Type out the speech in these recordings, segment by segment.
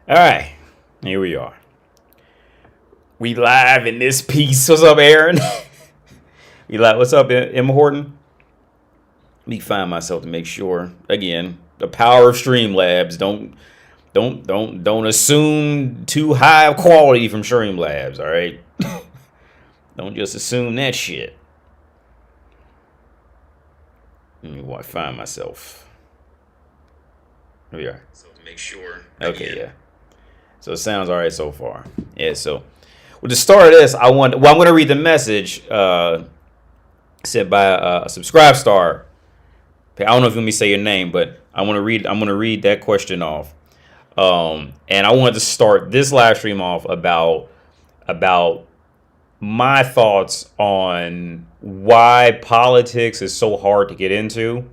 All right, here we are. We live in this piece. What's up, Aaron? We live. What's up, Emma Horton? Let me find myself to make sure. Again, the power of Streamlabs. Don't assume too high of quality from Streamlabs. All right. Don't just assume that shit. Let me find myself. Here we are. So to make sure. Okay, yeah. So it sounds all right so far. Yeah, so well, to start this, I'm going to read the message said by a subscribe star. I don't know if you let me say your name, but I'm going to read that question off. And I wanted to start this live stream off about my thoughts on why politics is so hard to get into.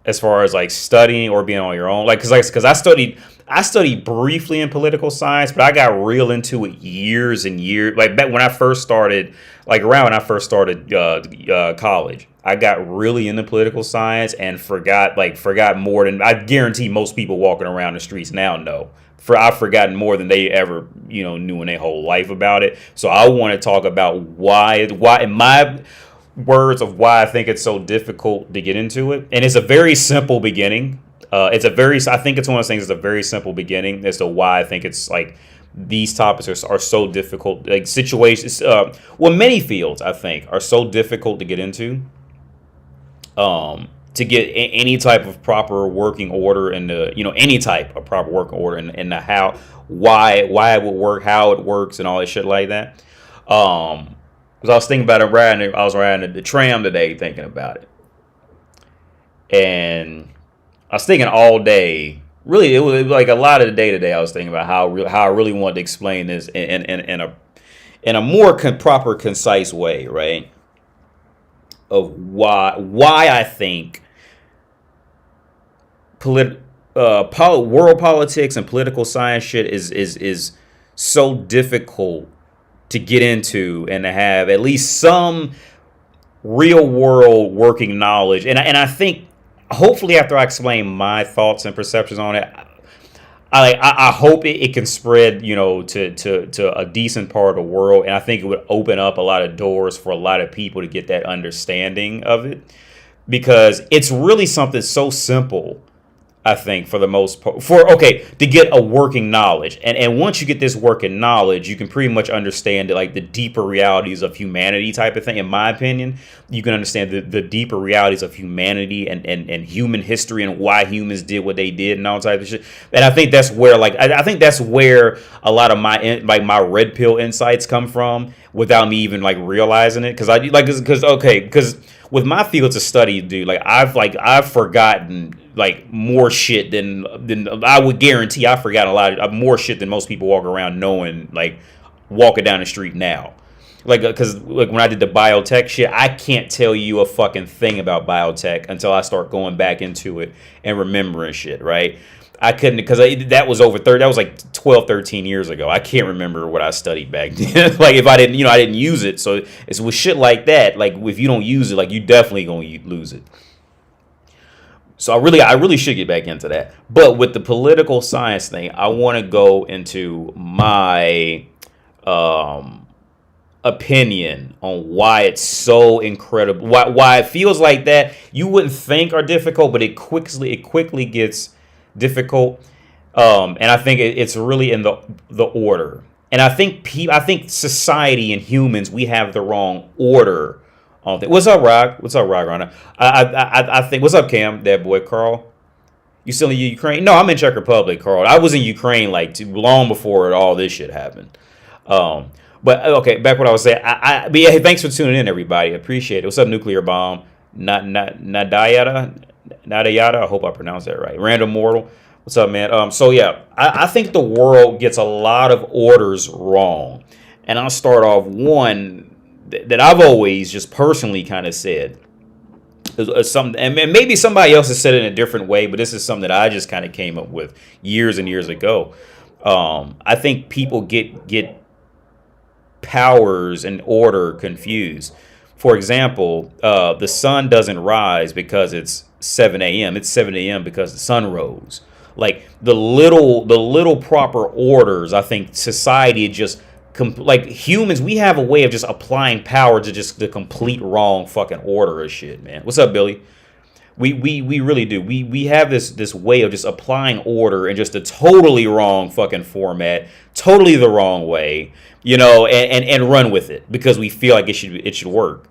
As far as like studying or being on your own, because I studied briefly in political science, but I got real into it years and years. Like back when I first started, around when I first started college, I got really into political science and forgot more than I guarantee most people walking around the streets now know. I've forgotten more than they ever knew in their whole life about it. So I want to talk about why in my words of why I think it's so difficult to get into it. And it's a very simple beginning. I think it's one of those things. It's a very simple beginning as to why I think it's like these topics are so difficult. Like situations, many fields I think are so difficult to get into. To get any type of proper working order in the, any type of proper working order in the why it would work, how it works, and all that shit like that. Because I was thinking about it I was riding the tram today thinking about it. And I was thinking all day. Really, it was like a lot of the day today I was thinking about how I really wanted to explain this in a more proper, concise way, right? Of why I think world politics and political science shit is so difficult to get into and to have at least some real world working knowledge. And I think hopefully after I explain my thoughts and perceptions on it, I hope it can spread, to a decent part of the world. And I think it would open up a lot of doors for a lot of people to get that understanding of it, because it's really something so simple. I think for the most part, to get a working knowledge. And once you get this working knowledge, you can pretty much understand the deeper realities of humanity type of thing. In my opinion, you can understand the deeper realities of humanity and human history and why humans did what they did and all types of shit. And I think that's where I think that's where a lot of my red pill insights come from without me even realizing it. Because with my fields of study, dude, I've forgotten more shit than I would guarantee. I forgot a lot of more shit than most people walk around knowing, walking down the street now. Because when I did the biotech shit, I can't tell you a fucking thing about biotech until I start going back into it and remembering shit, right? I couldn't, because that was over 30. That was 12, 13 years ago. I can't remember what I studied back then. If I didn't, I didn't use it. So it's with shit like that. If you don't use it, you definitely gonna lose it. So I really should get back into that. But with the political science thing, I want to go into my opinion on why it's so incredible. Why it feels like that you wouldn't think are difficult, but it quickly gets difficult. And I think it's really in the order. And I think society and humans, we have the wrong order on things. What's up, Rock? What's up, Rock? I think. What's up, Cam? That boy, Carl. You still in Ukraine? No, I'm in Czech Republic, Carl. I was in Ukraine long before all this shit happened. But okay, back what I was saying. But yeah, hey, thanks for tuning in, everybody. Appreciate it. What's up, Nuclear Bomb? Nadayada. I hope I pronounced that right. Random Mortal. What's up, man? So yeah, I think the world gets a lot of orders wrong, and I'll start off one that I've always just personally kind of said. Something, and maybe somebody else has said it in a different way, but this is something that I just kind of came up with years and years ago. I think people get powers and order confused. For example, the sun doesn't rise because it's 7 a.m. It's 7 a.m. because the sun rose. Like the little proper orders. I think society just like humans, we have a way of just applying power to just the complete wrong fucking order of shit, man. What's up, Billy? We really do. We have this way of just applying order in just a totally wrong fucking format, totally the wrong way, and run with it because we feel like it should work.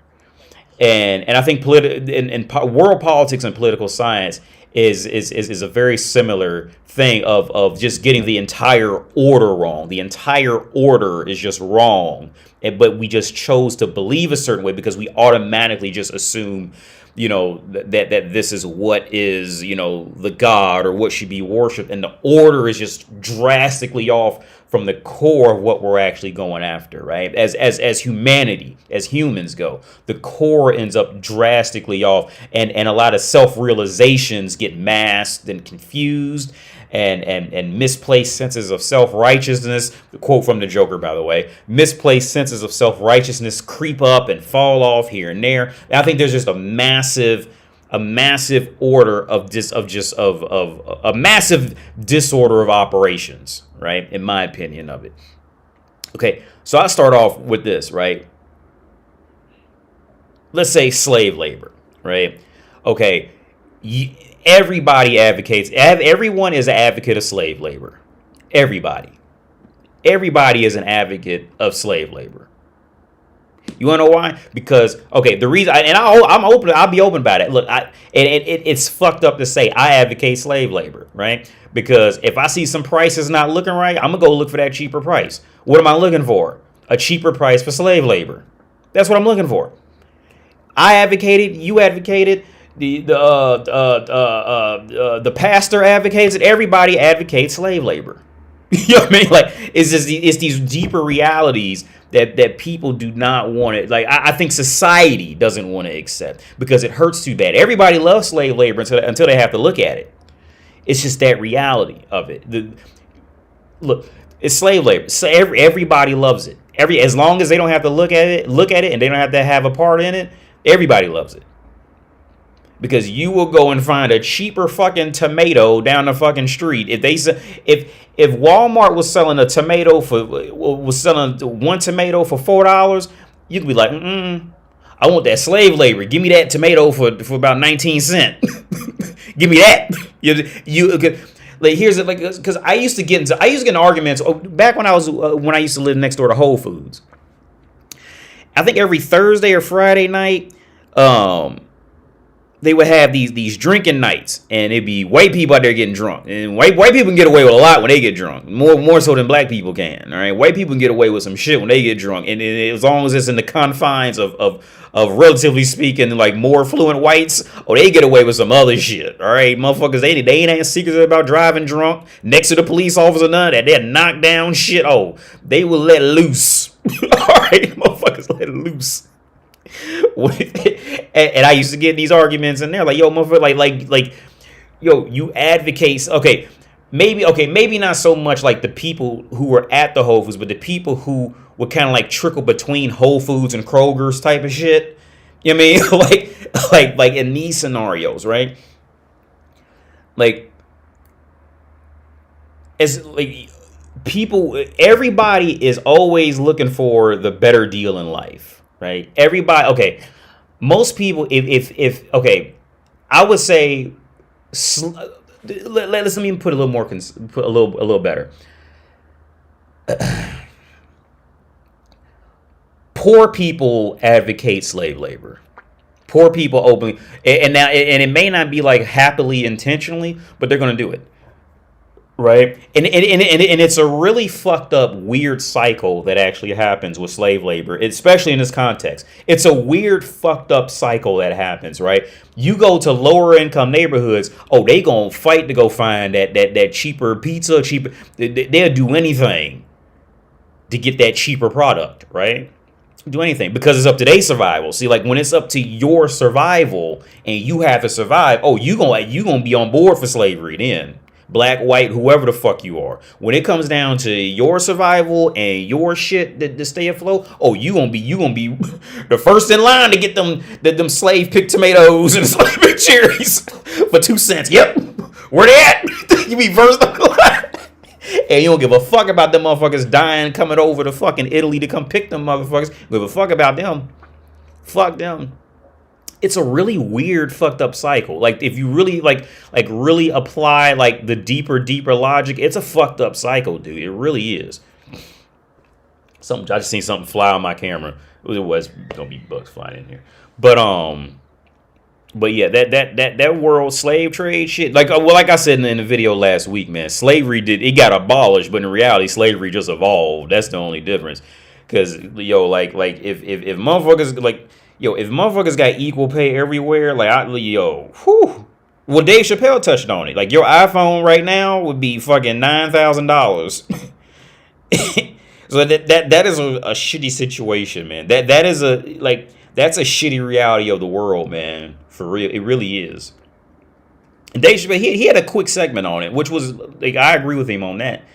And I think world politics and political science is a very similar thing of just getting the entire order wrong. The entire order is just wrong, but we just chose to believe a certain way because we automatically just assume that this is what is the god or what should be worshipped, and the order is just drastically off from the core of what we're actually going after, right? As humanity, as humans go, the core ends up drastically off, and a lot of self-realizations get masked and confused, and misplaced senses of self-righteousness, quote from the Joker, by the way, misplaced senses of self-righteousness creep up and fall off here and there. And I think there's just a massive order of a massive disorder of operations, right? In my opinion of it. Okay, so I'll start off with this, right? Let's say slave labor, right? Okay, everybody advocates. Everyone is an advocate of slave labor. Everybody is an advocate of slave labor. You want to know why? Because the reason, I'll be open about it. Look, it's fucked up to say I advocate slave labor, right? Because if I see some prices not looking right, I'm gonna go look for that cheaper price. What am I looking for? A cheaper price for slave labor. That's what I'm looking for. I advocated. You advocated. The pastor advocates it. Everybody advocates slave labor. You know what I mean? Like it's these deeper realities that people do not want it. Like I think society doesn't want to accept because it hurts too bad. Everybody loves slave labor until they have to look at it. It's just that reality of it. Look, it's slave labor. So everybody loves it. As long as they don't have to look at it, and they don't have to have a part in it. Everybody loves it. Because you will go and find a cheaper fucking tomato down the fucking street. If Walmart was selling one tomato for $4, you could be like, I want that slave labor. Give me that tomato for about 19 cents. Give me that. Like here's it, like because I used to get in arguments back when I used to live next door to Whole Foods. I think every Thursday or Friday night, they would have these drinking nights, and it'd be white people out there getting drunk. And white people can get away with a lot when they get drunk, more so than black people can. All right, white people can get away with some shit when they get drunk, and as long as it's in the confines of relatively speaking, like more affluent whites, they get away with some other shit. All right, motherfuckers, they ain't secrets about driving drunk next to the police officer, none of that. They'll knock down shit. They will let loose. All right, motherfuckers, let loose. And I used to get in these arguments, and they're like, "Yo, motherfucker, like, yo, you advocate." Maybe not so much like the people who were at the Whole Foods, but the people who would kind of like trickle between Whole Foods and Kroger's type of shit. You know what I mean? like in these scenarios, right? Like, as like people, everybody is always looking for the better deal in life, right? Everybody, most people, if I would say, let me put a little more, put a little better. Poor people advocate slave labor. Poor people openly, and it may not be like happily intentionally, but they're going to do it. Right, and it's a really fucked up, weird cycle that actually happens with slave labor, especially in this context. It's a weird, fucked up cycle that happens, right? You go to lower income neighborhoods, they gonna fight to go find that cheaper pizza, cheaper. They'll do anything to get that cheaper product, right? Do anything because it's up to their survival. See, like when it's up to your survival and you have to survive, you gonna be on board for slavery then. Black, white, whoever the fuck you are. When it comes down to your survival and your shit to stay afloat, you gonna be the first in line to get them slave picked tomatoes and slave picked cherries for 2 cents. Yep, Where they at? You be first on the line. And you don't give a fuck about them motherfuckers dying, coming over to fucking Italy to come pick them motherfuckers. You give a fuck about them. Fuck them. It's a really weird, fucked up cycle. Like, if you really really apply like the deeper logic, it's a fucked up cycle, dude. It really is. I just seen something fly on my camera. It was gonna be bugs flying in here, but yeah, that world slave trade shit. Like, like I said in the video last week, man, slavery it got abolished, but in reality, slavery just evolved. That's the only difference. Cause if motherfuckers if motherfuckers got equal pay everywhere, well, Dave Chappelle touched on it. Like, your iPhone right now would be fucking $9,000. So that is a shitty situation, man. That's a shitty reality of the world, man. For real, it really is. And Dave Chappelle, he had a quick segment on it, which was like, I agree with him on that. You know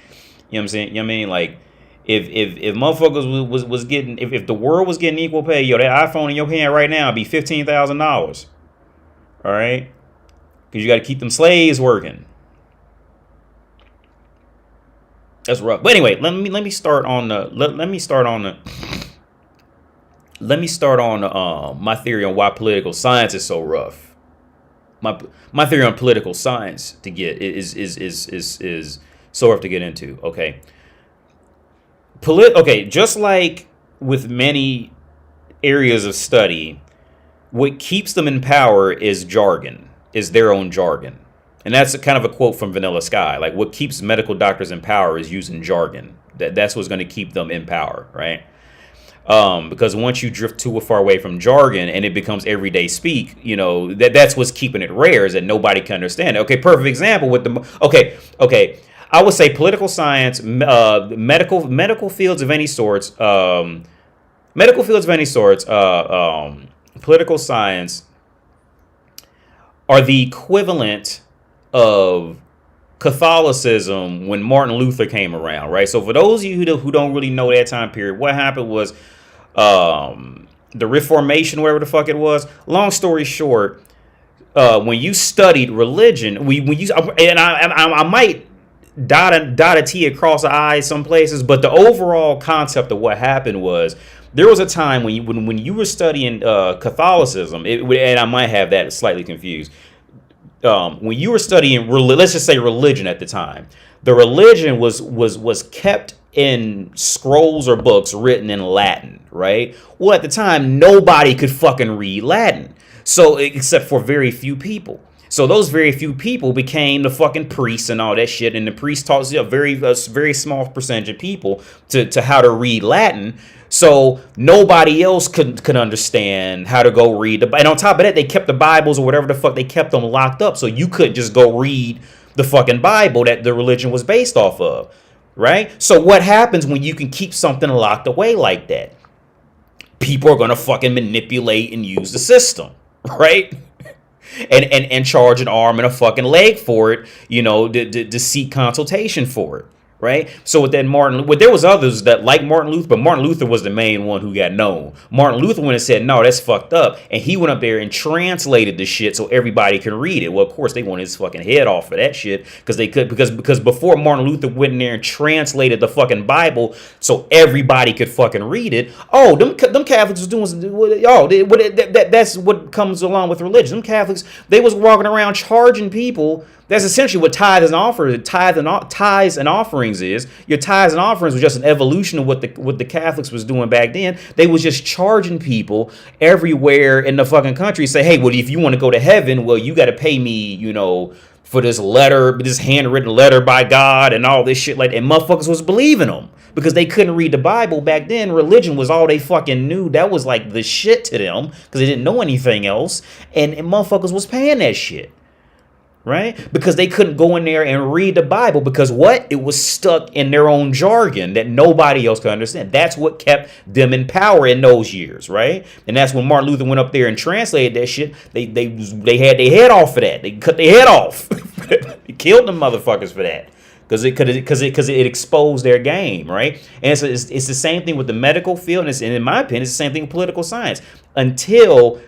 what I'm saying? You know what I mean? Like, if motherfuckers was getting, if the world was getting equal pay, that iPhone in your hand right now would be $15,000. All right, because you got to keep them slaves working. That's rough. But anyway, let me start on my theory on why political science is so rough. My theory on political science to get is so rough to get into. Okay. Just like with many areas of study, what keeps them in power is jargon, is their own jargon. And that's kind of a quote from Vanilla Sky. Like, what keeps medical doctors in power is using jargon. That's what's going to keep them in power, right? Because once you drift too far away from jargon and it becomes everyday speak, that's what's keeping it rare, is that nobody can understand it. Okay, perfect example with I would say political science, medical fields of any sorts, political science are the equivalent of Catholicism when Martin Luther came around, right? So for those of you who don't really know that time period, what happened was the Reformation, whatever the fuck it was. Long story short, when you studied religion, I might dot a T across the I some places, but the overall concept of what happened was there was a time when you were studying Catholicism, and I might have that slightly confused. When you were studying, let's just say religion at the time, the religion was kept in scrolls or books written in Latin, right? Well, at the time, nobody could fucking read Latin, so except for very few people. So those very few people became the fucking priests and all that shit, and the priests taught a very small percentage of people to how to read Latin. So nobody else could understand how to go read and on top of that, they kept the Bibles or whatever the fuck, they kept them locked up, so you couldn't just go read the fucking Bible that the religion was based off of, right? So what happens when you can keep something locked away like that? People are gonna fucking manipulate and use the system, right? And charge an arm and a fucking leg for it, to seek consultation for it, right? So with that there was others that like Martin Luther, but Martin Luther was the main one who got known. Martin Luther went and said, no, that's fucked up, and he went up there and translated the shit so everybody can read it. Well, of course they wanted his fucking head off for that shit, because they could, because before Martin Luther went in there and translated the fucking Bible so everybody could fucking read it, them Catholics was doing, that's what comes along with religion. Them Catholics, they was walking around charging people. That's essentially what tithes and offerings is. Your tithes and offerings was just an evolution of what the Catholics was doing back then. They was just charging people everywhere in the fucking country. Say, hey, well, if you want to go to heaven, well, you got to pay me, for this letter, this handwritten letter by God and all this shit. And motherfuckers was believing them because they couldn't read the Bible back then. Religion was all they fucking knew. That was like the shit to them because they didn't know anything else. And motherfuckers was paying that shit. Right? Because they couldn't go in there and read the Bible because what? It was stuck in their own jargon that nobody else could understand. That's what kept them in power in those years, right? And that's when Martin Luther went up there and translated that shit. They had their head off for that. They cut their head off. They killed them motherfuckers for that. Because it exposed their game, right? And it's the same thing with the medical field, and in my opinion, it's the same thing with political science. Until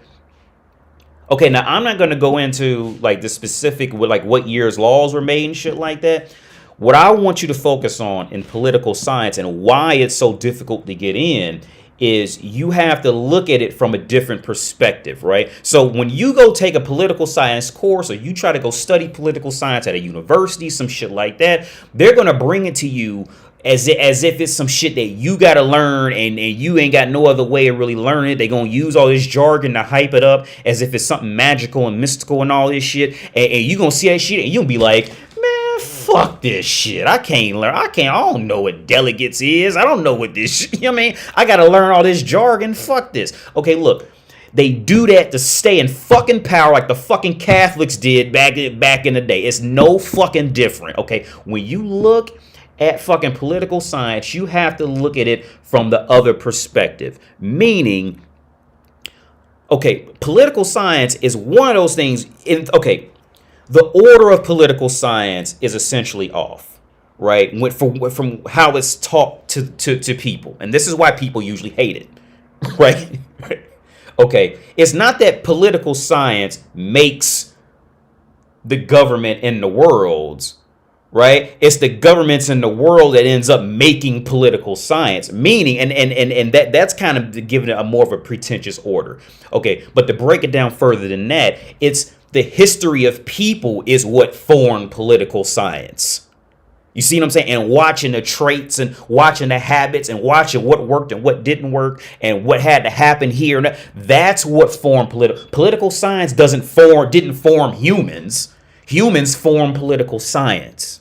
Okay, now I'm not going to go into like the specific with like what years laws were made and shit like that. What I want you to focus on in political science and why it's so difficult to get in is you have to look at it from a different perspective, right? So when you go take a political science course or you try to go study political science at a university, some shit like that, they're going to bring it to you as if it's some shit that you got to learn and you ain't got no other way of really learning it. They're going to use all this jargon to hype it up as if it's something magical and mystical and all this shit. And you going to see that shit and you'll be like, man, fuck this shit. I don't know what delegates is. I don't know what this shit, you know what I mean? I got to learn all this jargon. Fuck this. Okay, look. They do that to stay in fucking power like the fucking Catholics did back in the day. It's no fucking different. Okay, when you look at fucking political science, you have to look at it from the other perspective. Meaning, okay, political science is one of those things. The order of political science is essentially off, right? From how it's taught to people. And this is why people usually hate it, right? Okay, it's not that political science makes the government in the world, right? It's the governments in the world that ends up making political science, meaning, and that's kind of giving it a more of a pretentious order. Okay, but to break it down further than that, it's the history of people is what formed political science. You see what I'm saying? And watching the traits and watching the habits and watching what worked and what didn't work and what had to happen here. That's what formed political science. Didn't form humans. Humans form political science.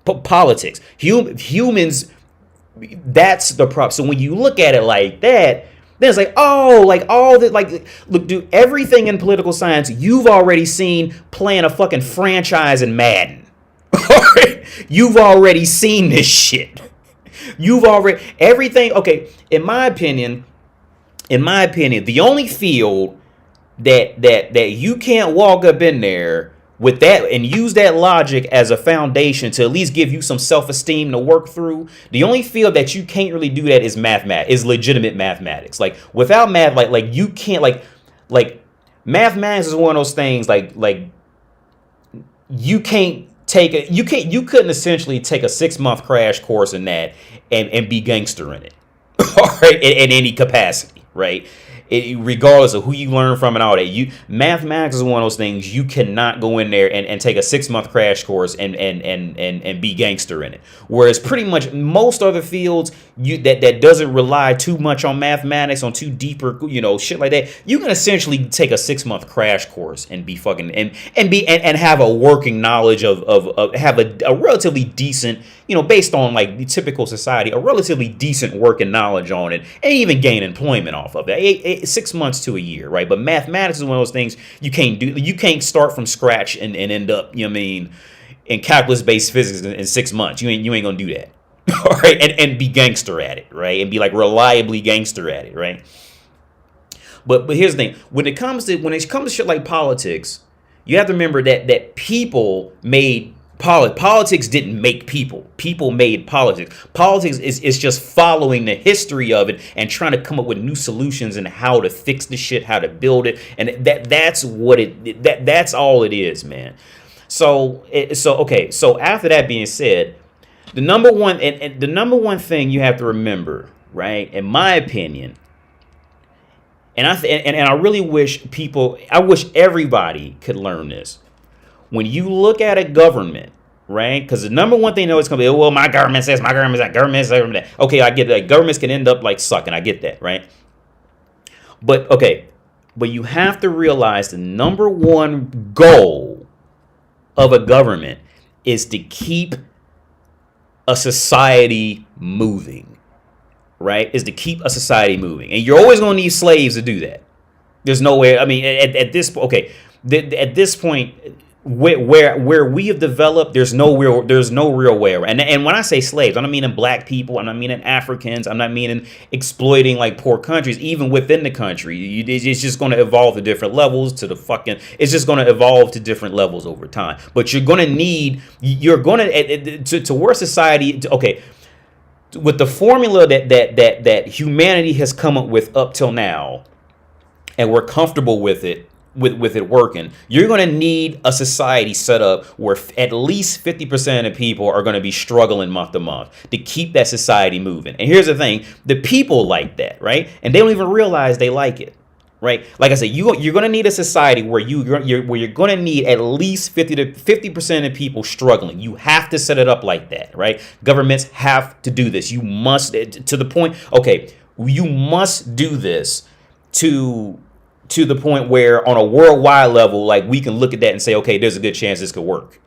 Politics. Humans, that's the problem. So when you look at it like that, then it's like, oh, like all that, like, look, dude, everything in political science you've already seen playing a fucking franchise in Madden. You've already seen this shit. Everything. Okay, in my opinion, the only field that you can't walk up in there with that and use that logic as a foundation to at least give you some self-esteem to work through. The only field that you can't really do that is legitimate mathematics. Like without math, like you can't like mathematics is one of those things like you can't. You couldn't essentially take a 6-month crash course in that and be gangster in it, all right, in any capacity, right? Regardless of who you learn from and all that, mathematics is one of those things you cannot go in there and take a 6-month crash course and be gangster in it. Whereas pretty much most other fields that doesn't rely too much on mathematics, on too deeper, shit like that, you can essentially take a 6-month crash course and be fucking and have a working knowledge of have a relatively decent, based on like the typical society, a relatively decent working knowledge on it, and even gain employment off of it. 6 months to a year, right? But mathematics is one of those things you can't do. You can't start from scratch and end up, in calculus-based physics in 6 months. You ain't gonna do that, all right? And be gangster at it, right? And be like reliably gangster at it, right? But here's the thing: when it comes to shit like politics, you have to remember that people made. Politics didn't make people. People made politics. Politics is just following the history of it and trying to come up with new solutions and how to fix the shit, how to build it, and that's all it is, man. So after that being said, the number one thing you have to remember, right, in my opinion, and I really wish everybody could learn this. When you look at a government, right? Because the number one thing it's going to be, well, my government says, my government says, government says, government that. Okay, I get that. Governments can end up like sucking. I get that, right? But you have to realize the number one goal of a government is to keep a society moving, right? Is to keep a society moving. And you're always going to need slaves to do that. There's no way. I mean, at this point, where we have developed, there's no real way around. And when I say slaves, I'm not meaning black people, I'm not meaning Africans, I'm not meaning exploiting like poor countries. Even within the country, it's just going to evolve to different levels it's just going to evolve to different levels over time. But to where society, with the formula that humanity has come up with up till now, and we're comfortable with it, with it working, you're going to need a society set up where at least 50% of people are going to be struggling month to month to keep that society moving. And here's the thing, the people like that, right? And they don't even realize they like it, right? Like I said, you're going to need a society where you're going to need at least 50% of people struggling. You have to set it up like that, right? Governments have to do this. You must, to the point, okay, you must do this to the point where on a worldwide level, like we can look at that and say, okay, there's a good chance this could work.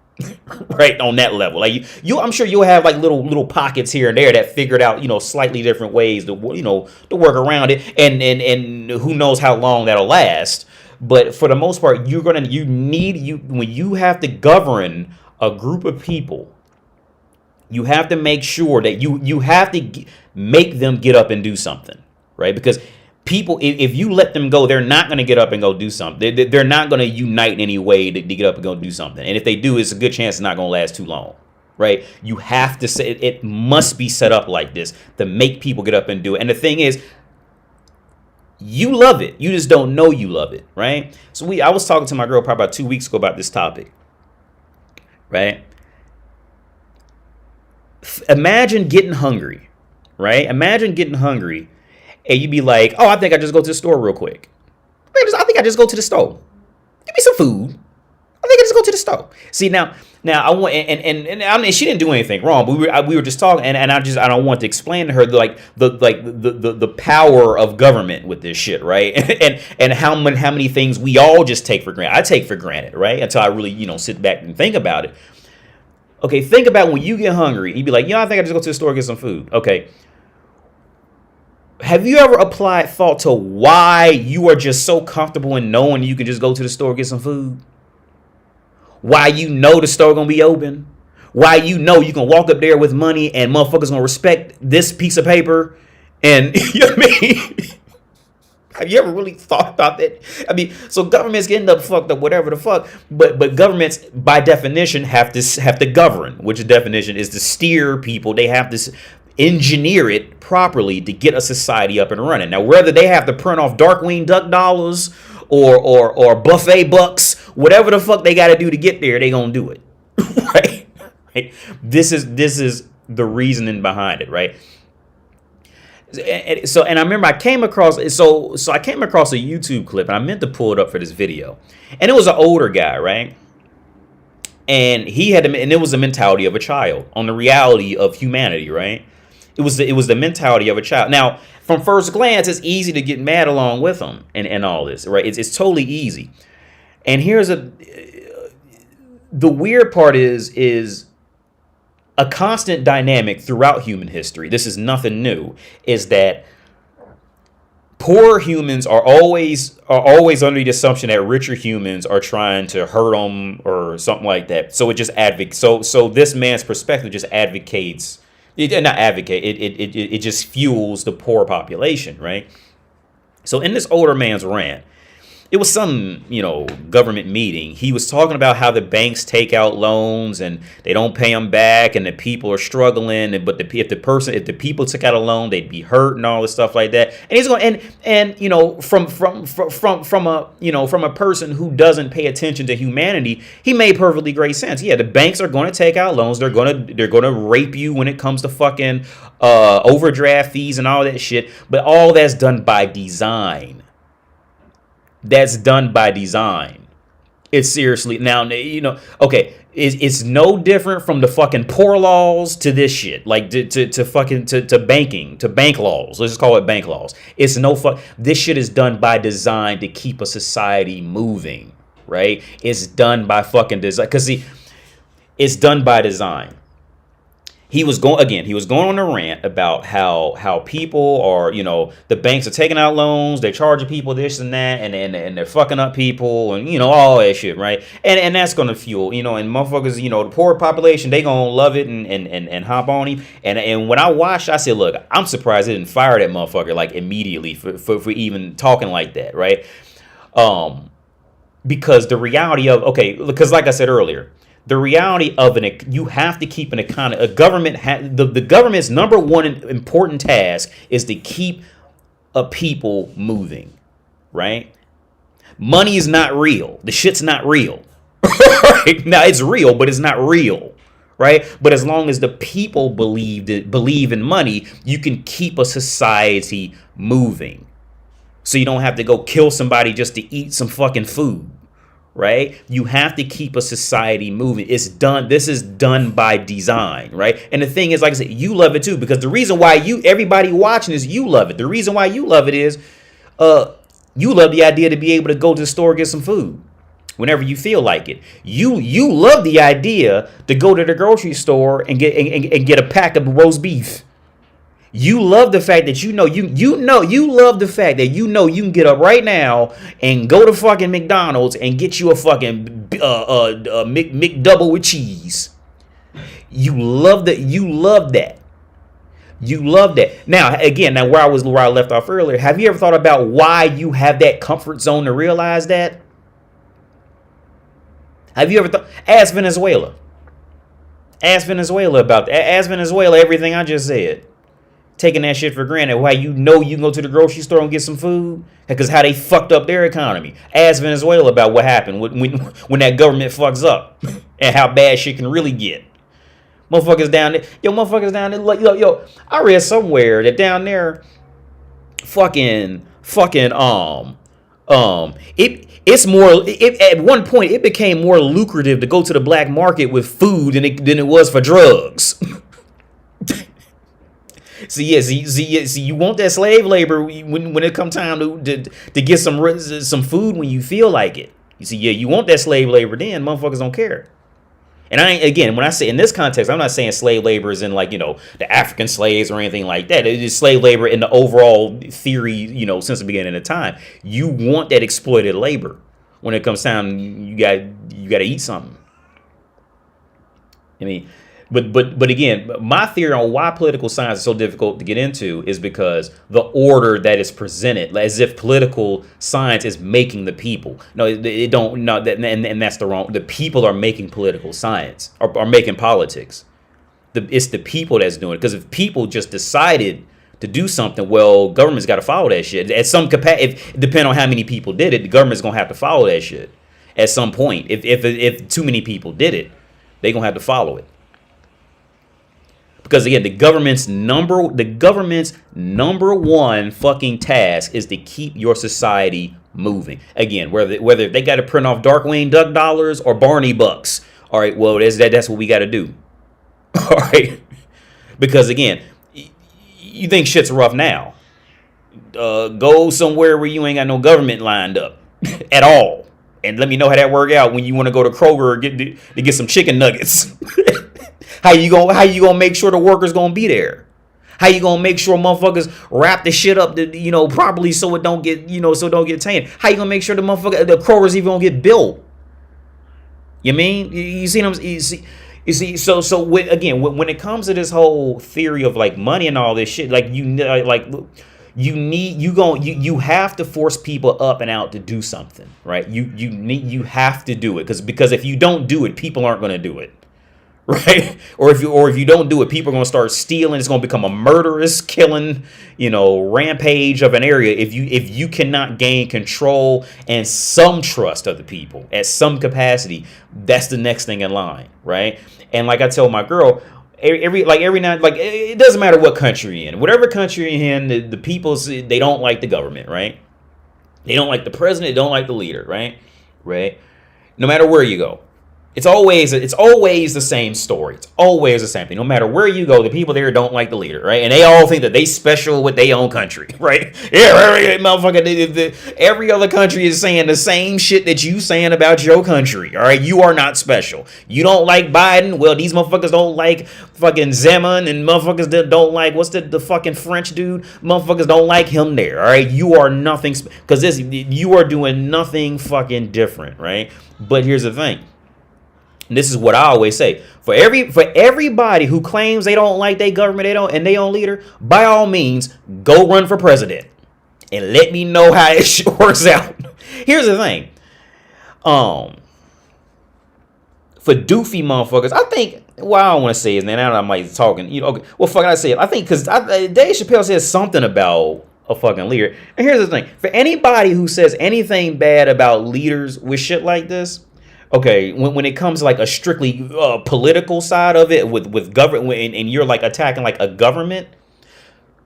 Right, on that level, like you I'm sure you'll have like little pockets here and there that figured out, slightly different ways to to work around it, and who knows how long that'll last. But for the most part, when you have to govern a group of people, you have to make sure that you have to make them get up and do something, right? Because people, if you let them go, they're not going to get up and go do something. They're not going to unite in any way to get up and go do something. And if they do, it's a good chance it's not going to last too long, right? You have to say it must be set up like this to make people get up and do it. And the thing is, you love it. You just don't know you love it, right? So I was talking to my girl probably about 2 weeks ago about this topic, right? Imagine getting hungry, right? Imagine getting hungry. And you'd be like, oh, I think I just go to the store real quick. I think I just go to the store. Give me some food. I think I just go to the store. See, now I want, and I mean, she didn't do anything wrong, but we were just talking, and I don't want to explain to her the power of government with this shit, right? and how many things we all just take for granted. I take for granted, right? Until I really sit back and think about it. Okay, think about when you get hungry. You'd be like, I think I just go to the store and get some food. Okay. Have you ever applied thought to why you are just so comfortable in knowing you can just go to the store and get some food? Why the store gonna be open? Why you can walk up there with money and motherfuckers gonna respect this piece of paper? And you know what I mean? Have you ever really thought about that? I mean, so governments getting up fucked up, whatever the fuck. But governments, by definition, have to govern, which definition is to steer people. They have to engineer it properly to get a society up and running. Now, whether they have to print off Darkwing Duck dollars or buffet bucks, whatever the fuck they got to do to get there, they gonna do it. Right? This is the reasoning behind it, right? And I remember I came across a YouTube clip, and I meant to pull it up for this video, and it was an older guy, right? And it was the mentality of a child on the reality of humanity, right? It was the mentality of a child. Now, from first glance, it's easy to get mad along with them and all this, right? It's totally easy. And the weird part is a constant dynamic throughout human history. This is nothing new. Is that poor humans are always under the assumption that richer humans are trying to hurt them or something like that. So it just So this man's perspective just advocates. It just fuels the poor population, right? So in this older man's rant, it was some, government meeting. He was talking about how the banks take out loans and they don't pay them back, and the people are struggling. But if the people took out a loan, they'd be hurt and all this stuff like that. And he's going from a person who doesn't pay attention to humanity, he made perfectly great sense. Yeah, the banks are going to take out loans. They're going to rape you when it comes to fucking overdraft fees and all that shit. But all that's done by design. That's done by design. It's seriously now, okay. It's no different from the fucking poor laws to this shit, like to banking, to bank laws. Let's just call it bank laws. It's this shit is done by design to keep a society moving, right? It's done by fucking design. Because it's done by design. He was going on a rant about how people are, the banks are taking out loans, they're charging people this and that, and they're fucking up people, and all that shit, right? And that's gonna fuel, and motherfuckers, the poor population, they gonna love it and hop on him. And when I watched, I said, look, I'm surprised they didn't fire that motherfucker like immediately for even talking like that, right? Because the reality of because like I said earlier, the reality of you have to keep an economy. A government the government's number one important task is to keep a people moving, right? Money is not real. The shit's not real. Right? Now it's real, but it's not real. Right? But as long as the people believe in money, you can keep a society moving. So you don't have to go kill somebody just to eat some fucking food. Right? You have to keep a society moving. It's done. This is done by design, right? And the thing is, like I said, you love it too, because the reason why everybody watching is you love it. The reason why you love it is, you love the idea to be able to go to the store and get some food whenever you feel like it. You love the idea to go to the grocery store and get a pack of roast beef. You love the fact that you love the fact that you can get up right now and go to fucking McDonald's and get you a fucking McDouble with cheese. You love that. You love that. You love that. Now, again, where I left off earlier, have you ever thought about why you have that comfort zone to realize that? Have you ever thought? Ask Venezuela. Ask Venezuela about that. Ask Venezuela everything I just said. Taking that shit for granted. Why you can go to the grocery store and get some food? Because how they fucked up their economy. Ask Venezuela about what happened when that government fucks up and how bad shit can really get. Motherfuckers down there. Yo, I read somewhere that down there at one point it became more lucrative to go to the black market with food than it was for drugs. So you want that slave labor when it come time to get some food when you feel like it. You want that slave labor then, motherfuckers don't care. And when I say in this context, I'm not saying slave labor is in the African slaves or anything like that. It is slave labor in the overall theory, since the beginning of time. You want that exploited labor. When it comes time, you got to eat something. I mean, but again, my theory on why political science is so difficult to get into is because the order that is presented, as if political science is making the people. No, it don't. No, and that's the wrong. The people are making political science, or are making politics. It's the people that's doing it. Because if people just decided to do something, well, government's got to follow that shit. At some capacity, depending on how many people did it, the government's gonna have to follow that shit at some point. If too many people did it, they're gonna have to follow it. Because again, the government's number one fucking task is to keep your society moving. Again, whether they got to print off Darkwing Duck dollars or Barney bucks. All right, well, that's what we got to do. All right, because again, you think shit's rough now. Go somewhere where you ain't got no government lined up at all, and let me know how that work out when you want to go to Kroger to get some chicken nuggets. How you gonna make sure the workers gonna be there? How you gonna make sure motherfuckers wrap the shit up properly so it don't get tainted? How you gonna make sure the Kroger's even gonna get built? You mean you see them? You see so when it comes to this whole theory of like money and all this shit, you have to force people up and out to do something, right? You have to do it because if you don't do it, people aren't gonna do it. Right? Or if you don't do it, people are going to start stealing. It's going to become a murderous killing, rampage of an area if you cannot gain control and some trust of the people at some capacity. That's the next thing in line, right? And like I tell my girl, every night, it doesn't matter what country you're in, whatever country you're in, the people, they don't like the government, right? They don't like the president, they don't like the leader, right? No matter where you go. It's always the same story. It's always the same thing. No matter where you go, the people there don't like the leader, right? And they all think that they special with their own country, right? Yeah, motherfucker. Every other country is saying the same shit that you saying about your country, all right? You are not special. You don't like Biden. Well, these motherfuckers don't like fucking Zeman, and motherfuckers that don't like, what's the fucking French dude? Motherfuckers don't like him there, all right? You are nothing, because you are doing nothing fucking different, right? But here's the thing. And this is what I always say. For everybody who claims they don't like their government, and they own leader, by all means, go run for president. And let me know how it works out. Here's the thing. For doofy motherfuckers, I think, well, I don't want to say his name. Now I might be talking. Okay. Well, fuck it, I say it. I think because Dave Chappelle said something about a fucking leader. And here's the thing: for anybody who says anything bad about leaders with shit like this, okay, when it comes to like a strictly political side of it with government, and you're like attacking like a government,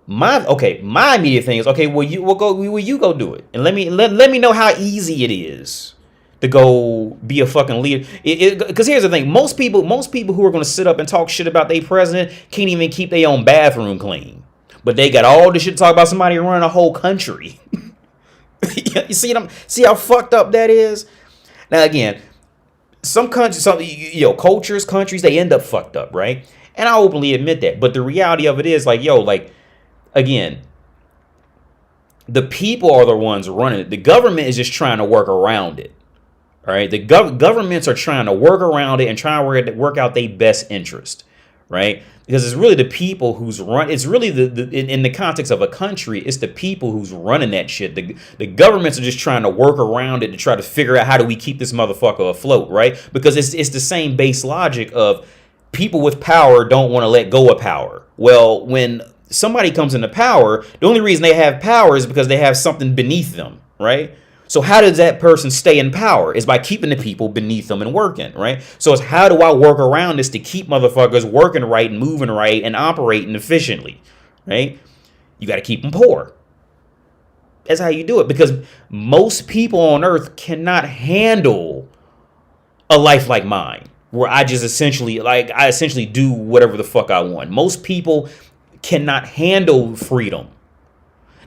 my immediate thing is, okay, will you go do it, and let me know how easy it is to go be a fucking leader. Because here's the thing: most people who are going to sit up and talk shit about their president can't even keep their own bathroom clean, but they got all this shit to talk about somebody running a whole country. You see how fucked up that is. Now again, some countries, cultures, countries, they end up fucked up, right? And I openly admit that. But the reality of it is, like, again, the people are the ones running it. The government is just trying to work around it. All right, the governments are trying to work around it and trying to work out their best interest, right? Because it's really the people who's run. It's really in the context of a country, it's the people who's running that shit. The governments are just trying to work around it to try to figure out how do we keep this motherfucker afloat, right? Because it's the same base logic of people with power don't want to let go of power. Well, when somebody comes into power, the only reason they have power is because they have something beneath them, right? So how does that person stay in power? Is by keeping the people beneath them and working, right? So it's how do I work around this to keep motherfuckers working right and moving right and operating efficiently, right? You got to keep them poor. That's how you do it, because most people on earth cannot handle a life like mine, where I just essentially do whatever the fuck I want. Most people cannot handle freedom.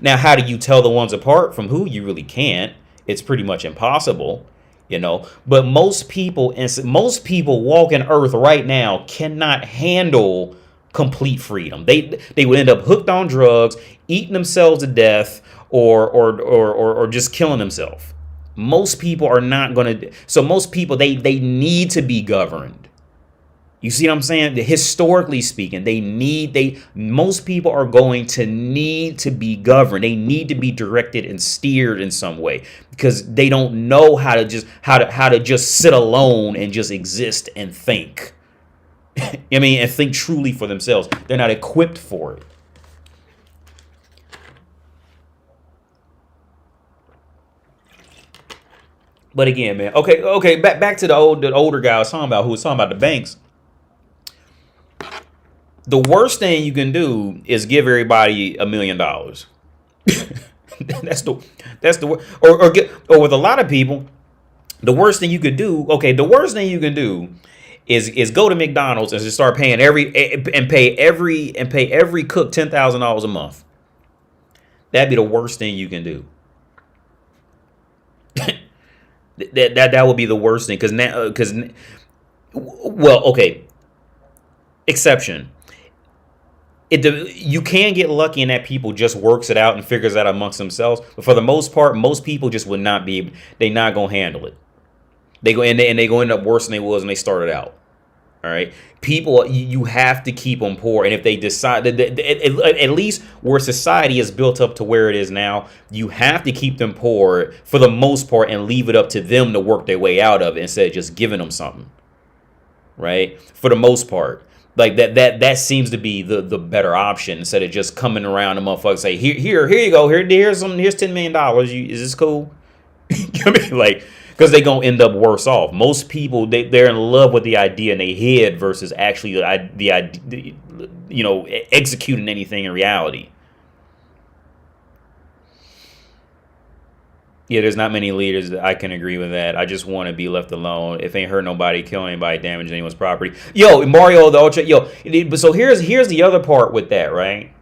Now, how do you tell the ones apart from who? You really can't. It's pretty much impossible, but most people walking earth right now cannot handle complete freedom. They would end up hooked on drugs, eating themselves to death, or just killing themselves. Most people are not going to. So most people, they need to be governed. You see what I'm saying? Historically speaking, most people are going to need to be governed. They need to be directed and steered in some way, because they don't know how to just sit alone and just exist and think. And think truly for themselves. They're not equipped for it. But again, man, okay, back to the older guy I was talking about, who was talking about the banks. The worst thing you can do is give everybody $1 million. That's the or with a lot of people, the worst thing you could do. Okay, the worst thing you can do is go to McDonald's and just start paying every cook $10,000 a month. That'd be the worst thing you can do. that would be the worst thing, exception. You can get lucky in that people just works it out and figures it out amongst themselves. But for the most part, most people just would not be. They're not gonna handle it. They go end up worse than they was when they started out. All right, people, you have to keep them poor. And if they decide that, at least where society is built up to where it is now, you have to keep them poor for the most part and leave it up to them to work their way out of it instead of just giving them something. Right, for the most part. Like that seems to be the better option, instead of just coming around and motherfuckers say, here you go, here's $10 million. Is this cool? Because they're gonna end up worse off. Most people, they're in love with the idea in their head versus actually the idea, executing anything in reality. Yeah, there's not many leaders that I can agree with that. I just want to be left alone. If ain't hurt nobody, kill anybody, damage anyone's property. Yo, Mario the Ultra. So here's the other part with that, right?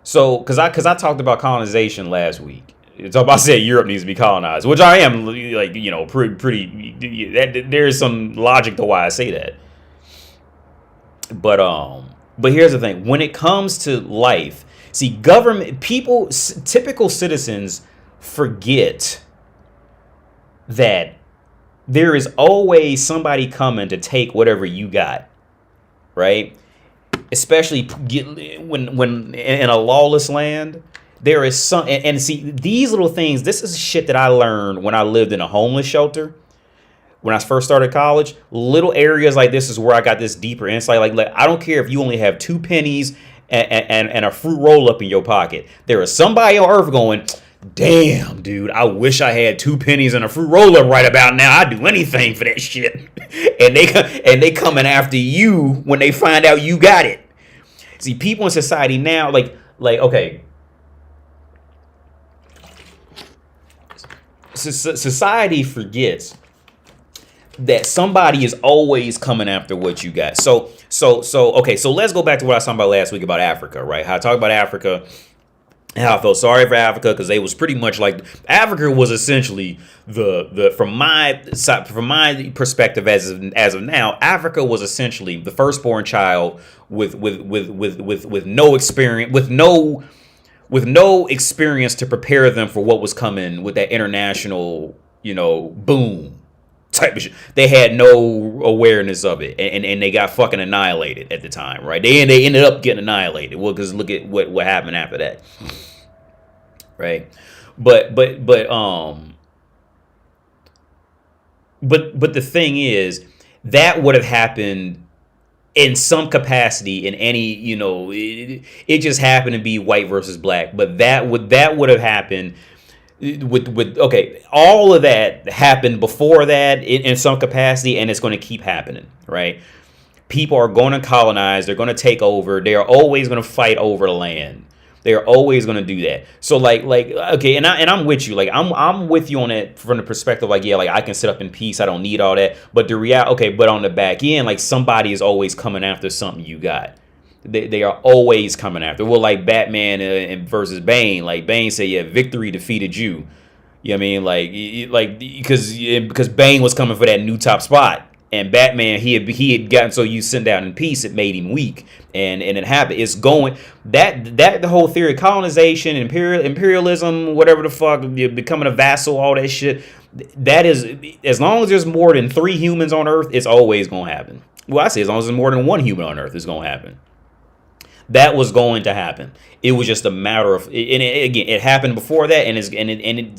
So, because I talked about colonization last week. I said Europe needs to be colonized, which I am pretty. There is some logic to why I say that. But here's the thing: when it comes to life, see, government people, typical citizens, forget that there is always somebody coming to take whatever you got, right? Especially when in a lawless land, there is some, and see, these little things, this is shit that I learned when I lived in a homeless shelter. When I first started college, little areas like this is where I got this deeper insight. Like I don't care if you only have 2 pennies and a fruit roll up in your pocket, there is somebody on earth going, damn, dude, I wish I had 2 pennies and a fruit roll up right about now. I'd do anything for that shit. and they coming after you when they find out you got it. See, people in society now, like okay, society forgets that somebody is always coming after what you got. So okay, so let's go back to what I was talking about last week about Africa, right? How I talked about Africa and how I felt sorry for Africa because they was pretty much like Africa was essentially the from my perspective as of now, Africa was essentially the firstborn child with no experience, with no experience to prepare them for what was coming with that international, boom type of shit. They had no awareness of it, and they got fucking annihilated at the time, right? They ended up getting annihilated. Well, because look at what happened after that, right? But the thing is, that would have happened in some capacity in any, it just happened to be white versus black, but that would have happened with okay, all of that happened before that in some capacity, and it's going to keep happening, right? People are going to colonize, they're going to take over, they are always going to fight over the land. They are always going to do that. So like okay, and I'm with you. Like I'm with you on it from the perspective like, yeah, like I can sit up in peace, I don't need all that. But the reality, okay, but on the back end, like somebody is always coming after something you got. They are always coming after. Well, like Batman versus Bane. Like Bane said, yeah, victory defeated you. You know what I mean? Like because Bane was coming for that new top spot, and Batman he had gotten so you sent down in peace, it made him weak, and it happened. It's going that the whole theory of colonization, imperialism, whatever the fuck, becoming a vassal, all that shit. That is, as long as there's more than 3 humans on Earth, it's always gonna happen. Well, I say as long as there's more than 1 human on Earth, it's gonna happen. That was going to happen. It was just a matter of, and it happened before that, and it's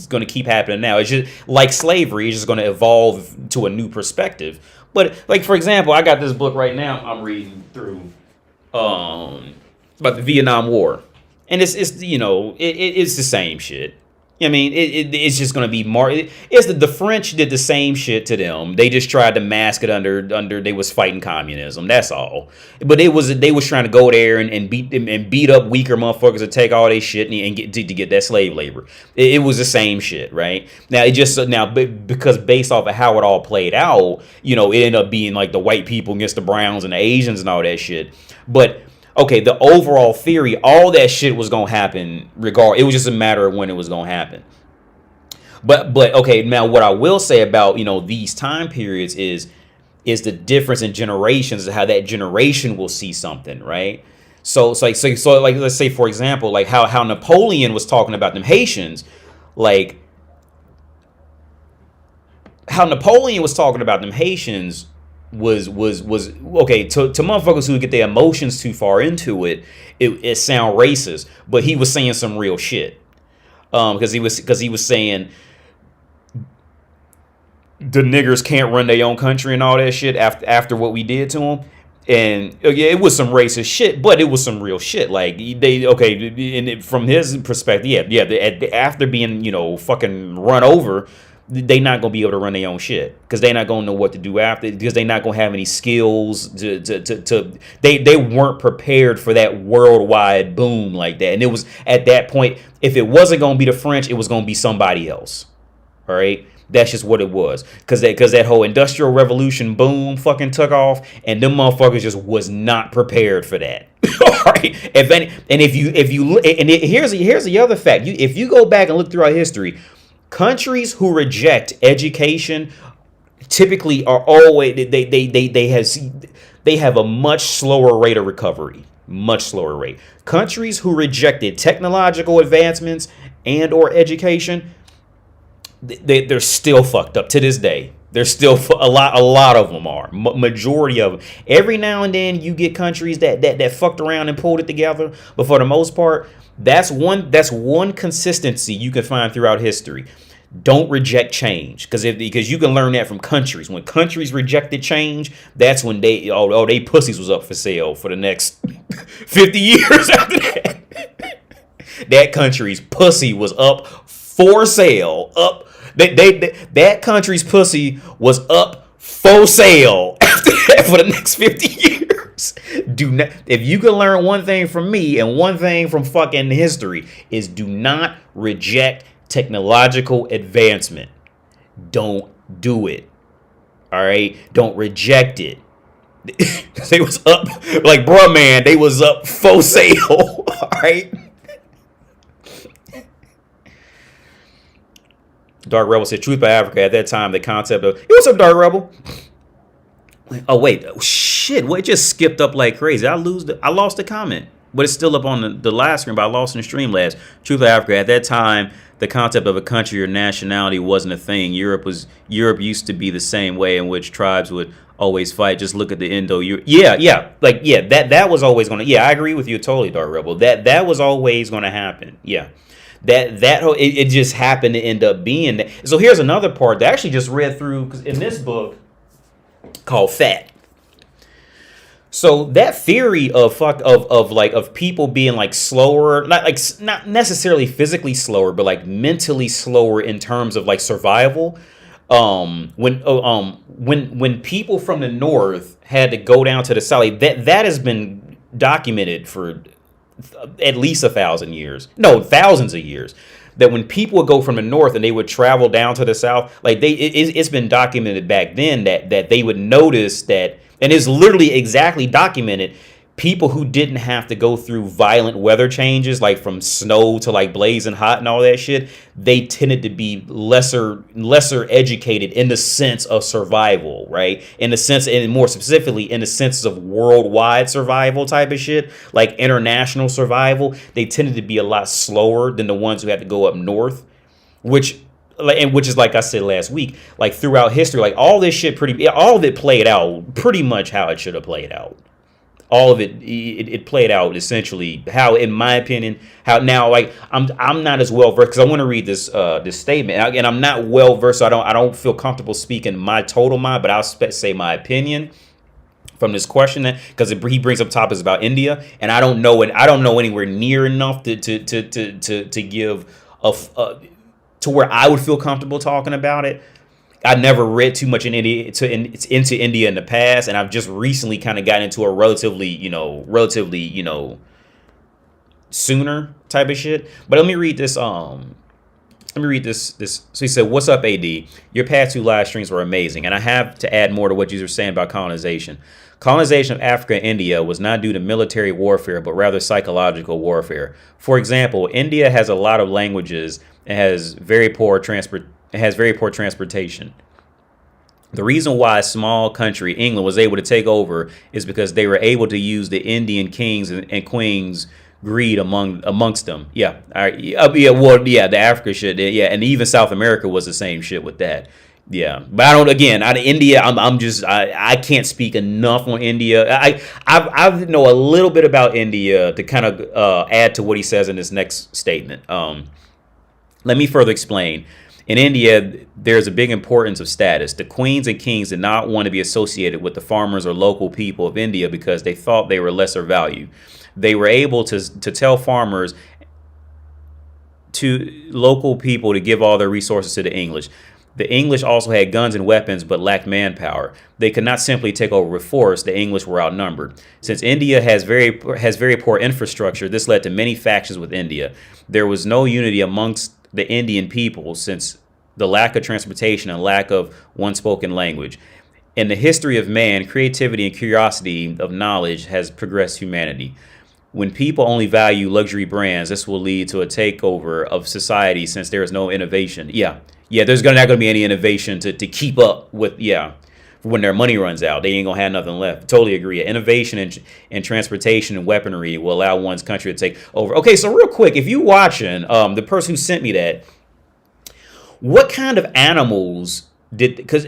going to keep happening now. It's just like slavery. It's just going to evolve to a new perspective. But like, for example, I got this book right now I'm reading through about the Vietnam War, and it's it's the same shit. I mean, it's just going to be more. It's the French did the same shit to them. They just tried to mask it under they was fighting communism. That's all. But they was trying to go there and beat up weaker motherfuckers to take all their shit and get to get that slave labor. It was the same shit, right? Now because based off of how it all played out, it ended up being like the white people against the browns and the Asians and all that shit. But okay, the overall theory, all that shit was gonna happen regardless. It was just a matter of when it was gonna happen. But okay, now what I will say about these time periods is the difference in generations, how that generation will see something, right? So let's say for example, like how Napoleon was talking about them Haitians, like how Napoleon was talking about them Haitians. Was okay to motherfuckers who get their emotions too far into it sound racist, but he was saying some real shit, because he was saying the niggers can't run their own country and all that shit after what we did to them. And yeah, it was some racist shit, but it was some real shit. Like from his perspective, after being fucking run over, they not gonna be able to run their own shit because they not gonna know what to do after, because they not gonna have any skills they weren't prepared for that worldwide boom like that. And it was at that point, if it wasn't gonna be the French, it was gonna be somebody else. All right, that's just what it was, because that whole industrial revolution boom fucking took off, and them motherfuckers just was not prepared for that. All right, here's the other fact. If you go back and look throughout history, countries who reject education typically are always they have a much slower rate of recovery, much slower rate. Countries who rejected technological advancements and or education, they're still fucked up to this day. There's still a lot of them are. Majority of them. Every now and then you get countries that fucked around and pulled it together, but for the most part, that's one consistency you can find throughout history. Don't reject change, because you can learn that from countries. When countries rejected change, that's when they pussies was up for sale for the next 50 years after that. That country's pussy was up for sale. That country's pussy was up for sale after that for the next 50 years. Do not, if you can learn one thing from me and one thing from fucking history, is do not reject technological advancement. Don't do it. All right, don't reject it. They was up, like, bruh, man, they was up for sale. All right. Dark Rebel said, "Truth by Africa." At that time, the concept of, hey, what's up, Dark Rebel? Oh wait, oh, shit! Well, it just skipped up like crazy. I lost the comment, but it's still up on the live screen. But I lost in the Streamlabs. Truth by Africa. At that time, the concept of a country or nationality wasn't a thing. Europe used to be the same way, in which tribes would always fight. Just look at the that was always gonna. Yeah, I agree with you totally, Dark Rebel. That was always gonna happen. Yeah. It just happened to end up being that. So here's another part that I actually just read through, because in this book called Fat. So that theory of people being like slower, not necessarily physically slower, but like mentally slower in terms of like survival. When people from the north had to go down to the south, like that has been documented for at least 1,000 years, no, thousands of years, that when people would go from the north and they would travel down to the south, like it's been documented back then that they would notice that, and it's literally exactly documented, people who didn't have to go through violent weather changes, like from snow to like blazing hot and all that shit, they tended to be lesser educated in the sense of survival, right? In the sense, and more specifically in the sense of worldwide survival type of shit, like international survival, they tended to be a lot slower than the ones who had to go up north, which is, like I said last week, like throughout history, like all this shit all of it played out pretty much how it should have played out. All of it played out essentially how, in my opinion, how now, like I'm not as well versed, because I want to read this statement, and I'm not well versed, so I don't feel comfortable speaking my total mind, but I'll say my opinion from this question, because he brings up topics about India, and I don't know anywhere near enough to give to where I would feel comfortable talking about it. I never read too much into India in the past, and I've just recently kind of gotten into a relatively sooner type of shit. But let me read this. So he said, "What's up, AD? Your past 2 live streams were amazing, and I have to add more to what you were saying about colonization. Colonization of Africa and India was not due to military warfare, but rather psychological warfare. For example, India has a lot of languages and has very poor transportation. The reason why a small country, England, was able to take over is because they were able to use the Indian kings and queens' greed amongst them. Yeah, the Africa shit. Yeah, and even South America was the same shit with that. Yeah, but India. I can't speak enough on India. I know a little bit about India to kind of add to what he says in this next statement. Let me further explain. In India, there's a big importance of status. The queens and kings did not want to be associated with the farmers or local people of India because they thought they were lesser value. They were able to tell farmers, to local people, to give all their resources to the English. The English also had guns and weapons but lacked manpower. They could not simply take over with force. The English were outnumbered. Since India has very poor infrastructure, this led to many factions with India. There was no unity amongst the Indian people since the lack of transportation and lack of one spoken language. In the history of man, creativity and curiosity of knowledge has progressed humanity. When people only value luxury brands, this will lead to a takeover of society since there is no innovation." Yeah, there's not going to be any innovation to keep up with, when their money runs out. They ain't going to have nothing left. Totally agree. Innovation in transportation and weaponry will allow one's country to take over. Okay, so real quick, if you watching, the person who sent me that, what kind of animals because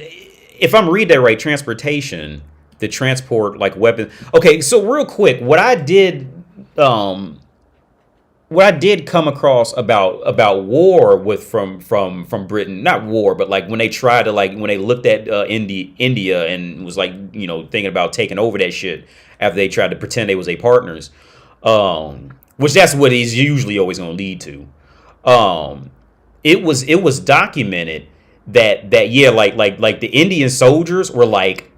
if I'm reading that right, transportation, the transport, like weapons. Okay, so real quick, what I did, what I did come across about war with from Britain, not war, but like when they tried to like when they looked at India and was like, you know, thinking about taking over that shit after they tried to pretend they was their partners, which that's what he's usually always going to lead to. Um, it was documented that yeah, like the Indian soldiers were like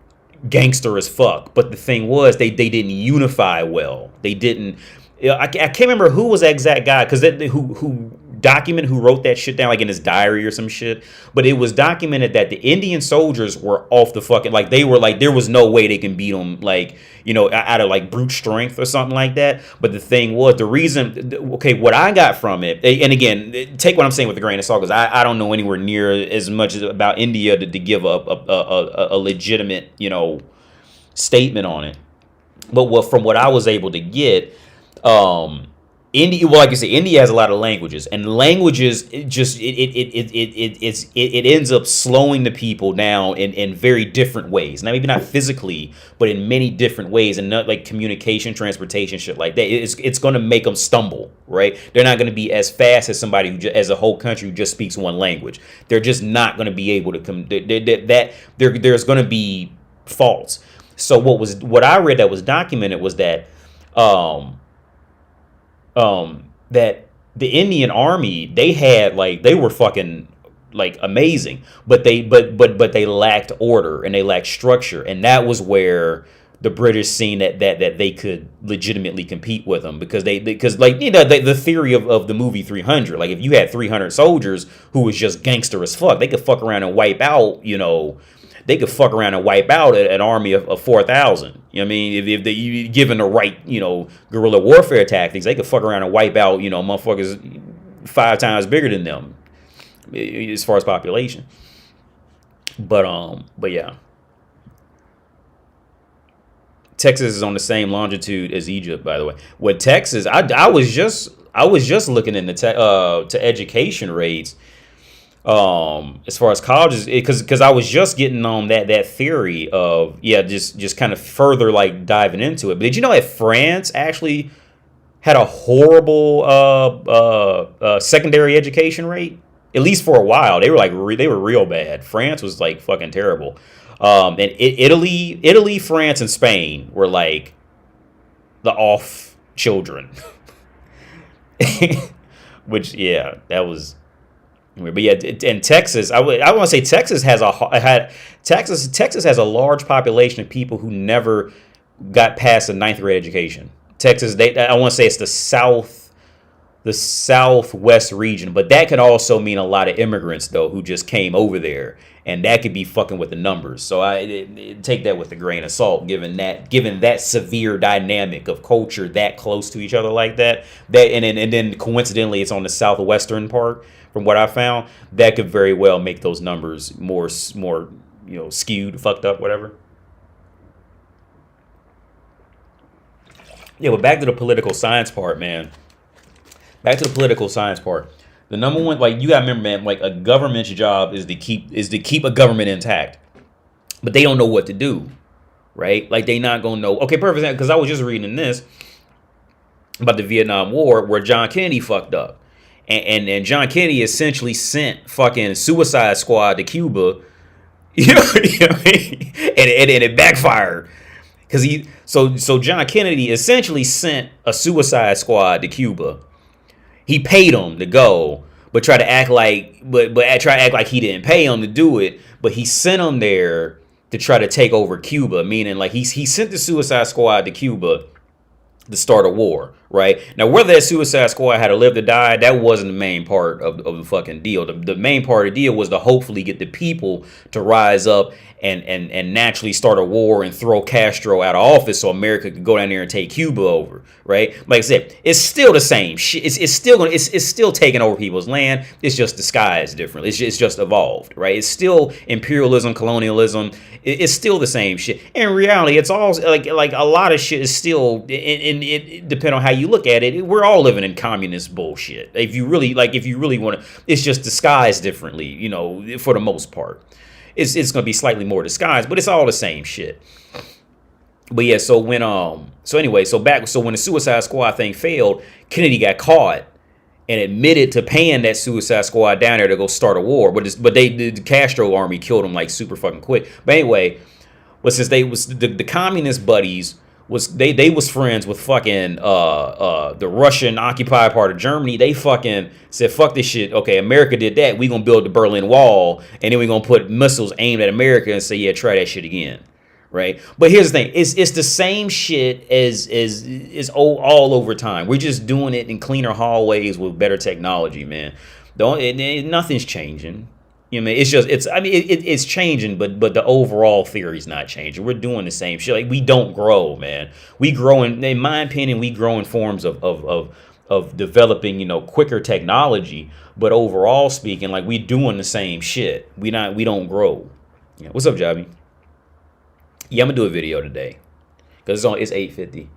gangster as fuck. But the thing was, they didn't unify well. They didn't. I can't remember who was that exact guy because who wrote that shit down like in his diary or some shit. But it was documented that the Indian soldiers were off the fucking like they were like there was no way they can beat them like you know out of like brute strength or something like that. But the thing was the reason okay what I got from it and again take what I'm saying with a grain of salt because I don't know anywhere near as much about India to give a legitimate you know statement on it. But from what I was able to get, India, well, like you say, India has a lot of languages, and languages it ends up slowing the people down in very different ways. Now, maybe not physically, but in many different ways, and not like communication, transportation, shit like that. It's going to make them stumble, right? They're not going to be as fast as somebody as a whole country who just speaks one language. They're just not going to be able to come. There's going to be faults. So what I read that was documented was that. That the Indian army they had like they were fucking like amazing, but they lacked order and they lacked structure, and that was where the British seen that they could legitimately compete with them because because like you know the theory of the movie 300, like if you had 300 soldiers who was just gangster as fuck, they could fuck around and wipe out you know. They could fuck around and wipe out an army of 4,000. You know what I mean? If they given the right, you know, guerrilla warfare tactics, they could fuck around and wipe out, you know, motherfuckers 5 times bigger than them as far as population. But yeah, Texas is on the same longitude as Egypt, by the way. With Texas, I was just looking into to education rates. As far as colleges, because I was just getting on that theory of yeah, just kind of further like diving into it. But did you know that France actually had a horrible secondary education rate? At least for a while, they were like they were real bad. France was like fucking terrible. And Italy, France, and Spain were like the off children. Which yeah, that was. But yeah, in Texas, I want to say Texas has Texas has a large population of people who never got past a ninth grade education. Texas, I want to say it's the southwest region, but that could also mean a lot of immigrants though who just came over there, and that could be fucking with the numbers. So I take that with a grain of salt, given that severe dynamic of culture that close to each other like that. And then coincidentally, it's on the southwestern part. From what I found, that could very well make those numbers more you know skewed, fucked up, whatever. Yeah, but back to the political science part, man. Back to the political science part. The number one, like you gotta remember, man, like a government's job is to keep a government intact, but they don't know what to do, right? Like they not gonna know. Okay, perfect. Because I was just reading this about the Vietnam War where John Kennedy fucked up. And John Kennedy essentially sent fucking Suicide Squad to Cuba, you know what I mean? And it backfired because so John Kennedy essentially sent a Suicide Squad to Cuba. He paid them to go, but try to act like he didn't pay them to do it. But he sent them there to try to take over Cuba, meaning like he sent the Suicide Squad to Cuba to start a war, right? Now, whether that Suicide Squad had to live or die, that wasn't the main part of the fucking deal. The main part of the deal was to hopefully get the people to rise up and naturally start a war and throw Castro out of office so America could go down there and take Cuba over, right? Like I said, it's still the same shit. It's still taking over people's land. It's just disguised differently. It's just evolved, right? It's still imperialism, colonialism. It's still the same shit. In reality, it's all like a lot of shit is still, and it depends on how you look at it. We're all living in communist bullshit. If you really want to, it's just disguised differently, you know, for the most part. It's going to be slightly more disguised, but it's all the same shit. But yeah, so when the Suicide Squad thing failed, Kennedy got caught and admitted to paying that Suicide Squad down there to go start a war. But the Castro army killed him like super fucking quick. But anyway, but since they was the communist buddies was they was friends with fucking the Russian occupied part of Germany, they fucking said fuck this shit. Okay, America did that. We gonna build the Berlin Wall, and then we gonna put missiles aimed at America and say yeah, try that shit again. Right, but here's the thing: it's the same shit as all over time. We're just doing it in cleaner hallways with better technology, man. Nothing's changing. You know, what I mean, it's changing, but the overall theory's not changing. We're doing the same shit. Like we don't grow, man. We grow in my opinion, we grow in forms of developing, quicker technology. But overall speaking, like we doing the same shit. We don't grow. Yeah. What's up, Jobby? Yeah, I'm gonna do a video today because it's 8:50.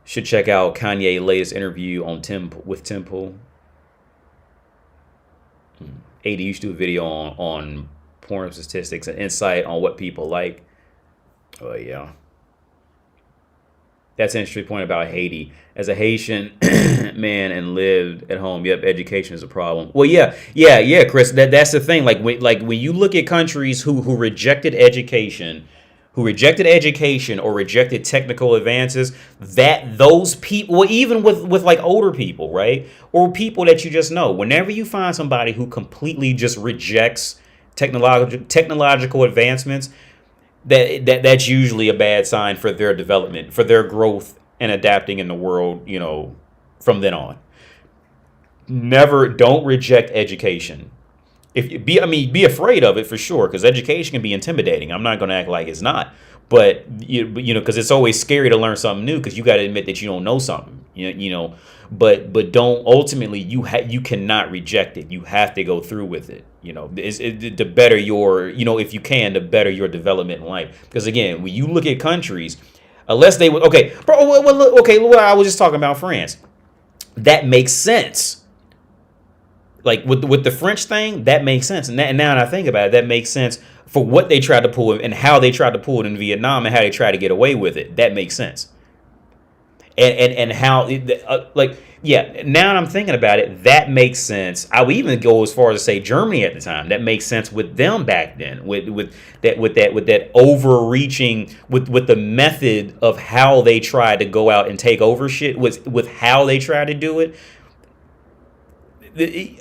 Should check out Kanye's latest interview on with Tim Pool. 80 used to do a video on porn statistics and insight on what people like. Oh yeah, that's an interesting point about Haiti. As a Haitian man and lived at home, yep, education is a problem. Well, yeah, Chris. That's the thing. Like when you look at countries who rejected education. Who rejected education or rejected technical advances, that those people, well, even with like older people, right? Or people that you just know, whenever you find somebody who completely just rejects technological advancements, that's usually a bad sign for their development, for their growth and adapting in the world, from then on. Don't reject education. Be afraid of it for sure, because education can be intimidating. I'm not going to act like it's not, but because it's always scary to learn something new, because you got to admit that you don't know something. But don't ultimately you cannot reject it. You have to go through with it. The better your if you can, the better your development in life. Because again, when you look at countries, unless they would I was just talking about France. That makes sense. Like with the French thing, that makes sense. And now that I think about it, that makes sense for what they tried to pull and how they tried to pull it in Vietnam and how they tried to get away with it. That makes sense. And how now that I'm thinking about it, that makes sense. I would even go as far as to say Germany at the time. That makes sense with them back then. With that overreaching with the method of how they tried to go out and take over shit with how they tried to do it.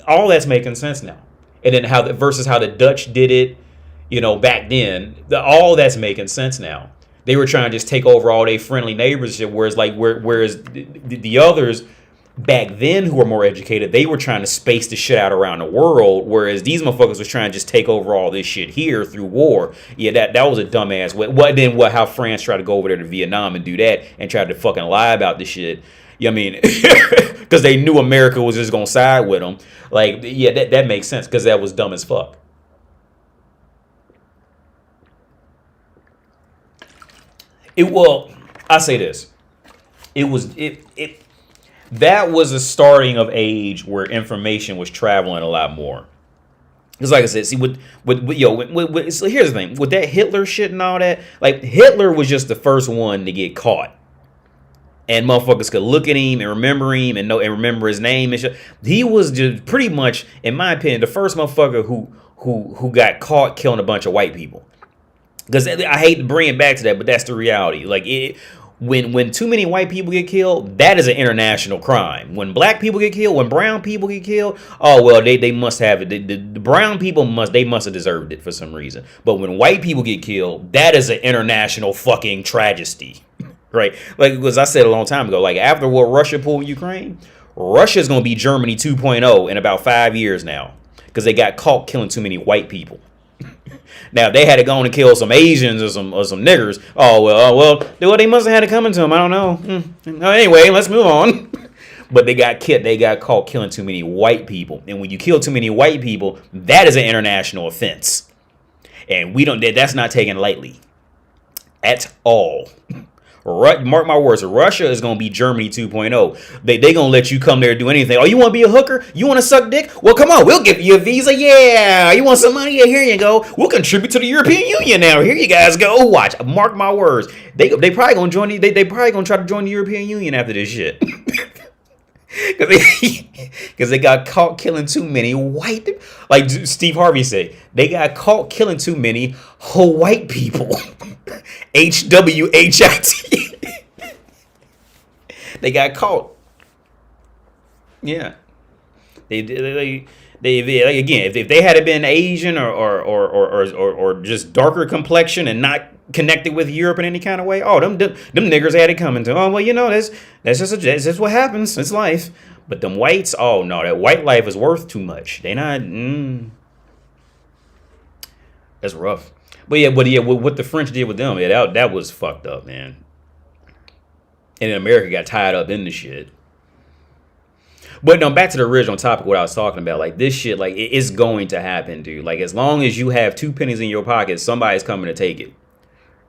All that's making sense now, and then versus how the Dutch did it, back then. All that's making sense now. They were trying to just take over all their friendly neighbors, whereas the others back then who were more educated, they were trying to space the shit out around the world, whereas these motherfuckers was trying to just take over all this shit here through war. Yeah, that was a dumbass way. How France tried to go over there to Vietnam and do that and tried to fucking lie about the shit. I mean, because they knew America was just gonna side with them. Like, yeah, that makes sense, because that was dumb as fuck. I say this. That was a starting of age where information was traveling a lot more. Because like I said, see, so here's the thing. With that Hitler shit and all that, like, Hitler was just the first one to get caught. And motherfuckers could look at him and remember him and remember his name and shit. He was just pretty much, in my opinion, the first motherfucker who got caught killing a bunch of white people. Because I hate to bring it back to that, but that's the reality. Like, when too many white people get killed, that is an international crime. When black people get killed, when brown people get killed, oh well, they must have it. The brown people must have deserved it for some reason. But when white people get killed, that is an international fucking tragedy. Right, like, because I said a long time ago, like, after what Russia pulled Ukraine, Russia's gonna be Germany 2.0 in about 5 years now, because they got caught killing too many white people. Now, if they had to go and kill some Asians or some niggers, well, they must have had it coming to them. I don't know. Anyway, let's move on. But they got caught killing too many white people, and when you kill too many white people, that is an international offense, and that's not taken lightly at all. Mark my words, Russia is going to be Germany 2.0. They going to let you come there and do anything. Oh, you want to be a hooker? You want to suck dick? Well, come on, we'll give you a visa. Yeah. You want some money? Yeah, here you go. We'll contribute to the European Union now. Here you guys go. Watch. Mark my words. They probably going to join. They probably going to try to join the European Union after this shit. Because they got caught killing too many white, like Steve Harvey said, they got caught killing too many white people. HWHIT. They got caught. Yeah. They like, again, if they had been Asian or just darker complexion and not connected with Europe in any kind of way, oh, them niggers had it coming to. Oh, well, you know, that's just what happens. It's life. But them whites, oh no, that white life is worth too much. They not. That's rough. But yeah, what the French did with them, yeah, that was fucked up, man. And then America got tied up in the shit. But no, back to the original topic, what I was talking about. Like, this shit, like, it's going to happen, dude. Like, as long as you have 2 pennies in your pocket, somebody's coming to take it.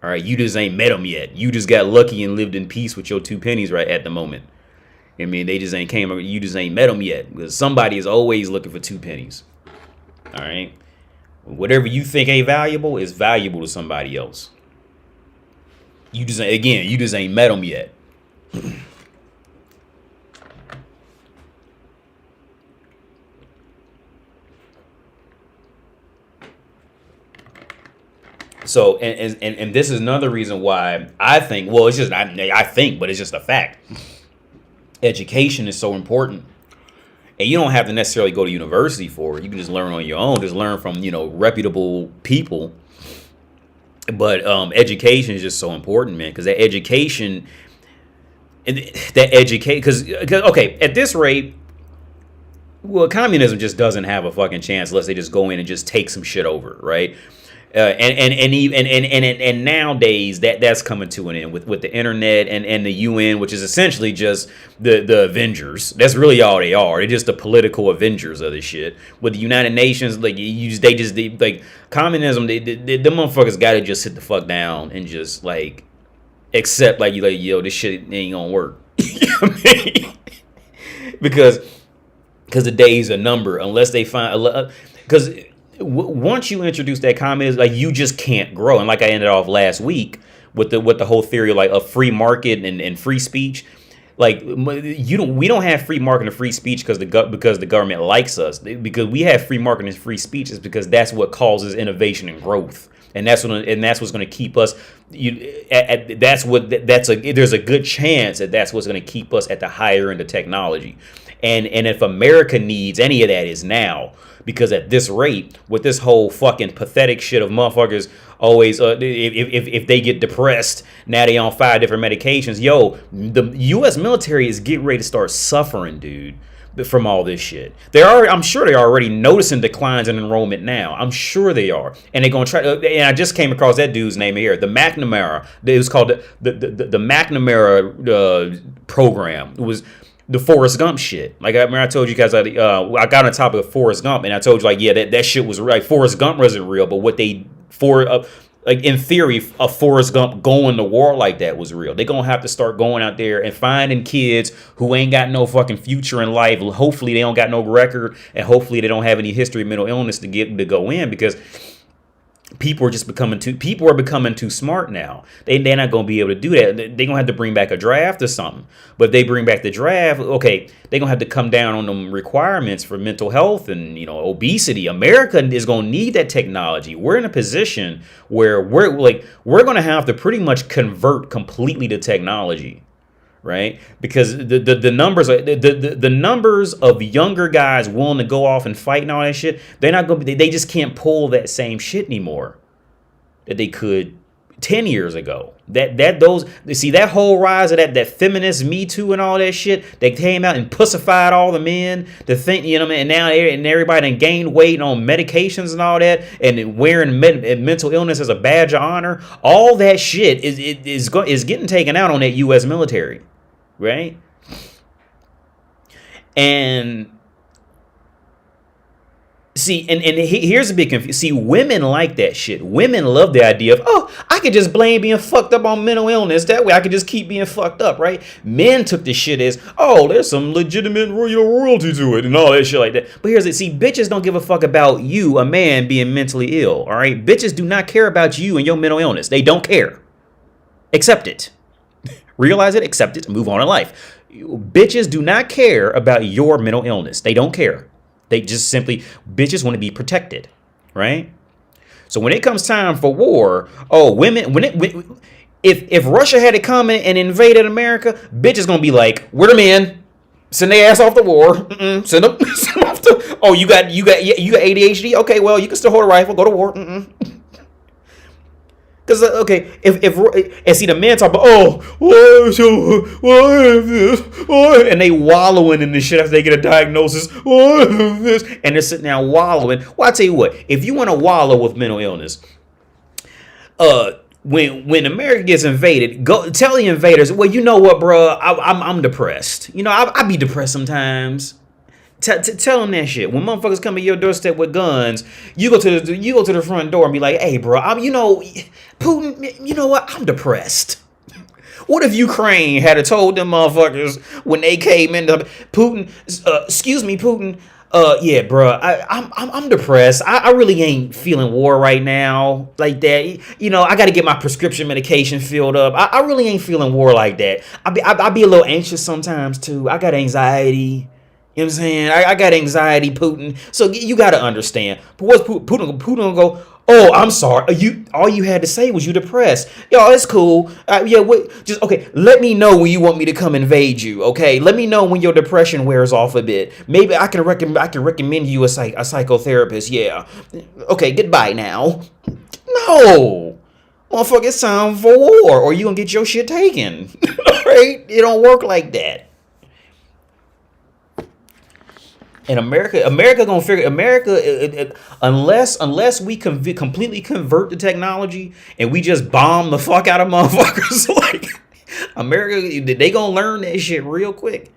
All right, you just ain't met them yet. You just got lucky and lived in peace with your 2 pennies right at the moment. I mean, they just ain't came. You just ain't met them yet, because somebody is always looking for 2 pennies. All right, whatever you think ain't valuable is valuable to somebody else. You just ain't met them yet. So, and this is another reason why I think, well, it's just, I think, but it's just a fact. Education is so important. And you don't have to necessarily go to university for it. You can just learn on your own, just learn from, reputable people. But education is just so important, man, because because, okay, at this rate, well, communism just doesn't have a fucking chance unless they just go in and just take some shit over, right? And nowadays that's coming to an end with the internet and the UN, which is essentially just the Avengers. That's really all they are. They're just the political Avengers of this shit. With the United Nations, like they communism, the motherfuckers gotta just sit the fuck down and just like accept yo, this shit ain't gonna work. You know what I mean? Because the days are numbered unless they find because. Once you introduce that communism, like, you just can't grow. And like I ended off last week with the whole theory of like a free market and free speech. Like, we don't have free market and free speech because the government likes us. Because we have free market and free speech is because that's what causes innovation and growth. And that's what's going to keep us. There's a good chance that's what's going to keep us at the higher end of technology. And if America needs any of that, is now. Because at this rate, with this whole fucking pathetic shit of motherfuckers always, if they get depressed, now they on 5 different medications. Yo, the U.S. military is getting ready to start suffering, dude, from all this shit. I'm sure they're already noticing declines in enrollment now. I'm sure they are, and they're gonna try. And I just came across that dude's name here, the McNamara. It was called the McNamara program. It was the Forrest Gump shit. Like, I remember I told you guys, I got on top of Forrest Gump, and I told you, like, yeah, that shit was right. Forrest Gump wasn't real, but what they like, in theory, a Forrest Gump going to war like that was real. They're gonna have to start going out there and finding kids who ain't got no fucking future in life. Hopefully they don't got no record, and hopefully they don't have any history of mental illness to go in, because people are becoming too smart now. They're not going to be able to do that. They're going to have to bring back a draft or something. But if they bring back the draft, okay, they're going to have to come down on them requirements for mental health and, obesity. America is going to need that technology. We're in a position where we're going to have to pretty much convert completely to technology. Right, because the numbers of younger guys willing to go off and fight and all that shit, they're not going to. They just can't pull that same shit anymore that they could 10 years ago. That whole rise of that feminist Me Too and all that shit, they came out and pussified all the men to think, and now everybody done gained weight on medications and all that, and wearing mental illness as a badge of honor. All that shit is getting taken out on that U.S. military. Right? And See, here's a big confusion. See, women like that shit. Women love the idea of, oh, I could just blame being fucked up on mental illness. That way I could just keep being fucked up, right? Men took the shit as, oh, there's some legitimate royalty to it and all that shit like that. But here's it. See, bitches don't give a fuck about you, a man, being mentally ill, all right? Bitches do not care about you and your mental illness. They don't care. Accept it. Realize it, accept it, and move on in life. Bitches do not care about your mental illness. They don't care. They just simply, bitches want to be protected, right? So when it comes time for war, oh, women, if Russia had to come in and invaded America, bitches gonna be like, we're the men, send their ass off the war, send them off to, oh, you got ADHD, okay, well, you can still hold a rifle, go to war, Because, okay, and see the men talk about, and they wallowing in this shit after they get a diagnosis, and they're sitting there wallowing. Well, I tell you what, if you want to wallow with mental illness, when America gets invaded, go tell the invaders, well, you know what, bro, I'm depressed. You know, I be depressed sometimes. Tell them that shit. When motherfuckers come to your doorstep with guns, you go to the front door and be like, hey, bro, Putin, you know what? I'm depressed. What if Ukraine had told them motherfuckers when they came into Putin, excuse me, Putin, yeah, bro, I'm depressed. I really ain't feeling war right now like that. You know, I got to get my prescription medication filled up. I really ain't feeling war like that. I be a little anxious sometimes too. I got anxiety. You know what I'm saying? I got anxiety, Putin. So you got to understand. But what's Putin gonna go, oh, I'm sorry. All you had to say was you depressed. Yo, it's cool. Okay, let me know when you want me to come invade you, okay? Let me know when your depression wears off a bit. Maybe I can recommend you a psychotherapist, yeah. Okay, goodbye now. No. Motherfucker, it's time for war, or you gonna get your shit taken. Right? It don't work like that. And America gonna figure unless we completely convert the technology and we just bomb the fuck out of motherfuckers. Like America, they gonna learn that shit real quick.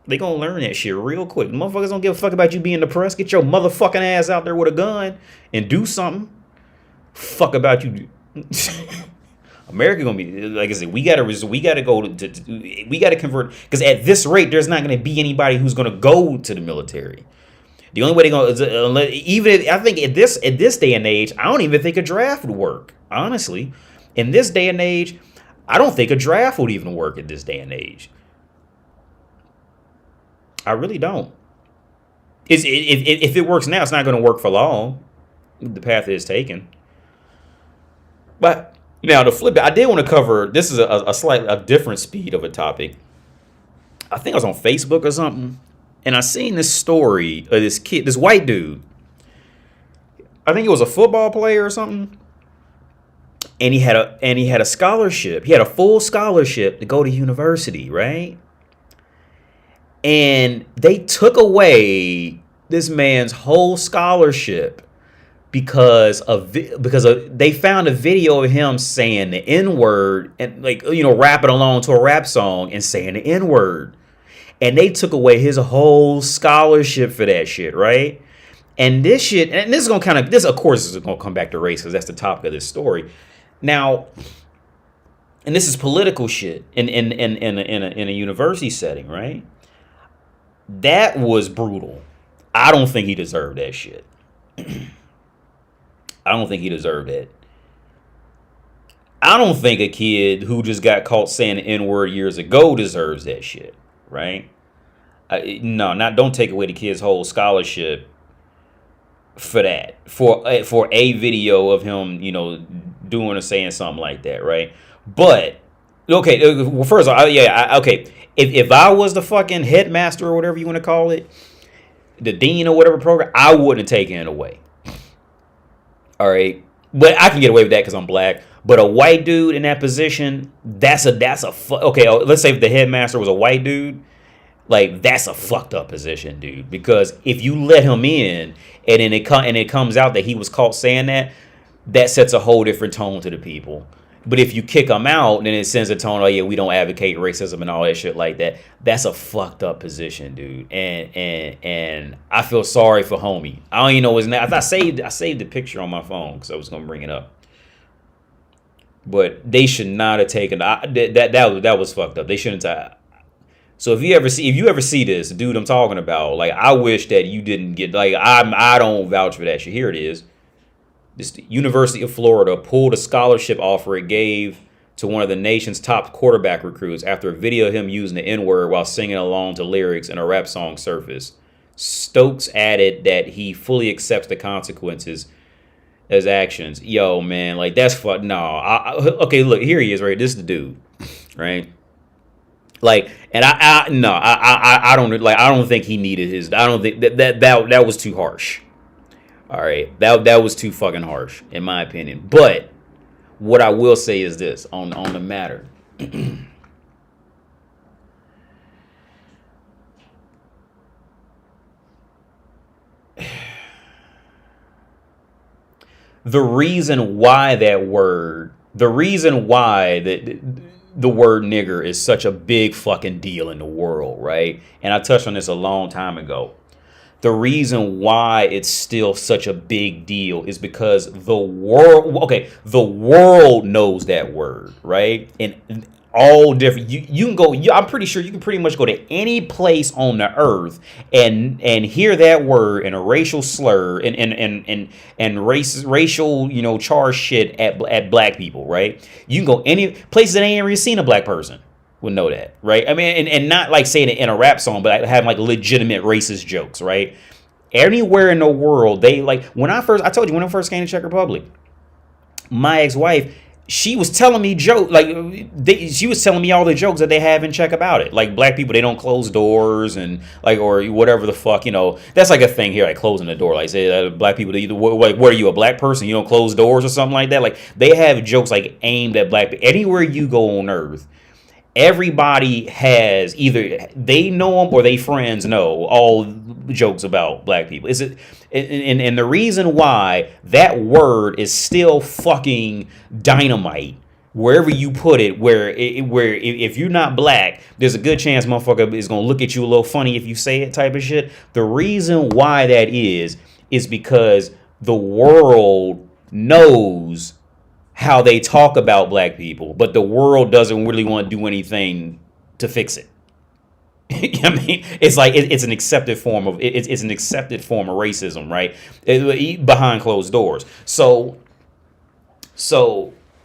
Motherfuckers don't give a fuck about you being depressed. Get your motherfucking ass out there with a gun and do something. Fuck about you. America gonna be, like I said, we gotta convert, because at this rate there's not gonna be anybody who's gonna go to the military. The only way they gonna, I think at this day and age, I don't even think a draft would work. Honestly, in this day and age, I don't think a draft would even work at this day and age. I really don't. If it works now, it's not gonna work for long. The path is taken, but. Now, to flip it, I did want to cover, this is a different speed of a topic. I think I was on Facebook or something, and I seen this story of this kid, this white dude. I think he was a football player or something, and he had a scholarship. He had a full scholarship to go to university, right? And they took away this man's whole scholarship because they found a video of him saying the N-word and, like, you know, rapping along to a rap song and saying the N-word. And they took away his whole scholarship for that shit, right? And this shit, and this is gonna this of course is gonna come back to race, because that's the topic of this story. Now, and this is political shit in a university setting, right? That was brutal. I don't think he deserved that shit. I don't think he deserved it. I don't think a kid who just got caught saying the N-word years ago deserves that shit, right? Don't take away the kid's whole scholarship for that. For a video of him, you know, doing or saying something like that, right? But okay, well, first of all, okay. If I was the fucking headmaster or whatever you want to call it, the dean or whatever program, I wouldn't have taken it away. All right, but I can get away with that because I'm black. But a white dude in that position, okay. Let's say if the headmaster was a white dude, like, that's a fucked up position, dude. Because if you let him in and then it comes out that he was caught saying that, that sets a whole different tone to the people. But if you kick them out, then it sends a tone, oh yeah, we don't advocate racism and all that shit like that. That's a fucked up position, dude. And I feel sorry for homie. I don't even know his name. I saved the picture on my phone because I was gonna bring it up. But they should not have taken that was fucked up. They shouldn't have. So if you ever see this dude I'm talking about, like, I wish that you didn't get, like, I don't vouch for that shit. Here it is. This University of Florida pulled a scholarship offer it gave to one of the nation's top quarterback recruits after a video of him using the N-word while singing along to lyrics in a rap song surfaced. Stokes added that he fully accepts the consequences as actions. Yo, man, like, that's fuck. No, okay, look, here he is, right? This is the dude, right? Like, and I don't think he needed his. I don't think that was too harsh. All right, that was too fucking harsh in my opinion. But what I will say is this on the matter. The reason why the word nigger is such a big fucking deal in the world, right? And I touched on this a long time ago. The reason why it's still such a big deal is because the world knows that word, right? And all different, you can go, I'm pretty sure you can pretty much go to any place on the earth and hear that word in a racial slur and racial, charged shit at black people, right? You can go any places that ain't ever seen a black person would know that, right? I mean, and not like saying it in a rap song, but having like legitimate racist jokes, right? Anywhere in the world, they like, when I told you when I first came to Czech Republic, my ex-wife, she was telling me she was telling me all the jokes that they have in Czech about it. Like, black people, they don't close doors and like, or whatever the fuck, that's like a thing here, like closing the door. Like, say black people, what are you, a black person? You don't close doors or something like that? Like, they have jokes like aimed at black people. Anywhere you go on earth, everybody has either they know them or they friends know all jokes about black people. And the reason why that word is still fucking dynamite wherever you put it, where if you're not black, there's a good chance motherfucker is gonna look at you a little funny if you say it, type of shit. The reason why that is because the world knows how they talk about black people, but the world doesn't really want to do anything to fix it. I mean, it's like it's an accepted form of it's an accepted form of racism, right? Behind closed doors. So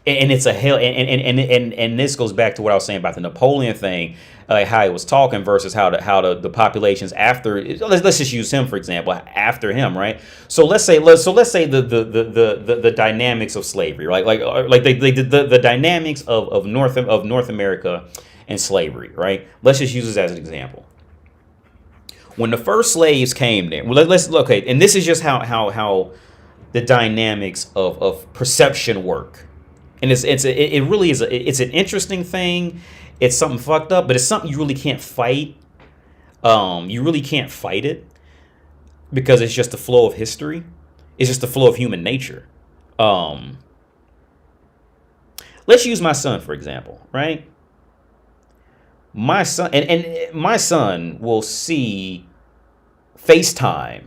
and it's a hell and this goes back to what I was saying about the Napoleon thing, like how he was talking versus how the populations after. Let's just use him for example. After him, right? So let's say the dynamics of slavery, right? Like the dynamics of North America and slavery, right? Let's just use this as an example. When the first slaves came there, well, let's okay, and this is just how the dynamics of perception work. And it really is it's an interesting thing. It's something fucked up, but it's something you really can't fight. You really can't fight it because it's just the flow of history. It's just the flow of human nature. Let's use my son for example, right? My son and my son will see FaceTime.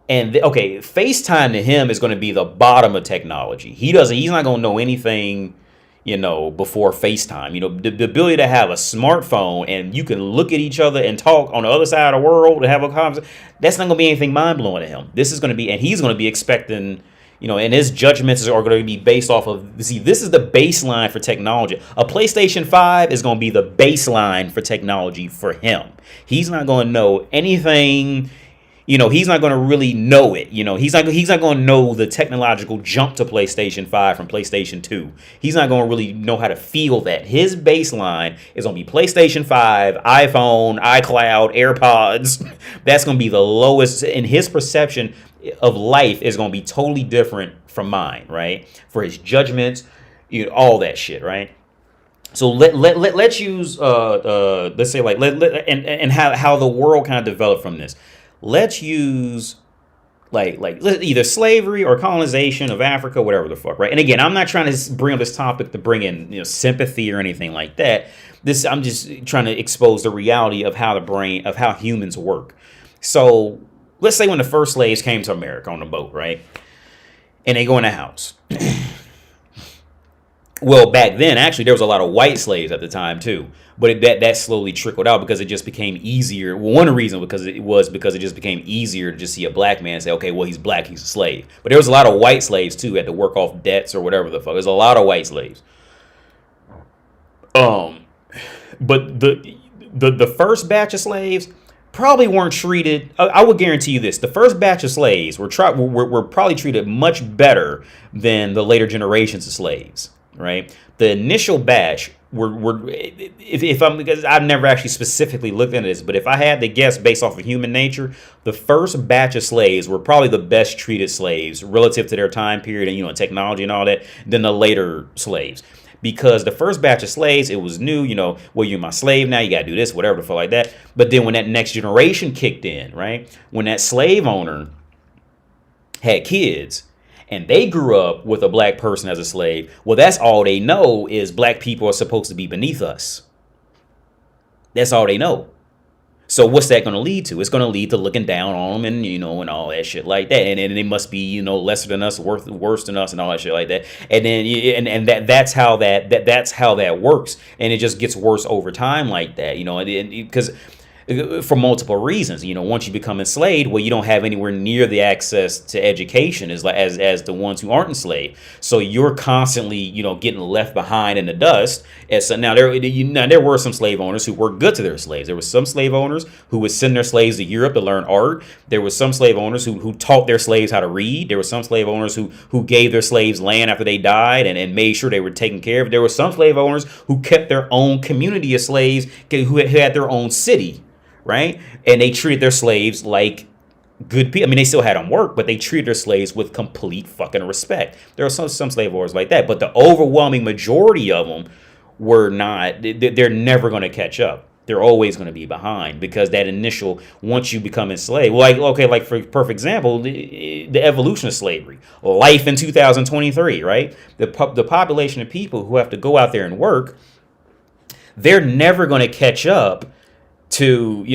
And FaceTime to him is going to be the bottom of technology. He's not going to know anything, before FaceTime. The ability to have a smartphone and you can look at each other and talk on the other side of the world and have a conversation. That's not going to be anything mind blowing to him. This is going to be, and he's going to be expecting, and his judgments are going to be based off of. See, this is the baseline for technology. A PlayStation 5 is going to be the baseline for technology for him. He's not going to know anything. He's not going to really know it. He's not going to know the technological jump to PlayStation 5 from PlayStation 2. He's not going to really know how to feel that. His baseline is going to be PlayStation 5, iPhone, iCloud, AirPods. That's going to be the lowest. And his perception of life is going to be totally different from mine, right? For his judgments, all that shit, right? So let's use let's say and how the world kind of developed from this. Let's use like either slavery or colonization of Africa, whatever the fuck, right? And again, I'm not trying to bring up this topic to bring in sympathy or anything like that. I'm just trying to expose the reality of how how humans work. So let's say when the first slaves came to America on the boat, right? And they go in a house. Well, back then, actually, there was a lot of white slaves at the time too, but that slowly trickled out because it just became easier. Well, one reason because it just became easier to just see a black man and say, okay, well, he's black, he's a slave. But there was a lot of white slaves too, had to work off debts or whatever the fuck. There's a lot of white slaves. But the first batch of slaves probably weren't treated. I would guarantee you this: the first batch of slaves were probably treated much better than the later generations of slaves. Right, the initial batch if I'm, because I've never actually specifically looked into this, but if I had to guess based off of human nature, the first batch of slaves were probably the best treated slaves relative to their time period and technology and all that than the later slaves. Because the first batch of slaves, it was new, well, you're my slave now, you got to do this, whatever the fuck like that. But then when that next generation kicked in, right, when that slave owner had kids and they grew up with a black person as a slave, well, that's all they know is black people are supposed to be beneath us. That's all they know. So what's that going to lead to? It's going to lead to looking down on them and all that shit like that. And they must be lesser than us, worse than us, and all that shit like that. And then that's how that works. And it just gets worse over time like that. Because for multiple reasons. Once you become enslaved, well, you don't have anywhere near the access to education as the ones who aren't enslaved. So you're constantly, getting left behind in the dust. And so now there were some slave owners who were good to their slaves. There were some slave owners who would send their slaves to Europe to learn art. There were some slave owners who taught their slaves how to read. There were some slave owners who gave their slaves land after they died and made sure they were taken care of. There were some slave owners who kept their own community of slaves who had their own city. Right? And they treated their slaves like good people. I mean, they still had them work, but they treated their slaves with complete fucking respect. There are some slave owners like that, but the overwhelming majority of them were not. They're never going to catch up. They're always going to be behind because that initial, once you become enslaved, like for perfect example, the evolution of slavery, life in 2023, right? The population of people who have to go out there and work, they're never going to catch up to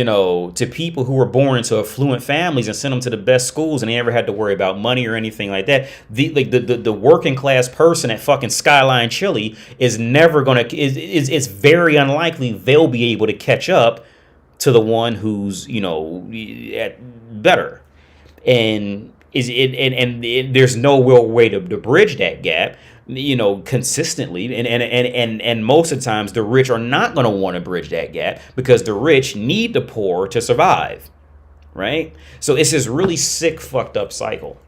people who were born into affluent families and sent them to the best schools and they never had to worry about money or anything like that. The working class person at fucking Skyline Chili is never gonna it's very unlikely they'll be able to catch up to the one who's better, and there's no real way to bridge that gap consistently, and most of the times the rich are not going to want to bridge that gap because the rich need the poor to survive, right? So it's this really sick, fucked up cycle.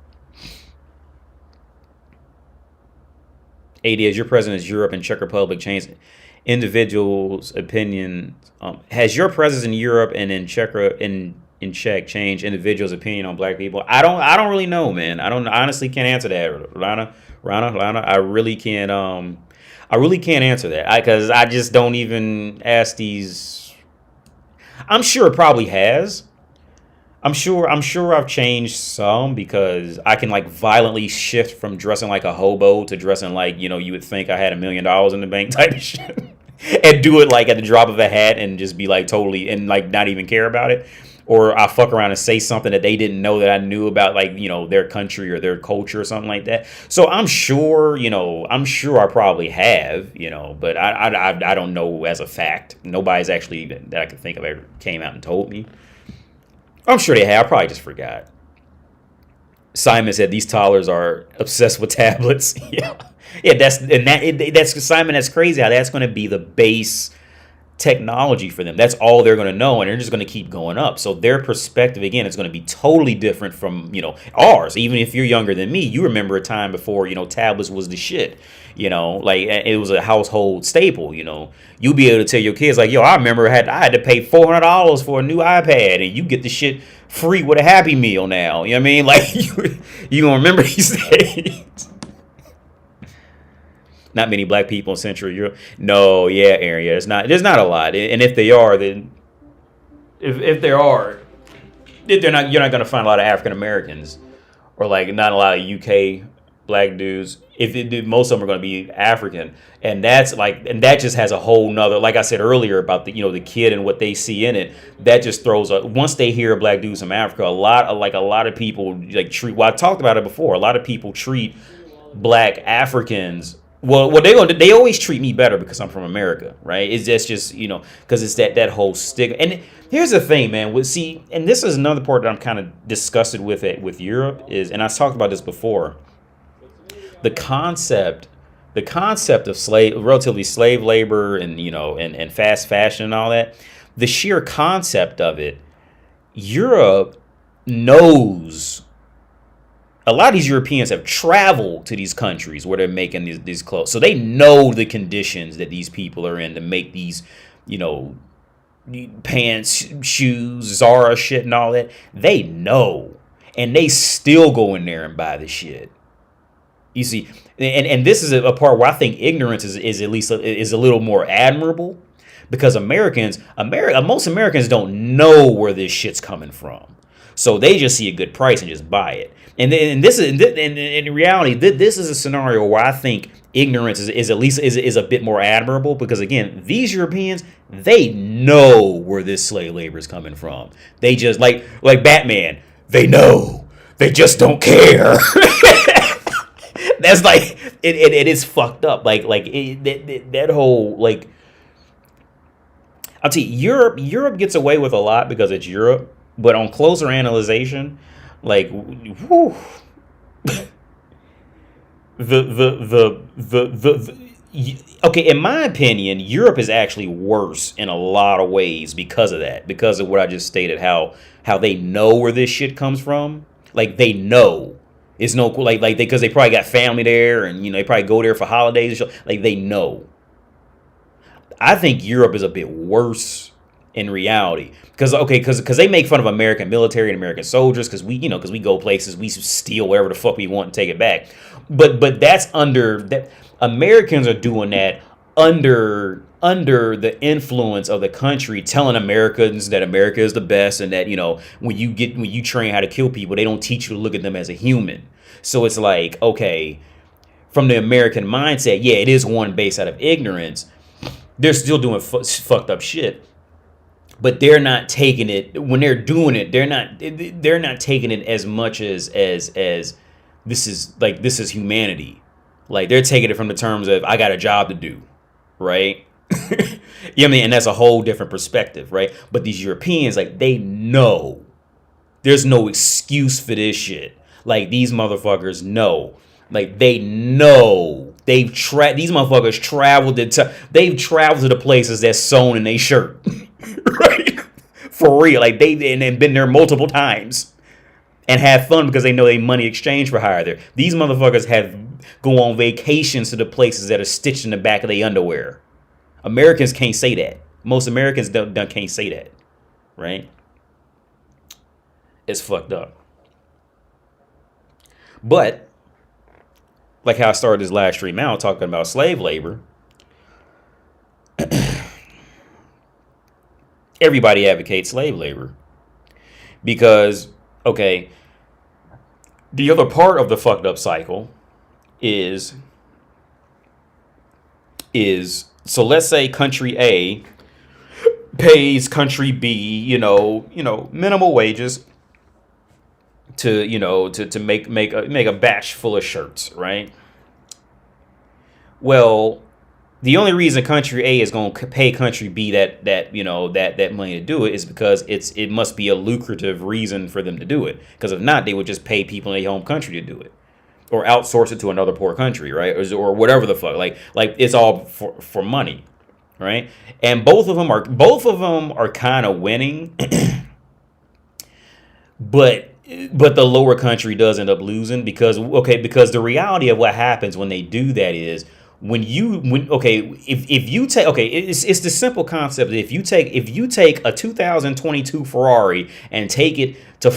AD, as your president's Europe and Czech Republic changed individuals' opinion? Has your presence in Europe and in Czech changed individuals' opinion on black people? I don't really know, man. I honestly can't answer that, Lana. I really can't answer that because I just don't even ask these. I'm sure it probably has. I'm sure I've changed some because I can violently shift from dressing like a hobo to dressing like you would think I had $1 million in the bank type of shit, and do it at the drop of a hat and just be totally and not even care about it. Or I fuck around and say something that they didn't know that I knew about, their country or their culture or something like that. So I'm sure I probably have, but I don't know as a fact. Nobody's actually that I can think of ever came out and told me. I'm sure they have. I probably just forgot. Simon said these toddlers are obsessed with tablets. Yeah, that's Simon. That's crazy how that's going to be the base technology for them. That's all they're going to know, and they're just going to keep going up. So their perspective again is going to be totally different from ours. Even if you're younger than me, you remember a time before tablets was the shit. It was a household staple. You'll be able to tell your kids yo, I remember I had to pay $400 for a new iPad, and you get the shit free with a Happy Meal now. You know what I mean? You gonna remember these days. Not many black people in Central Europe. No, yeah, Aaron, yeah, there's not a lot. And if they are, then if there are, you're not going to find a lot of African Americans or like not a lot of UK black dudes. If it do, most of them are going to be African, and that's like, and that just has a whole nother, like I said earlier about the, you know, the kid and what they see in it. That just throws a, once they hear black dudes from Africa, a lot of people like treat. Well, I talked about it before. A lot of people treat black Africans. Well, they always treat me better because I'm from America, right? It's just you know, because it's that whole stigma. And here's the thing, man. See, and this is another part that I'm kind of disgusted with it with Europe is, and I talked about this before. The concept of relatively slave labor and, you know, and fast fashion and all that, the sheer concept of it, Europe knows. A lot of these Europeans have traveled to these countries where they're making these clothes. So they know the conditions that these people are in to make these, you know, pants, shoes, Zara shit and all that. They know. And they still go in there and buy the shit. You see, and this is a part where I think ignorance is at least is a little more admirable, because most Americans don't know where this shit's coming from, so they just see a good price and just buy it. And this is in reality, this is a scenario where I think ignorance is at least is a bit more admirable, because again, these Europeans, they know where this slave labor is coming from. They just like Batman, they know, they just don't care. That's like it is fucked up. That whole like, I'll tell you, Europe gets away with a lot because it's Europe, but on closer analyzation, like, whew, okay, in my opinion, Europe is actually worse in a lot of ways because of that, because of what I just stated, how they know where this shit comes from. Like, they know. It's no like because they probably got family there, and you know, they probably go there for holidays and shit. Like, they know. I think Europe is a bit worse in reality, because they make fun of American military and American soldiers because we go places, we steal whatever the fuck we want and take it back. But that's under that. Americans are doing that under the influence of the country, telling Americans that America is the best, and that, you know, when you train how to kill people, they don't teach you to look at them as a human. So it's like, okay, from the American mindset, yeah, it is one based out of ignorance. They're still doing fucked up shit, but they're not taking it when they're doing it. They're not taking it as much as this is humanity. Like, they're taking it from the terms of, I got a job to do. Right? You know what I mean? And that's a whole different perspective, right? But these Europeans, like, they know there's no excuse for this shit. Like, these motherfuckers know. Like, they know. These motherfuckers traveled to the places that's sewn in their shirt. Right? For real. Like, they've been there multiple times and have fun because they know they money exchange for hire there. These motherfuckers go on vacations to the places that are stitched in the back of their underwear. Americans can't say that. Most Americans can't say that, right? It's fucked up. But like how I started this live stream out talking about slave labor, everybody advocates slave labor because, okay, the other part of the fucked up cycle is so let's say country A pays country B, you know, minimal wages to make a batch full of shirts, right? Well, the only reason country A is going to pay country B that money to do it is because it must be a lucrative reason for them to do it. Because if not, they would just pay people in their home country to do it, or outsource it to another poor country, right? Or whatever the fuck. Like it's all for money, right? And both of them are kind of winning, but the lower country does end up losing because the reality of what happens when they do that is if you take it's the simple concept that if you take a 2022 Ferrari and take it to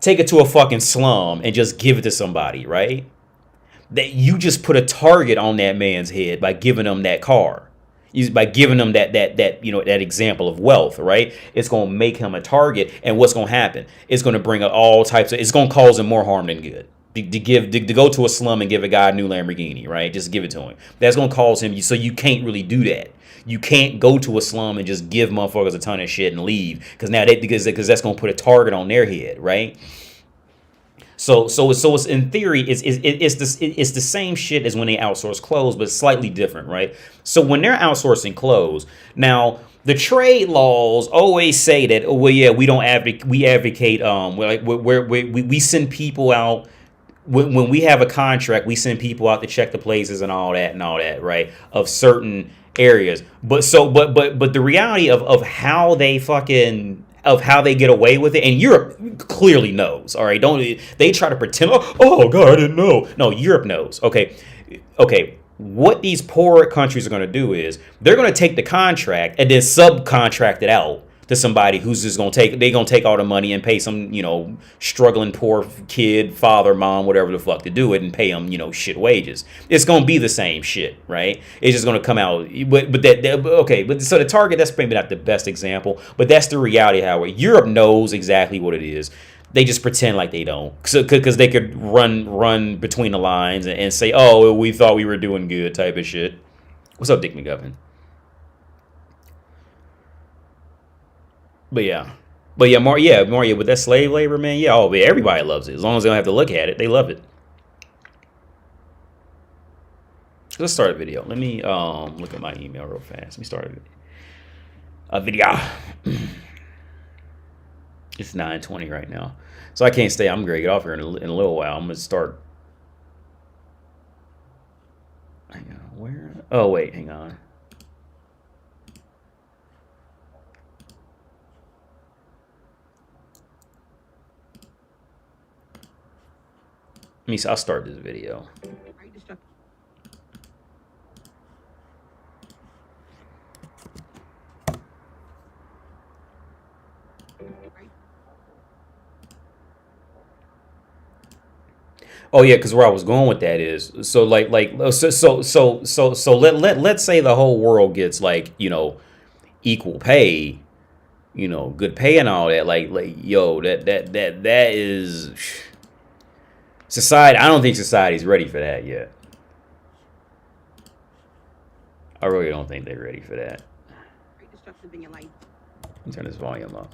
take it to a fucking slum and just give it to somebody, right? That you just put a target on that man's head by giving him that car. By giving them that that example of wealth, right? It's going to make him a target, and what's going to happen? It's going to bring up all types of. It's going to cause him more harm than good. To go to a slum and give a guy a new Lamborghini, right? Just give it to him. That's going to cause him. So you can't really do that. You can't go to a slum and just give motherfuckers a ton of shit and leave because that's going to put a target on their head, right? So it's in theory it's the same shit as when they outsource clothes, but slightly different, right? So when they're outsourcing clothes, now the trade laws always say that, oh well, yeah, we don't advocate. We advocate we send people out. When we have a contract, we send people out to check the places and all that, right? Of certain areas. But the reality of how they get away with it, and Europe clearly knows, all right? Don't they try to pretend, oh God, I didn't know. No, Europe knows. Okay. What these poor countries are going to do is they're going to take the contract and then subcontract it out to somebody who's just going to take all the money and pay some, struggling poor kid, father, mom, whatever the fuck to do it and pay them, shit wages. It's going to be the same shit, right? It's just going to come out. But so the Target, that's maybe not the best example, but that's the reality how Europe knows exactly what it is. They just pretend like they don't, because they could run between the lines and say, oh, we thought we were doing good type of shit. What's up, Dick McGovern? Mario, with that slave labor, man, everybody loves it. As long as they don't have to look at it, they love it. Let's start a video. Let me look at my email real fast. Let me start a video. It's 9:20 right now, so I can't stay. I'm gonna get off here in a little while. I'm gonna start. Hang on, where? Oh wait, hang on. I'll start this video. Oh yeah, because where I was going with that is so let's say the whole world gets equal pay, good pay and all that. That is society. I don't think society's ready for that yet. I really don't think they're ready for that. Let me turn this volume up.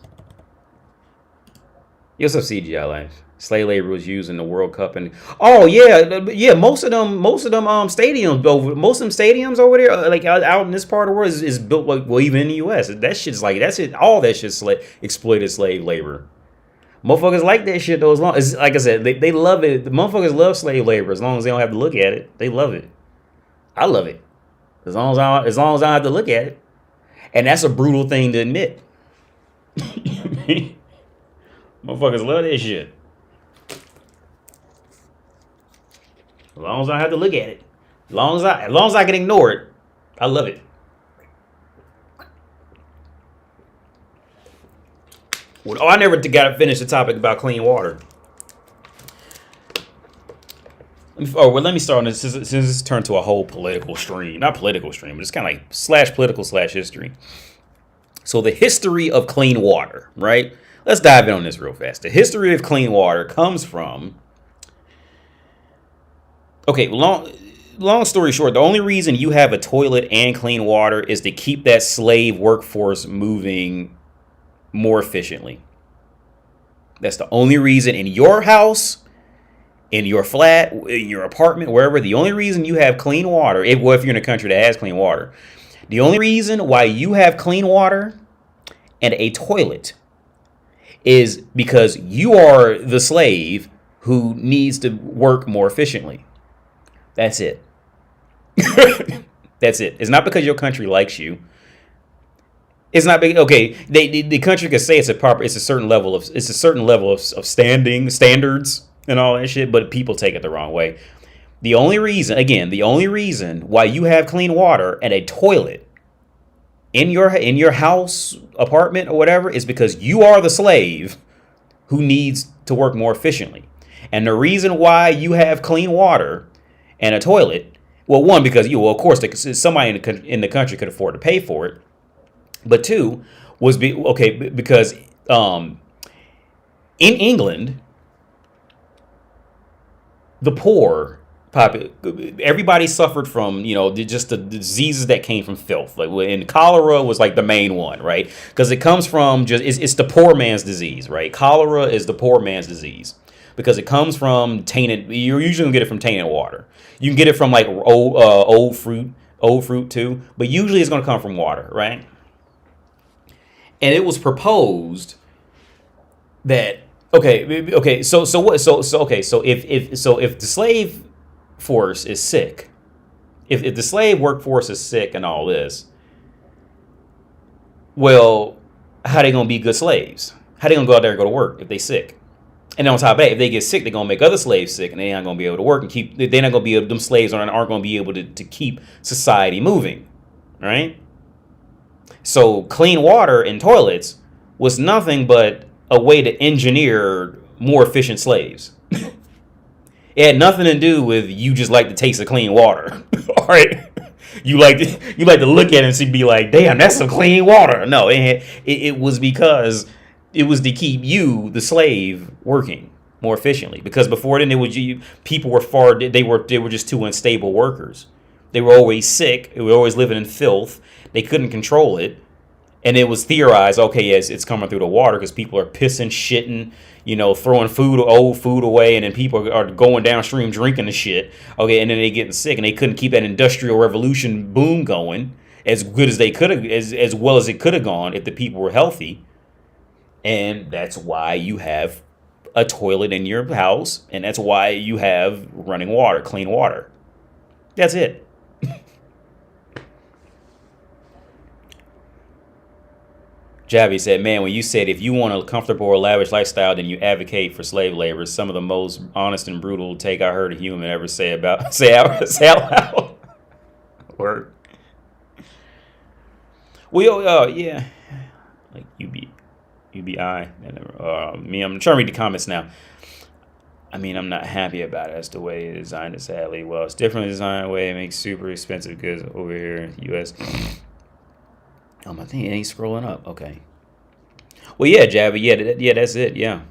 Yo, what's up, CGI Life? Slave labor was used in the World Cup, and most of them stadiums over there, out in this part of the world is built even in the U.S. That shit's that's it. All that shit's exploited slave labor. Motherfuckers like that shit though. As long as, like I said, they love it. The motherfuckers love slave labor as long as they don't have to look at it. They love it. I love it as long as I don't have to look at it, and that's a brutal thing to admit. Motherfuckers love that shit. As long as I have to look at it, as long as I can ignore it, I love it. Oh, I never got to finish the topic about clean water. Let me start on this. Since this turned to a whole political stream, not political stream, but it's kind of /political/history. So the history of clean water, right? Let's dive in on this real fast. The history of clean water comes from. Okay, long story short, the only reason you have a toilet and clean water is to keep that slave workforce moving more efficiently. That's the only reason in your house, in your flat, in your apartment, wherever, the only reason you have clean water, if you're in a country that has clean water, the only reason why you have clean water and a toilet is because you are the slave who needs to work more efficiently. That's it. That's it. It's not because your country likes you. It's not big. Okay, the country could say it's a certain level of standards and all that shit, but people take it the wrong way. The only reason why you have clean water and a toilet in your house, apartment, or whatever is because you are the slave who needs to work more efficiently. And the reason why you have clean water and a toilet Well, one, because well, of course, somebody in the country could afford to pay for it. But two was because in England, the poor everybody suffered from just the diseases that came from filth. Like, and cholera was like the main one, right? Because it comes from it's the poor man's disease, right? Cholera is the poor man's disease because it comes from tainted. You're usually gonna get it from tainted water. You can get it from like old fruit too, but usually it's gonna come from water, right? And it was proposed that if the slave force is sick, if the slave workforce is sick and all this, well, how they gonna be good slaves? How they gonna go out there and go to work if they sick? And on top of that, if they get sick, they're gonna make other slaves sick, and they're not gonna be able to work and keep. They're not gonna be able. Them slaves aren't gonna be able to keep society moving, right? So clean water and toilets was nothing but a way to engineer more efficient slaves. It had nothing to do with you just like the taste of clean water. All right. You like to look at it and be like, damn, that's some clean water. No, it was because it was to keep you, the slave, working more efficiently. Because before then, people were they were just too unstable workers. They were always sick. They were always living in filth. They couldn't control it. And it was theorized, okay, yes, it's coming through the water because people are pissing, shitting, throwing old food away, and then people are going downstream drinking the shit. Okay, and then they getting sick, and they couldn't keep that industrial revolution boom going as good as they could have, as well as it could have gone if the people were healthy. And that's why you have a toilet in your house, and that's why you have running water, clean water. That's it. Javi said, man, when you said if you want a comfortable or lavish lifestyle, then you advocate for slave labor. Some of the most honest and brutal take I heard a human ever say out loud. Word. Well, yeah. Like UBI. Me, I'm trying to read the comments now. I mean, I'm not happy about it. That's the way it's designed, sadly. Well, it's differently designed way. It makes super expensive goods over here in the U.S. I think it ain't scrolling up. Okay. Well, yeah, Javi. Yeah, that's it. Yeah.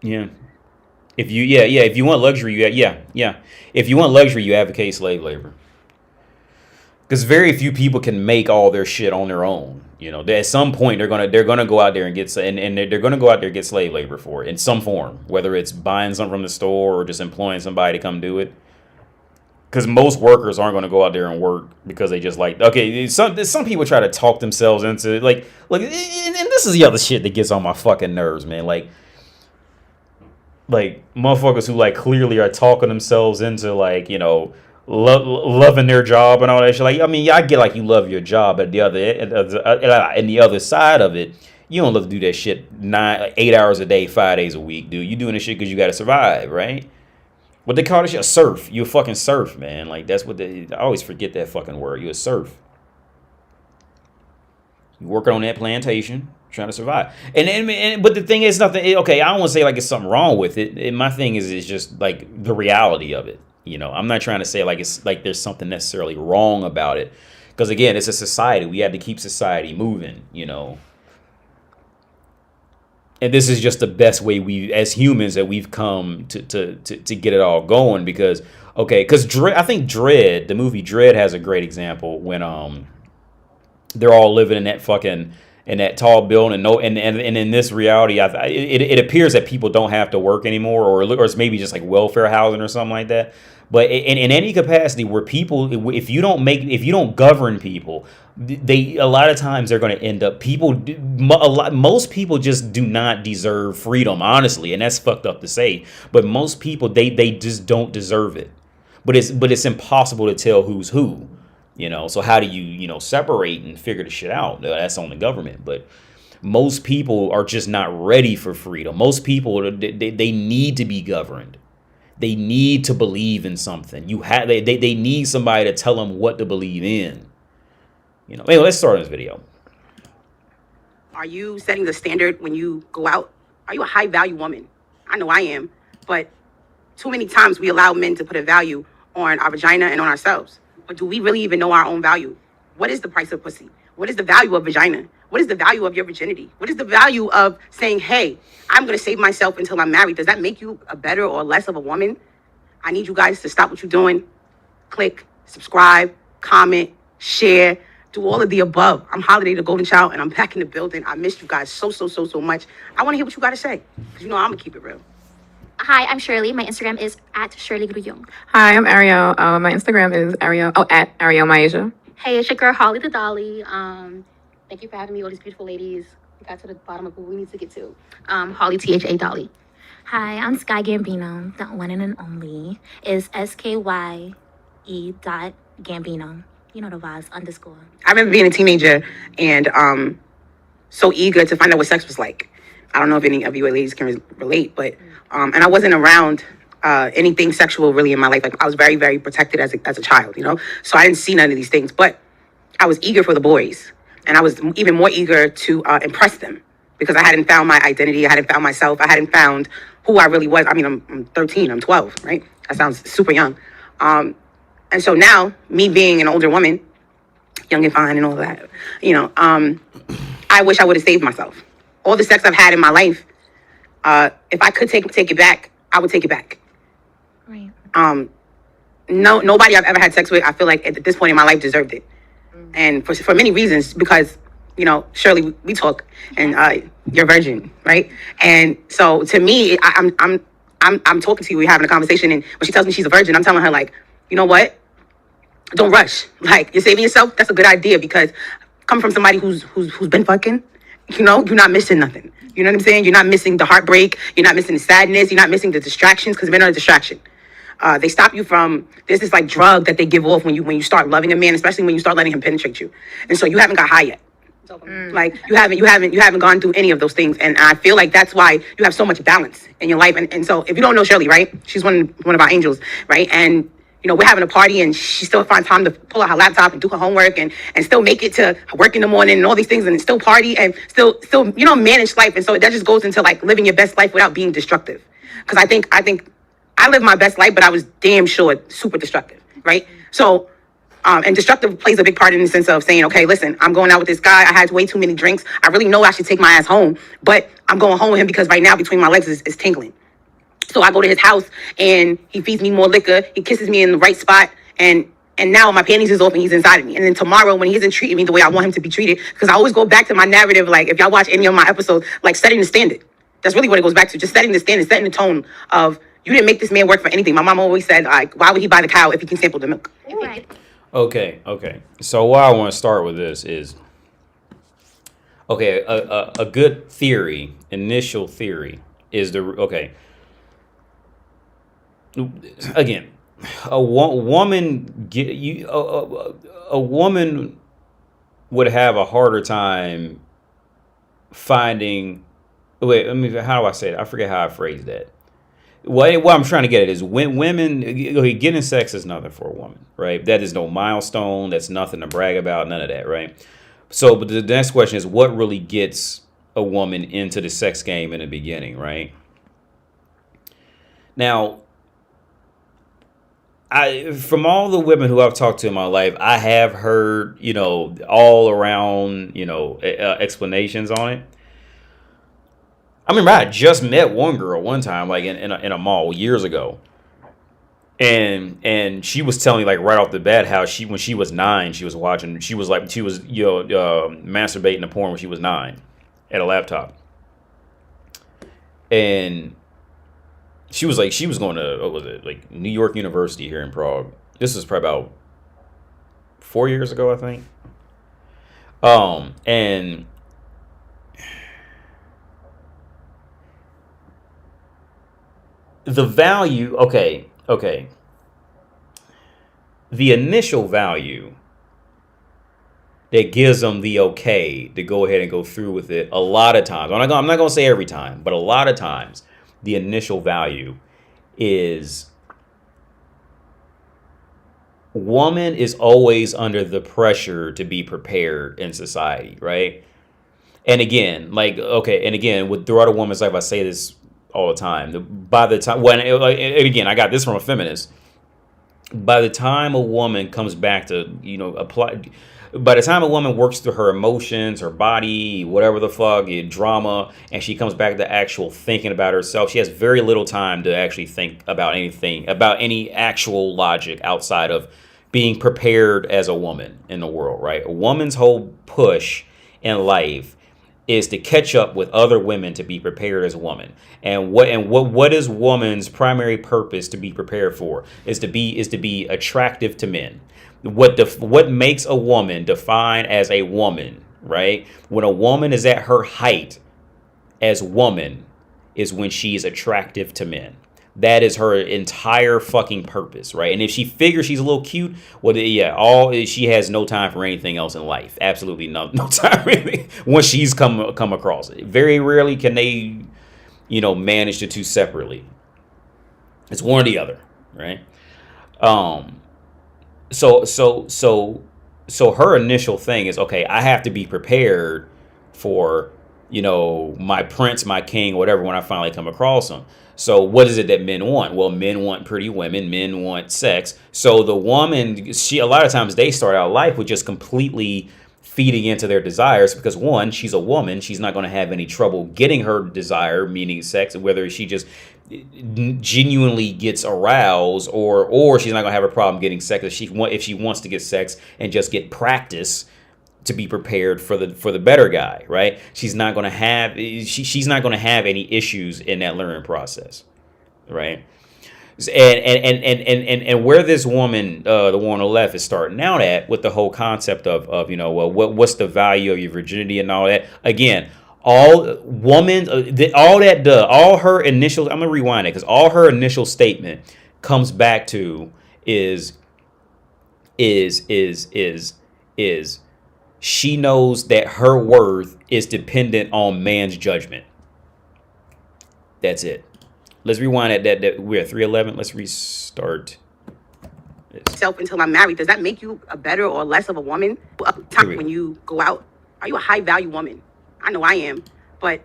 Yeah. If you want luxury, yeah. If you want luxury, you advocate slave labor. Because very few people can make all their shit on their own. At some point they're gonna go out there and get and they're gonna go out there and get slave labor for it in some form, whether it's buying something from the store or just employing somebody to come do it. Because most workers aren't going to go out there and work because they just like, okay, some people try to talk themselves into like, and this is the other shit that gets on my fucking nerves, man. Like motherfuckers who like clearly are talking themselves into like, loving their job and all that shit. Like, I mean, I get like you love your job, but the other side of it, you don't love to do that shit 8 hours a day, 5 days a week, dude. You doing this shit because you got to survive, right? What they call this shit? A serf. You a fucking serf, man. Like, that's what I always forget that fucking word. You a serf. You working on that plantation, trying to survive. But the thing is nothing. Okay, I don't want to say like it's something wrong with it. My thing is just like the reality of it. I'm not trying to say like it's like there's something necessarily wrong about it. Because again, it's a society. We have to keep society moving, And this is just the best way as humans, that we've come to get it all going. Because I think the movie Dredd has a great example when they're all living in that tall building, and in this reality, it appears that people don't have to work anymore, or it's maybe just like welfare housing or something like that. But in any capacity where people, if you don't govern people, a lot of times they're going to end up most people just do not deserve freedom, honestly, and that's fucked up to say. But most people they just don't deserve it. But it's impossible to tell who's who. So how do you separate and figure the shit out? That's on the government. But most people are just not ready for freedom. Most people they need to be governed. They need to believe in something. They need somebody to tell them what to believe in. Anyway, let's start this video. Are you setting the standard when you go out? Are you a high value woman? I know I am. But too many times we allow men to put a value on our vagina and on ourselves. But do we really even know our own value? What is the price of pussy? What is the value of vagina? What is the value of your virginity? What is the value of saying, hey, I'm going to save myself until I'm married? Does that make you a better or less of a woman? I need you guys to stop what you're doing. Click, subscribe, comment, share, do all of the above. I'm Holiday the Golden Child, and I'm back in the building. I missed you guys so much. I want to hear what you got to say, because you know I'm going to keep it real. Hi, I'm Shirley. My Instagram is at Shirley Gruyong. Hi, I'm Ariel. My Instagram is at Ariel Maisha. Hey, it's your girl Holly the Dolly. Thank you for having me, all these beautiful ladies. We got to the bottom of what we need to get to. Holly THA Dolly. Hi, I'm Sky Gambino. The one and only is SKYE dot Gambino. You know the vibes, _ I remember being a teenager and so eager to find out what sex was like. I don't know if any of you ladies can relate, but and I wasn't around anything sexual really in my life. Like I was very, very protected as a child, you know. So I didn't see none of these things, but I was eager for the boys, and I was even more eager to impress them because I hadn't found my identity. I hadn't found myself. I hadn't found who I really was. I mean, I'm 13. I'm 12, right? That sounds super young. And so now, me being an older woman, young and fine and all that, you know, I wish I would have saved myself. All the sex I've had in my life, if I could take it back, I would take it back. Right. Nobody I've ever had sex with, I feel like at this point in my life deserved it. And for many reasons, because, you know, Shirley, we talk, and you're a virgin, right? And so to me, I'm talking to you, we're having a conversation, and when she tells me she's a virgin, I'm telling her, like, you know what? Don't rush. Like, you're saving yourself. That's a good idea, because come from somebody who's been fucking, you know, you're not missing nothing. You know what I'm saying? You're not missing the heartbreak. You're not missing the sadness. You're not missing the distractions, because men are a distraction. They stop you from, there's this like drug that they give off when you start loving a man, especially when you start letting him penetrate you. And so you haven't got high yet. Like you haven't gone through any of those things. And I feel like that's why you have so much balance in your life. And so if you don't know Shirley, right? She's one of our angels, right? And you know, we're having a party and she still finds time to pull out her laptop and do her homework and still make it to work in the morning and all these things and still party and still, you know, manage life. And so that just goes into like living your best life without being destructive. Because I think I lived my best life, but I was damn sure super destructive, right? So, and destructive plays a big part in the sense of saying, okay, listen, I'm going out with this guy. I had way too many drinks. I really know I should take my ass home, but I'm going home with him because right now between my legs is tingling. So I go to his house and he feeds me more liquor. He kisses me in the right spot. And now my panties is off and he's inside of me. And then tomorrow when he isn't treating me the way I want him to be treated, because I always go back to my narrative, like if y'all watch any of my episodes, like setting the standard. That's really what it goes back to. Just setting the standard, setting the tone of you didn't make this man work for anything. My mom always said, like, why would he buy the cow if he can sample the milk? Right. Okay. So why I want to start with this is, okay, a good theory, initial theory is again, a woman would have a harder time finding. Wait, how do I say it? I forget how I phrased that. What I'm trying to get at is when women, getting sex is nothing for a woman, right? That is no milestone. That's nothing to brag about. None of that, right? So, but the next question is, what really gets a woman into the sex game in the beginning, right? Now, from all the women who I've talked to in my life, I have heard, you know, all around, you know, explanations on it. I remember I just met one girl one time, like in a mall years ago, and she was telling me like right off the bat how when she was 9, she was masturbating to porn when she was 9 at a laptop, and she was going to, what was it, like New York University here in Prague. This was probably about 4 years ago, I think. And the value, okay. The initial value that gives them the okay to go ahead and go through with it, a lot of times, I'm not going to say every time, but a lot of times, the initial value is woman is always under the pressure to be prepared in society, right? And again, throughout a woman's life, I say this all the time. By the time and again, I got this from a feminist. By the time a woman comes back to by the time a woman works through her emotions, her body, whatever the fuck, drama, and she comes back to actual thinking about herself, she has very little time to actually think about anything, about any actual logic outside of being prepared as a woman in the world, right? A woman's whole push in life is to catch up with other women to be prepared as a woman. And what is woman's primary purpose to be prepared for? Is to be attractive to men. What makes a woman defined as a woman, right? When a woman is at her height as woman is when she's attractive to men. That is her entire fucking purpose, right? And if she figures she's a little cute, well, yeah, she has no time for anything else in life. Absolutely no time really. Once she's come across it, very rarely can they, manage the two separately. It's one or the other, right? So her initial thing is, okay, I have to be prepared for, my prince, my king, whatever, when I finally come across him. So what is it that men want? Well, men want pretty women. Men want sex. So the woman, a lot of times they start out life with just completely feeding into their desires because, one, she's a woman. She's not going to have any trouble getting her desire, meaning sex, whether she just genuinely gets aroused or she's not going to have a problem getting sex if she wants to get sex and just get practice to be prepared for the better guy, right? She's not going to have any issues in that learning process, right? And where this woman, the one on the left, is starting out at with the whole concept of what's the value of your virginity and all that. Again, all her initial. I'm gonna rewind it because all her initial statement comes back to is she knows that her worth is dependent on man's judgment. That's it. Let's rewind that we're at 311. Let's restart this. Self until I'm married. Does that make you a better or less of a woman? When you go out, are you a high value woman? I know I am, but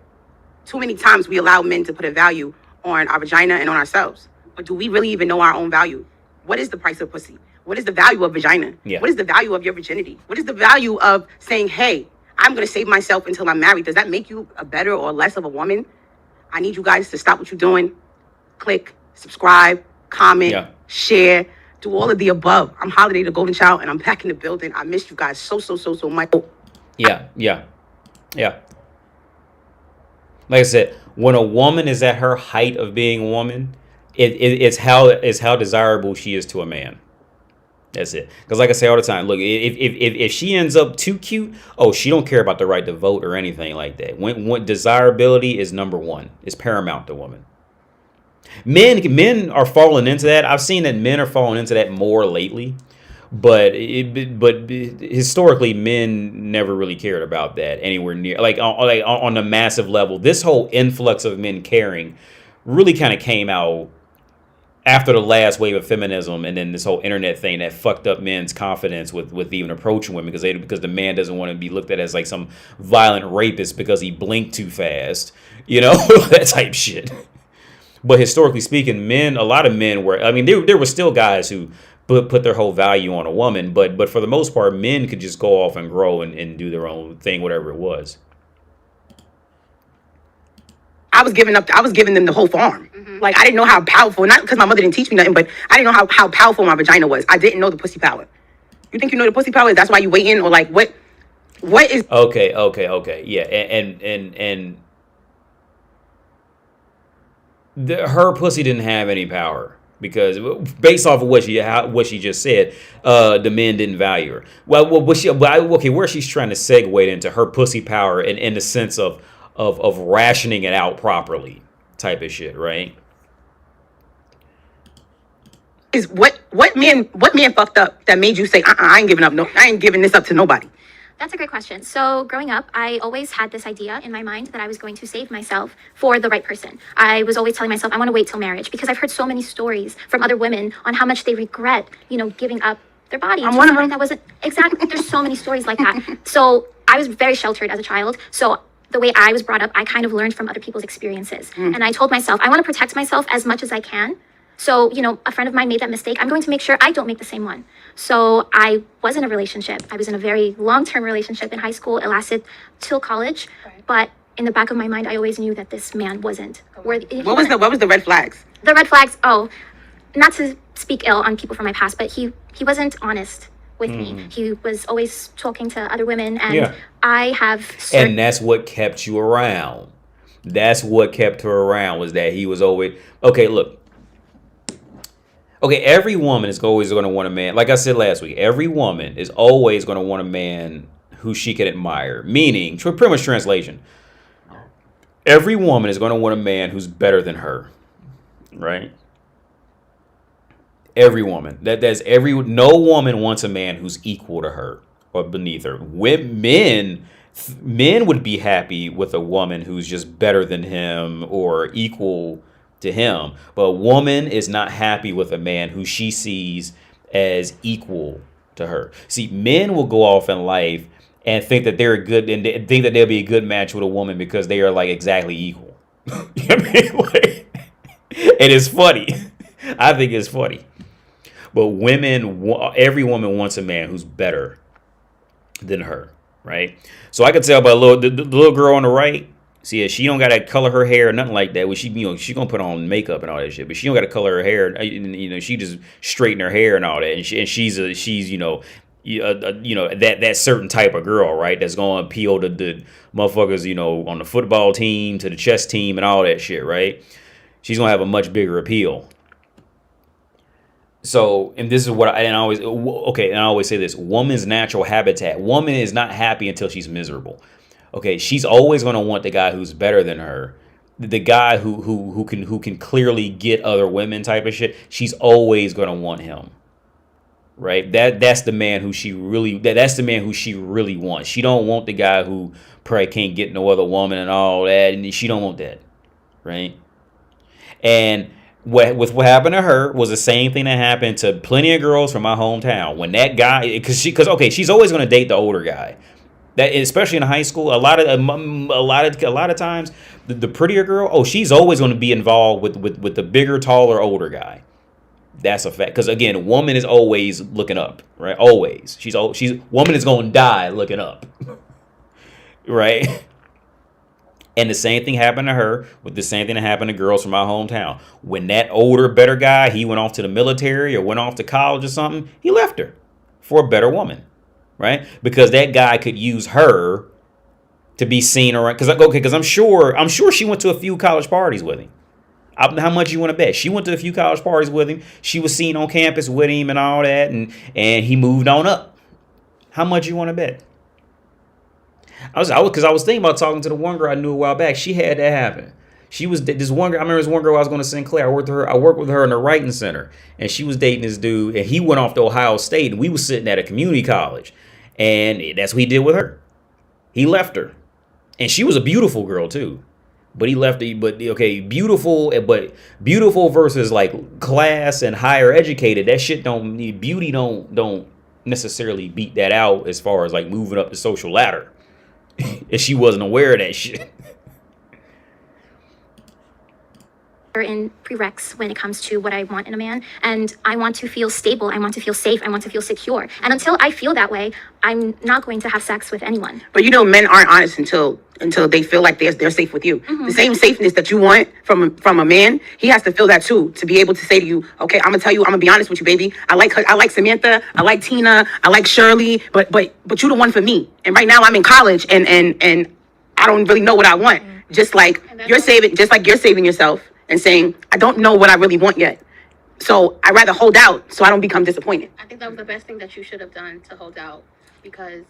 too many times we allow men to put a value on our vagina and on ourselves. But do we really even know our own value? What is the price of pussy? What is the value of vagina? Yeah. What is the value of your virginity? What is the value of saying, hey, I'm going to save myself until I'm married? Does that make you a better or less of a woman? I need you guys to stop what you're doing. Click, subscribe, comment, share, do all of the above. I'm Holiday the Golden Child, and I'm back in the building. I missed you guys so much. Yeah. Like I said, when a woman is at her height of being a woman, it's how desirable she is to a man. That's it. Because like I say all the time, look, if she ends up too cute, she don't care about the right to vote or anything like that. When desirability is number one, it's paramount to woman. Men are falling into that. I've seen that men are falling into that more lately, but historically men never really cared about that anywhere near like on the massive level. This whole influx of men caring really kind of came out after the last wave of feminism, and then this whole internet thing that fucked up men's confidence with even approaching women because the man doesn't want to be looked at as like some violent rapist because he blinked too fast, that type shit. But historically speaking, a lot of men were. I mean, there were still guys who put their whole value on a woman, but for the most part, men could just go off and grow and do their own thing, whatever it was. I was giving them the whole farm. Mm-hmm. Like, I didn't know how powerful, not because my mother didn't teach me nothing, but I didn't know how powerful my vagina was. I didn't know the pussy power. You think you know the pussy power? That's why you waiting? Or like, what is... Okay. Yeah, and her pussy didn't have any power. Because based off of what she just said, the men didn't value her. Where she's trying to segue into her pussy power in the sense of rationing it out properly type of shit, right? Is what man fucked up that made you say, I ain't giving this up to nobody? That's a great question. So growing up, I always had this idea in my mind that I was going to save myself for the right person. I was always telling myself, I want to wait till marriage because I've heard so many stories from other women on how much they regret, giving up their body. I'm one of them. That wasn't exactly. There's so many stories like that. So I was very sheltered as a child. So the way I was brought up, I kind of learned from other people's experiences. And I told myself, I want to protect myself as much as I can. So, you know, a friend of mine made that mistake. I'm going to make sure I don't make the same one. So I was in a relationship. I was in a very long-term relationship in high school. It lasted till college. But in the back of my mind, I always knew that this man wasn't worthy. What was the red flags? The red flags, not to speak ill on people from my past, but he wasn't honest with me. He was always talking to other women, and I have and that's what kept you around. That's what kept her around, was that he was always okay. Look, okay, every woman is always going to want a man. Like I said last week, every woman is always going to want a man who she can admire. Meaning, pretty much translation, every woman is going to want a man who's better than her, right? Every woman. No woman wants a man who's equal to her or beneath her. Men would be happy with a woman who's just better than him or equal to him. But a woman is not happy with a man who she sees as equal to her. See, men will go off in life and think that they're good and think that they'll be a good match with a woman because they are like exactly equal. You know what I mean? Like, and it's funny. I think it's funny. But every woman wants a man who's better than her, right? So I could tell by the little girl on the right. See, she don't gotta color her hair or nothing like that. Well, she gonna put on makeup and all that shit, but she don't gotta color her hair. You know, she just straighten her hair and all that. And she's that certain type of girl, right? That's gonna appeal to the motherfuckers, you know, on the football team, to the chess team, and all that shit, right? She's gonna have a much bigger appeal. So, and this is what I always say this: woman's natural habitat. Woman is not happy until she's miserable. Okay, she's always going to want the guy who's better than her, the guy who can clearly get other women type of shit. She's always going to want him, right? That's the man who she really wants. She don't want the guy who probably can't get no other woman and all that, and she don't want that, right? And what happened to her was the same thing that happened to plenty of girls from my hometown. When that guy, because she's always going to date the older guy. That, especially in high school, a lot of times, the prettier girl, she's always going to be involved with the bigger, taller, older guy. That's a fact. Because again, a woman is always looking up, right? Always. Woman is going to die looking up, right? And the same thing happened to her with the same thing that happened to girls from my hometown. When that older, better guy, he went off to the military or went off to college or something, he left her for a better woman, right? Because that guy could use her to be seen around. Because I'm sure she went to a few college parties with him. How much you want to bet? She went to a few college parties with him. She was seen on campus with him and all that, and he moved on up. How much you want to bet? I was thinking about talking to the one girl I knew a while back. She had that happen. She was this one girl. I remember this one girl I was going to Sinclair. I worked with her in the writing center, and she was dating this dude, and he went off to Ohio State, and we was sitting at a community college, and that's what he did with her. He left her, and she was a beautiful girl too, but he left her. But okay, beautiful versus like class and higher educated. That shit beauty don't necessarily beat that out as far as like moving up the social ladder. And she wasn't aware of that shit. In prereqs when it comes to what I want in a man, and I want to feel stable, I want to feel safe, I want to feel secure, and until I feel that way, I'm not going to have sex with anyone. But men aren't honest until they feel like they're safe with you. The same safeness that you want from a man, he has to feel that too, to be able to say to you, okay, I'm gonna be honest with you, baby. I like Samantha, I like Tina, I like Shirley, but you're the one for me. And right now I'm in college and I don't really know what I want. Just like you're saving yourself and saying, I don't know what I really want yet. So I'd rather hold out so I don't become disappointed. I think that was the best thing that you should have done, to hold out, because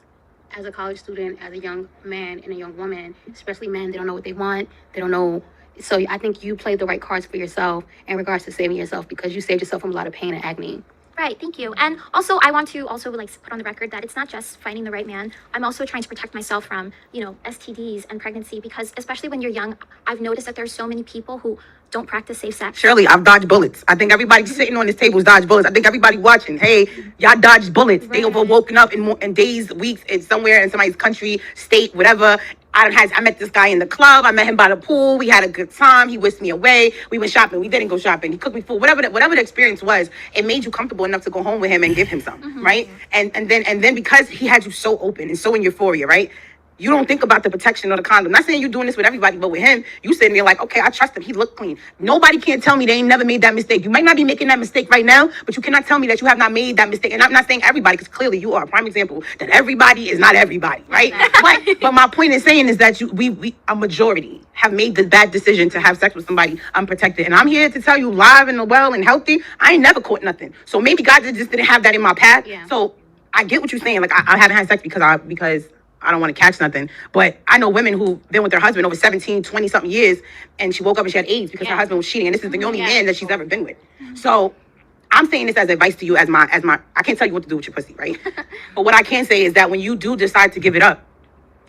as a college student, as a young man and a young woman, especially men, they don't know what they want. They don't know. So I think you played the right cards for yourself in regards to saving yourself, because you saved yourself from a lot of pain and agony. Right, thank you. And also, I want to put on the record that it's not just finding the right man. I'm also trying to protect myself from, STDs and pregnancy, because especially when you're young, I've noticed that there's so many people who don't practice safe sex. Shirley, I've dodged bullets. I think everybody sitting on this table has dodged bullets. I think everybody watching, hey, y'all dodged bullets. Right. They have woken up in days, weeks, somewhere in somebody's country, state, whatever, I met this guy in the club. I met him by the pool. We had a good time. He whisked me away. We went shopping. We didn't go shopping. He cooked me food. Whatever the experience was, it made you comfortable enough to go home with him and give him some, right? And then because he had you so open and so in euphoria, right? You don't think about the protection of the condom. Not saying you're doing this with everybody, but with him, you sitting there like, okay, I trust him. He looked clean. Nobody can tell me they ain't never made that mistake. You might not be making that mistake right now, but you cannot tell me that you have not made that mistake. And I'm not saying everybody, because clearly you are a prime example that everybody is not everybody, right? but my point in saying is that we a majority have made the bad decision to have sex with somebody unprotected. And I'm here to tell you, live and well and healthy, I ain't never caught nothing. So maybe God just didn't have that in my path. Yeah. So I get what you're saying. Like I haven't had sex because I don't want to catch nothing. But I know women who've been with their husband over 17, 20 something years, and she woke up and she had AIDS because her husband was cheating. And this is the only man that she's ever been with. So I'm saying this as advice to you as my, I can't tell you what to do with your pussy, right? But what I can say is that when you do decide to give it up,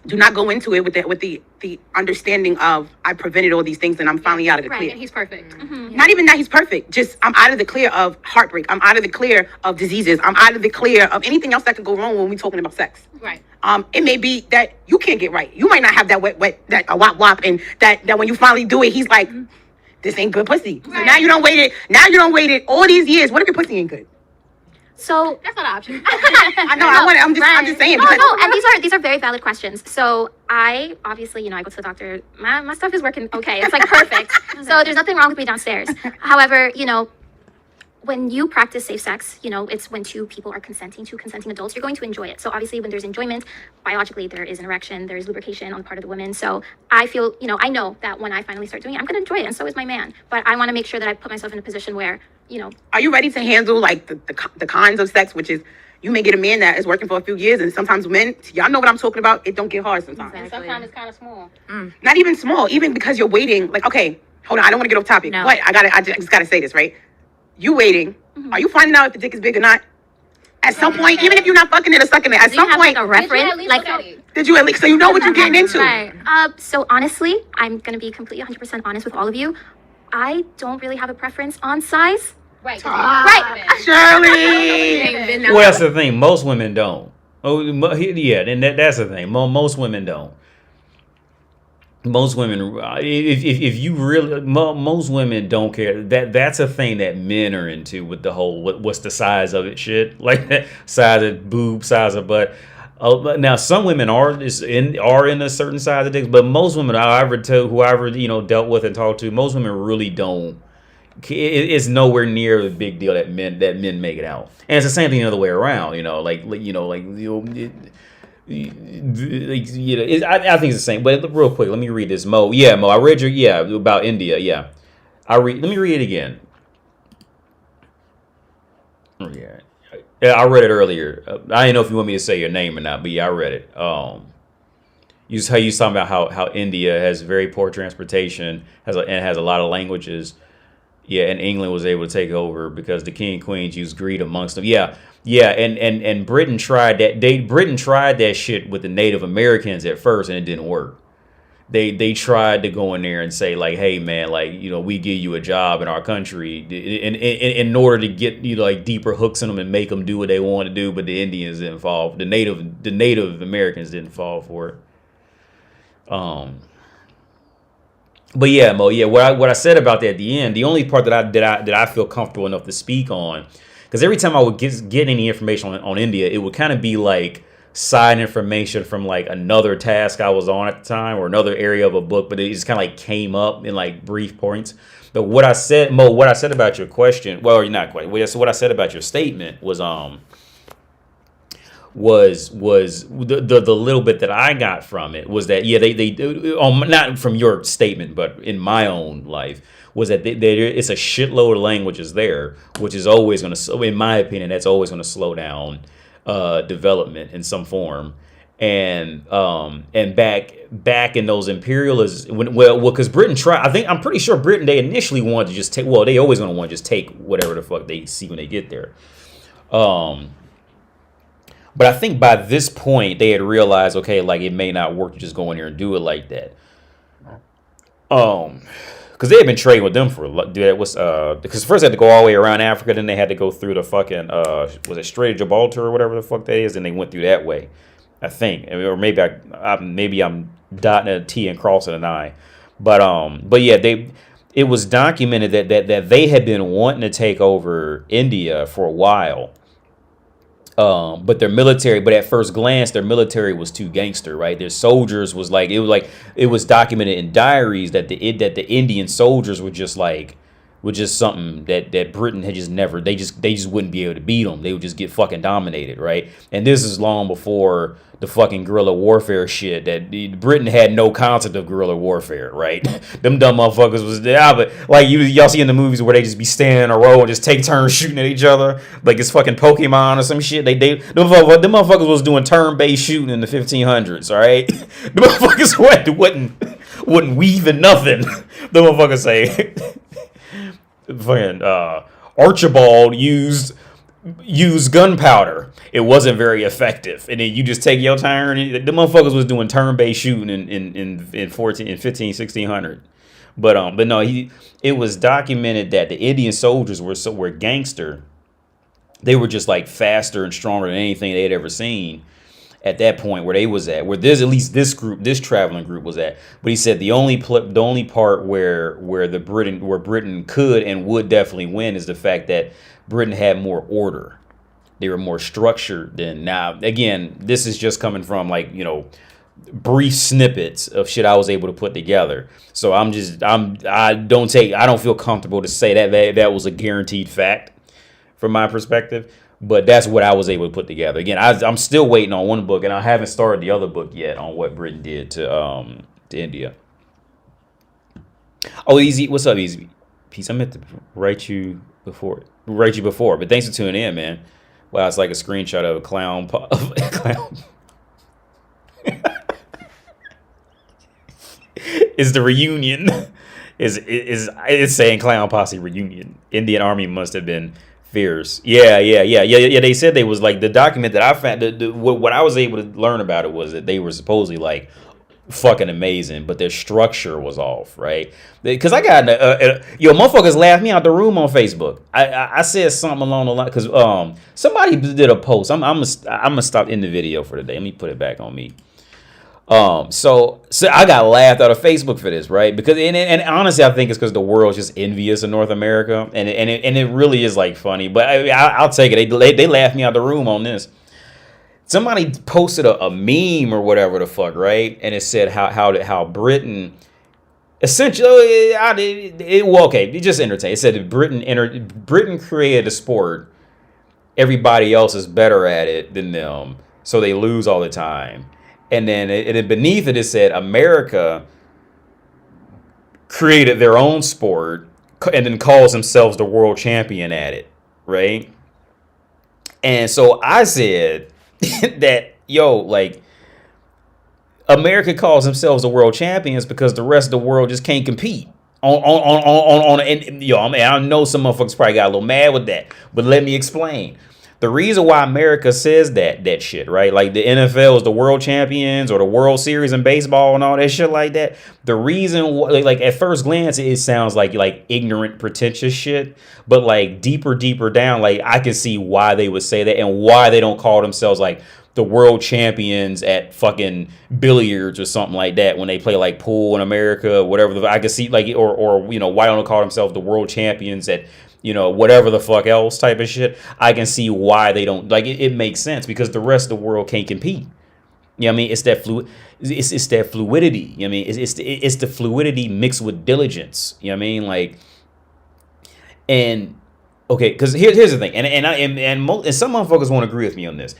do not go into it with the understanding of I prevented all these things and I'm finally out of the Right, clear. and he's perfect. Not even that he's perfect. Just I'm out of the clear of heartbreak. I'm out of the clear of diseases. I'm out of the clear of anything else that could go wrong when we're talking about sex. Right. It may be that you can't get right. You might not have that wet that a wop, and that when you finally do it, he's like, this ain't good pussy. So now you don't wait it. Now you don't wait it all these years. What if your pussy ain't good? So That's not an option. I know. I'm just saying. no, Because no, and these are very valid questions. So I obviously, I go to the doctor. My stuff is working okay. It's like perfect. So there's nothing wrong with me downstairs. However, when you practice safe sex, it's when two people are consenting, two consenting adults, you're going to enjoy it. So obviously when there's enjoyment, biologically there is an erection, there is lubrication on the part of the woman. So I feel, I know that when I finally start doing it, I'm going to enjoy it. And so is my man. But I want to make sure that I put myself in a position where, are you ready to handle like the cons of sex, which is you may get a man that is working for a few years, and sometimes men, y'all know what I'm talking about. It don't get hard sometimes. And sometimes it's kind of small. Not even small, even because you're waiting. Like, okay, hold on, I don't want to get off topic. No. But I just gotta say this, right? You waiting. Are you finding out if the dick is big or not? At some point, even if you're not fucking it or sucking it, at do you some have point, like a reference? did you at least, so you know what you're getting into? Right. So honestly, I'm going to be completely 100% honest with all of you. I don't really have a preference on size. Right. Right. Shirley! Well, that's the thing. Most women don't. Yeah, and that's the thing. Most women don't. Most women, if you really, most women don't care. That's a thing that men are into with the whole what's the size of it shit, like that size of boob, size of butt. Now some women are in a certain size of dicks, but most women whoever dealt with and talked to, most women really don't. It's nowhere near the big deal that men make it out, and it's the same thing the other way around. I think it's the same. But real quick, let me read this. Mo, I read about India. Yeah, let me read it again. Yeah, I read it earlier. I didn't know if you want me to say your name or not, but yeah, I read it. You talking about how India has very poor transportation, has a lot of languages. Yeah, and England was able to take over because the king and queens used greed amongst them. Yeah, and Britain tried that. Britain tried that shit with the Native Americans at first, and it didn't work. They tried to go in there and say like, hey man, like we give you a job in our country in order to get like deeper hooks in them and make them do what they want to do, but the Indians didn't fall. The Native Americans didn't fall for it. But yeah, Mo, what I said about that at the end, the only part that I feel comfortable enough to speak on, because every time I would get any information on India, it would kind of be like side information from like another task I was on at the time or another area of a book, but it just kind of like came up in like brief points. But what I said about your question, well, you're not quite. So what I said about your statement was the little bit that I got from it was that they not from your statement but in my own life was that it's a shitload of languages there, which is always going to, in my opinion, that's always going to slow down development in some form. And back in those imperialists, because Britain tried. I'm pretty sure Britain, they initially wanted to just take. Well, they always going to want to just take whatever the fuck they see when they get there. But I think by this point they had realized, okay, like it may not work to just go in there and do it like that. Because they had been trading with them because first they had to go all the way around Africa, then they had to go through the fucking was it Strait of Gibraltar or whatever the fuck that is, and they went through that way, I think, or maybe I'm dotting a T and crossing an I. But yeah, it was documented that they had been wanting to take over India for a while. But their military, but at first glance, their military was too gangster, right? Their soldiers was like it was documented in diaries that the Indian soldiers were just something that Britain had just never, they just wouldn't be able to beat them. They would just get fucking dominated, right? And this is long before the fucking guerrilla warfare shit that Britain had no concept of guerrilla warfare, right? Them dumb motherfuckers was there, but like y'all see in the movies where they just be standing in a row and just take turns shooting at each other like it's fucking Pokemon or some shit. Them motherfuckers was doing turn-based shooting in the 1500s, all right? The motherfuckers wouldn't weave in nothing. The motherfuckers say fucking Archibald used gunpowder. It wasn't very effective, and then you just take your turn. The motherfuckers was doing turn-based shooting in 1600. But no, it was documented that the Indian soldiers were gangster. They were just like faster and stronger than anything they had ever seen at that point where they was at, where there's at least this traveling group was at. But he said the only part where Britain could and would definitely win is the fact that Britain had more order. They were more structured than now. Again, this is just coming from brief snippets of shit I was able to put together. So I don't feel comfortable to say that was a guaranteed fact from my perspective. But that's what I was able to put together. Again, I'm still waiting on one book, and I haven't started the other book yet on what Britain did to India. Oh, Easy, what's up, Easy? Peace. I meant to write you before, but thanks for tuning in, man. Wow, it's like a screenshot of a clown. Is the reunion? Is saying clown posse reunion? Indian Army must have been fierce. Yeah. They said they was like the document that I found. What I was able to learn about it was that they were supposedly like fucking amazing, but their structure was off, right? Because I got motherfuckers laughed me out the room on Facebook. I said something along the line because somebody did a post. I'm gonna stop in the video for today. Let me put it back on me. So I got laughed out of Facebook for this, right? Because and honestly, I think it's because the world's just envious of North America, and it really is like funny. But I'll take it. They laughed me out the room on this. Somebody posted a meme or whatever the fuck, right? And it said how Britain essentially it just entertained. It said that Britain created a sport. Everybody else is better at it than them, so they lose all the time. And then beneath it said America created their own sport and then calls themselves the world champion at it, right? And so I said that America calls themselves the world champions because the rest of the world just can't compete on I know some motherfuckers probably got a little mad with that, but let me explain. The reason why America says that shit, right? Like the NFL is the world champions or the World Series in baseball and all that shit like that. The reason, like at first glance, it sounds like ignorant, pretentious shit. But like deeper down, like I can see why they would say that and why they don't call themselves like the world champions at fucking billiards or something like that when they play like pool in America or whatever. I could see like, or why don't they call themselves the world champions at whatever the fuck else type of shit. I can see why they don't like it. It makes sense because the rest of the world can't compete. You know what I mean? It's that it's that fluidity. You know what I mean? It's the fluidity mixed with diligence. You know what I mean? Like, and okay, because here's the thing, and some motherfuckers won't agree with me on this.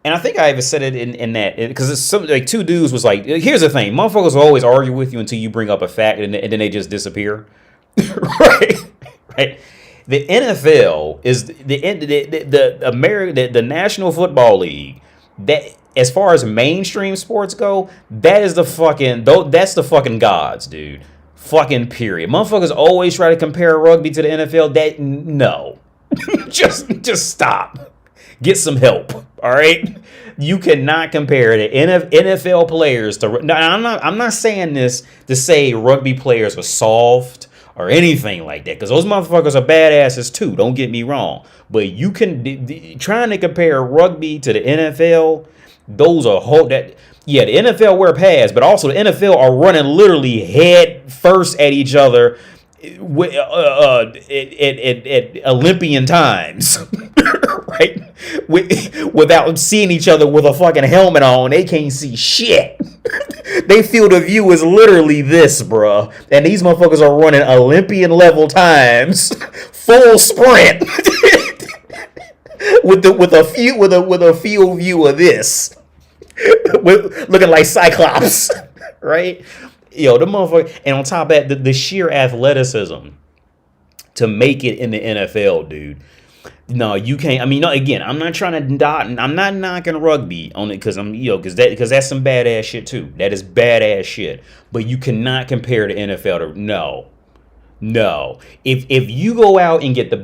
And I think I even said it in that because it's some like two dudes was like, here's the thing, motherfuckers will always argue with you until you bring up a fact and then they just disappear, right? Right. The NFL is the National Football League. That as far as mainstream sports go, that's the fucking gods, dude. Fucking period. Motherfuckers always try to compare rugby to the NFL. No, just stop. Get some help. All right. You cannot compare the NFL players to. Now, I'm not saying this to say rugby players are soft or anything like that, because those motherfuckers are badasses too. Don't get me wrong, but you can trying to compare rugby to the NFL those are the NFL wear pads, but also the NFL are running literally head first at each other at Olympian times, right? Without seeing each other with a fucking helmet on, they can't see shit. They field of view is literally this, bruh. And these motherfuckers are running Olympian level times, full sprint, with a field view of this, looking like Cyclops, right? Yo, the motherfucker, and on top of that, the sheer athleticism to make it in the NFL, dude. No, you can't. I mean, no. Again, I'm not trying to I'm not knocking rugby on it because because that's some badass shit too. That is badass shit. But you cannot compare the NFL to no. If you go out and get the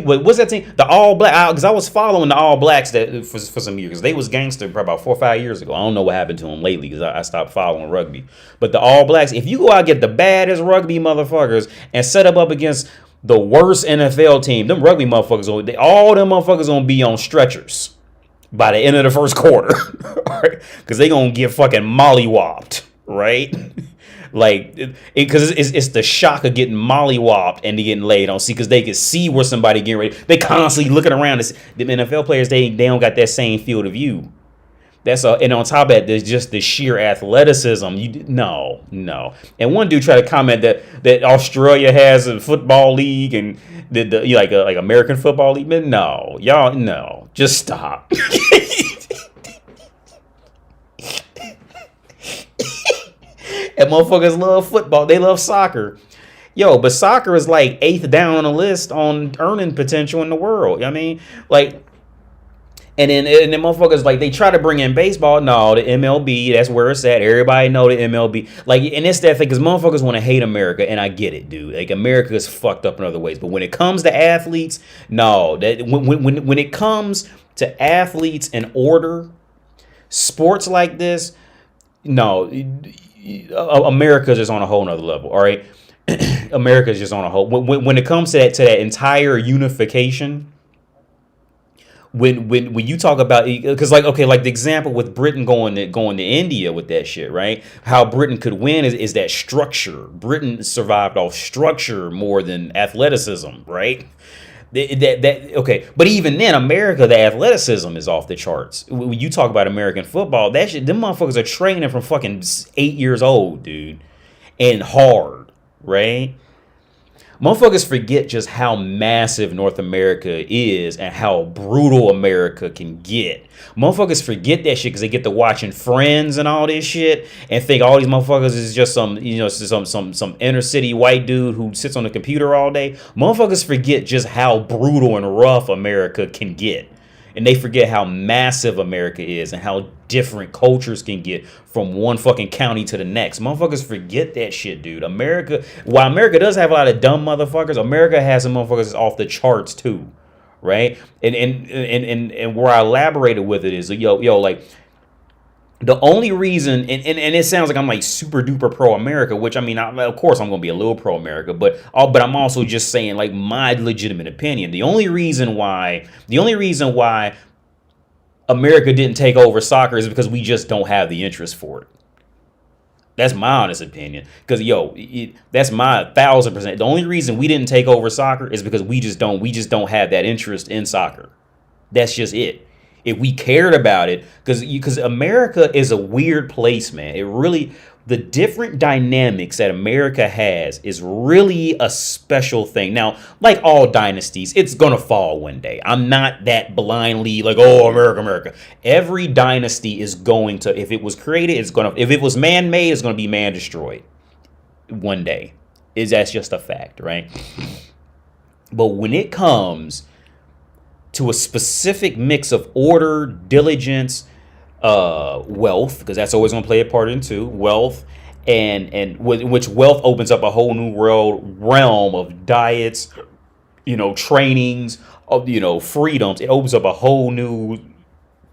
what's that team? The All Black. Because I was following the All Blacks for some years because they was gangster probably about 4 or 5 years ago. I don't know what happened to them lately because I stopped following rugby. But the All Blacks, if you go out and get the baddest rugby motherfuckers and set up against the worst NFL team, them rugby motherfuckers, all them motherfuckers gonna be on stretchers by the end of the first quarter, right? Because they gonna get fucking mollywopped, right? Like, because it's the shock of getting mollywopped and getting laid on. See, because they can see where somebody getting ready. They constantly looking around. The NFL players, they don't got that same field of view. And on top of that, there's just the sheer athleticism. No. And one dude tried to comment that Australia has a football league and like American football league. But no, y'all, no, just stop. And motherfuckers love football. They love soccer. Yo, but soccer is like 8th down on the list on earning potential in the world. I mean, like. And then motherfuckers, like, they try to bring in baseball. No, the MLB, that's where it's at. Everybody know the MLB. Like, and it's that thing, because motherfuckers want to hate America, and I get it, dude. Like, America is fucked up in other ways. But when it comes to athletes, no. When it comes to athletes and order, sports like this, no. America's just on a whole nother level, all right? America's just on a whole... When it comes to that entire unification... When you talk about, because like the example with Britain going to India with that shit, right? How Britain could win is that structure. Britain survived off structure more than athleticism, right? Okay, but even then, America, the athleticism is off the charts. When you talk about American football, that shit, them motherfuckers are training from fucking 8 years old, dude, and hard, right? Motherfuckers forget just how massive North America is and how brutal America can get. Motherfuckers forget that shit because they get to watching Friends and all this shit and think all these motherfuckers is just some inner city white dude who sits on the computer all day. Motherfuckers forget just how brutal and rough America can get. And they forget how massive America is and how different cultures can get from one fucking county to the next. Motherfuckers forget that shit, dude. While America does have a lot of dumb motherfuckers, America has some motherfuckers off the charts too, right? And where I elaborated with it is, like, the only reason, and it sounds like I'm like super duper pro America, which I mean, of course I'm gonna be a little pro America, but I'm also just saying like my legitimate opinion. The only reason why America didn't take over soccer is because we just don't have the interest for it. That's my honest opinion. Because that's my 1000%. The only reason we didn't take over soccer is because we just don't have that interest in soccer. That's just it. If we cared about it, because America is a weird place, man. It really, the different dynamics that America has is really a special thing. Now, like all dynasties, it's gonna fall one day. I'm not that blindly like, oh, America. Every dynasty is going to, if it was created, if it was man-made, it's gonna be man-destroyed one day. That's just a fact, right? But when it comes to a specific mix of order, diligence, wealth, because that's always going to play a part in too, wealth, and which wealth opens up a whole new realm of diets, trainings, of freedoms. It opens up a whole new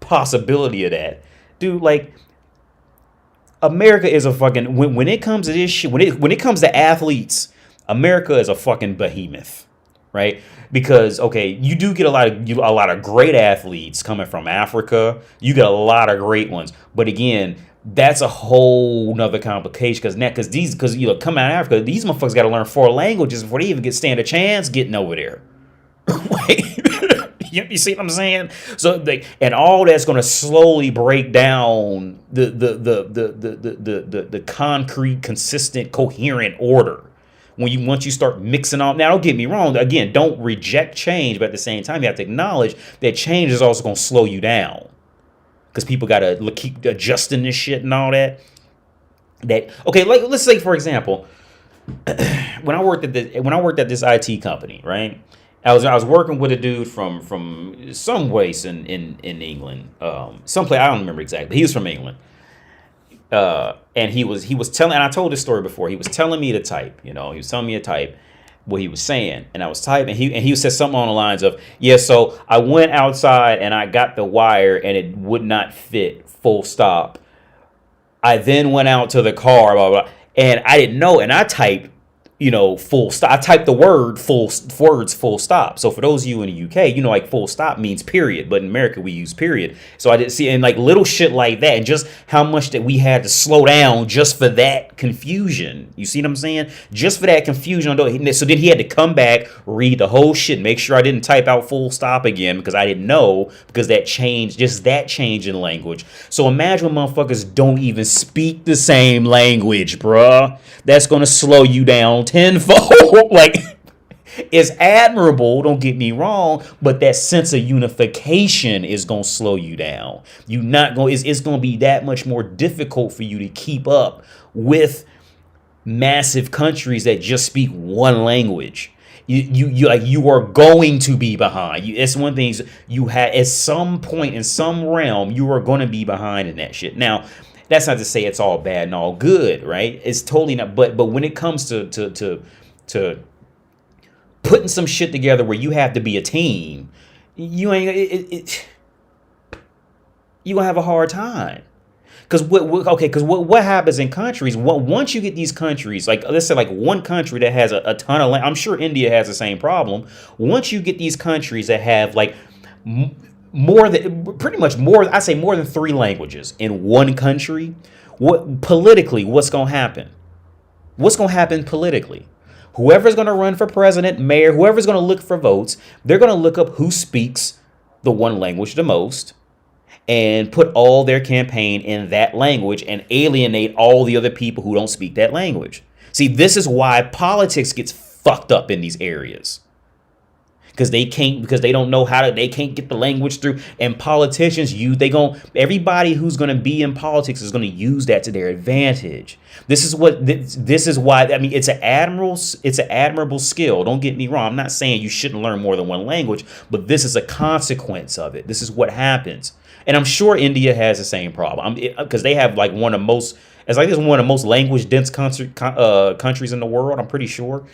possibility of that, dude. Like, America is a fucking, when it comes to this shit, when it comes to athletes, America is a fucking behemoth. right? Because okay, you do get a lot of great athletes coming from Africa. You get a lot of great ones, but again, that's a whole nother complication because coming out of Africa, these motherfuckers got to learn 4 languages before they even stand a chance getting over there. You see what I'm saying? So and all that's going to slowly break down the concrete, consistent, coherent order. Once you start mixing all, now don't get me wrong. Again, don't reject change, but at the same time, you have to acknowledge that change is also going to slow you down because people got to keep adjusting this shit and all that. Okay, like let's say for example, when I worked at this IT company, right? I was working with a dude from some place in England, someplace I don't remember exactly. He was from England, and he was telling. And I told this story before. He was telling me to type. He was telling me to type what he was saying, and I was typing. He said something on the lines of, "Yeah, so I went outside and I got the wire, and it would not fit. Full stop. I then went out to the car, blah blah, and I didn't know, and I typed." Full stop. I typed the words full stop. So for those of you in the UK, like full stop means period, but in America we use period. So I didn't see, and like little shit like that, and just how much that we had to slow down just for that confusion. You see what I'm saying? Just for that confusion. So then he had to come back, read the whole shit, make sure I didn't type out full stop again because I didn't know, because that change in language. So imagine when motherfuckers don't even speak the same language, bruh. That's gonna slow you down tenfold. Like, it's admirable, don't get me wrong, but that sense of unification is gonna slow you down. It's gonna be that much more difficult for you to keep up with massive countries that just speak one language. You are going to be behind. It's one thing you have at some point in some realm you are going to be behind in that shit. Now, that's not to say it's all bad and all good, right? It's totally not. But when it comes to putting some shit together where you have to be a team, you gonna have a hard time. Because what happens in countries? Once you get these countries, like let's say like one country that has a ton of land, I'm sure India has the same problem. Once you get these countries that have like more than 3 languages in one country, what's gonna happen? What's gonna happen politically? Whoever's gonna run for president, mayor, whoever's gonna look for votes, they're gonna look up who speaks the one language the most and put all their campaign in that language and alienate all the other people who don't speak that language. See, this is why politics gets fucked up in these areas. Because they don't know they can't get the language through, and politicians everybody who's going to be in politics is going to use that to their advantage. This is why I mean it's an admirable skill. Don't get me wrong. I'm not saying you shouldn't learn more than one language, but this is a consequence of it. This is what happens, and I'm sure India has the same problem because they have like one of the most language dense countries in the world. I'm pretty sure.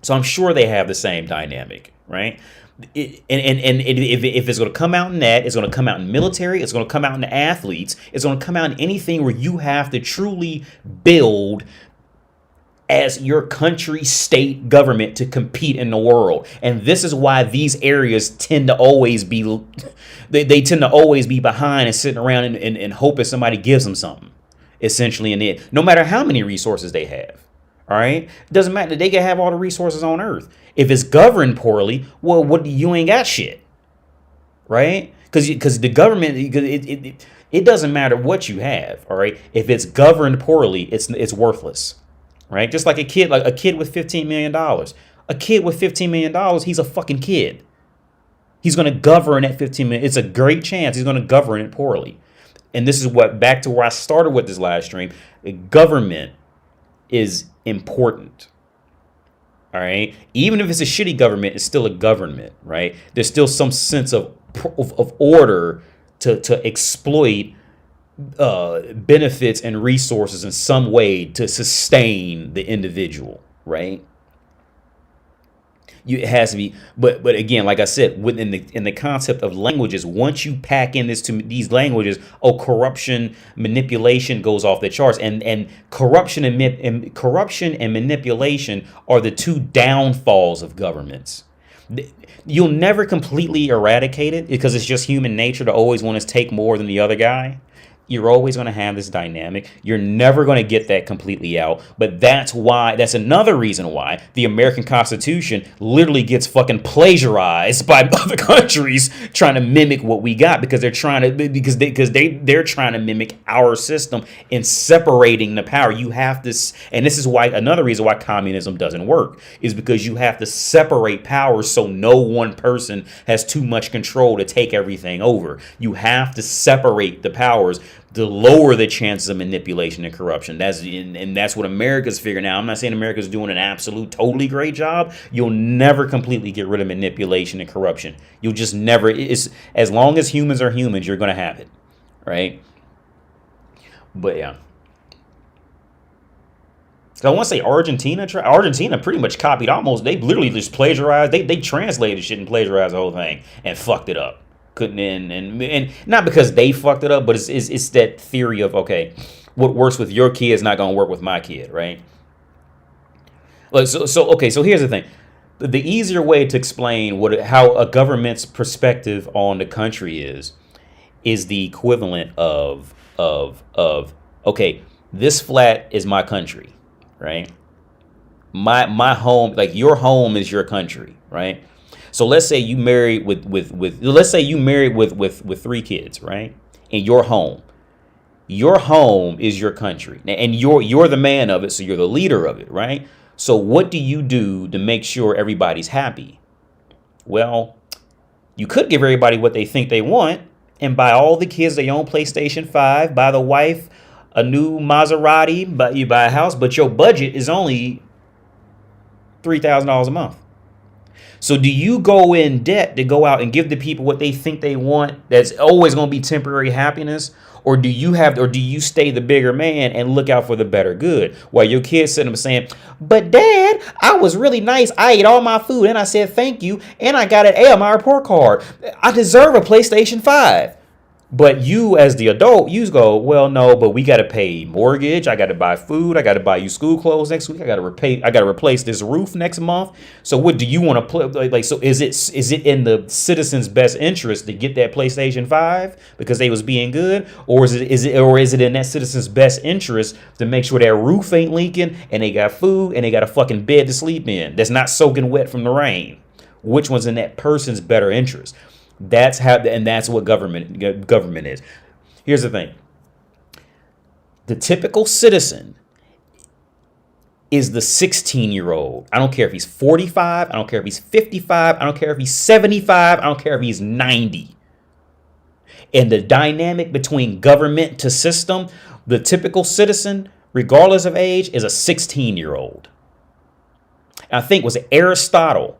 So I'm sure they have the same dynamic, right? And if it's going to come out in that, it's going to come out in military, it's going to come out in the athletes, it's going to come out in anything where you have to truly build as your country, state, government to compete in the world. And this is why these areas tend to always be, they tend to always be behind and sitting around and hoping somebody gives them something, essentially, in it, no matter how many resources they have. All right, it doesn't matter. They can have all the resources on Earth. If it's governed poorly, well, you ain't got shit, right? Because the government, it doesn't matter what you have. All right, if it's governed poorly, it's worthless, right? Just like a kid with $15 million. A kid with $15 million, he's a fucking kid. He's going to govern at 15 million. It's a great chance he's going to govern it poorly. And this is back to where I started with this live stream. Government is important. All right. Even if it's a shitty government, it's still a government, right? There's still some sense of order to exploit benefits and resources in some way to sustain the individual, right? It has to be, but again, like I said, within the concept of languages, once you pack in these languages, corruption, manipulation goes off the charts, and corruption and manipulation are the two downfalls of governments. You'll never completely eradicate it because it's just human nature to always want to take more than the other guy. You're always going to have this dynamic. You're never going to get that completely out. But that's another reason why the American Constitution literally gets fucking plagiarized by other countries trying to mimic what we got, because they're trying to mimic our system in separating the power. You have to, and this is why another reason why communism doesn't work is because you have to separate powers so no one person has too much control to take everything over. You have to separate the powers to lower the chances of manipulation and corruption. That's what America's figuring out. I'm not saying America's doing an absolute, totally great job. You'll never completely get rid of manipulation and corruption. You'll just never. As long as humans are humans, you're going to have it, right? But yeah. So I want to say Argentina pretty much copied almost. They literally just plagiarized. They translated shit and plagiarized the whole thing and fucked it up. Couldn't and not because they fucked it up, but it's that theory of, okay, what works with your kid is not going to work with my kid, right? Like so here's the thing. The easier way to explain how a government's perspective on the country is the equivalent of okay, this flat is my country, right? My home, like your home is your country, right? So let's say you married with 3 kids, right? And your home is your country, and you're the man of it, so you're the leader of it, right? So what do you do to make sure everybody's happy? Well, you could give everybody what they think they want and buy all the kids their own PlayStation 5, buy the wife a new Maserati, but you buy a house, but your budget is only $3,000 a month. So do you go in debt to go out and give the people what they think they want that's always going to be temporary happiness? Or do you stay the bigger man and look out for the better good? While your kids sitting up saying, but Dad, I was really nice. I ate all my food and I said thank you. And I got an A on my report card. I deserve a PlayStation 5. But you as the adult, you go, well, no, but we got to pay mortgage. I got to buy food. I got to buy you school clothes next week. I got to replace this roof next month. So what do you want to play? Like, so is it in the citizens' best interest to get that PlayStation 5 because they was being good? Or is it in that citizen's best interest to make sure that roof ain't leaking and they got food and they got a fucking bed to sleep in that's not soaking wet from the rain? Which one's in that person's better interest? That's what government is. Here's the thing. The typical citizen is the 16-year-old. I don't care if he's 45. I don't care if he's 55. I don't care if he's 75. I don't care if he's 90. And the dynamic between government to system, the typical citizen, regardless of age, is a 16-year-old. I think it was Aristotle.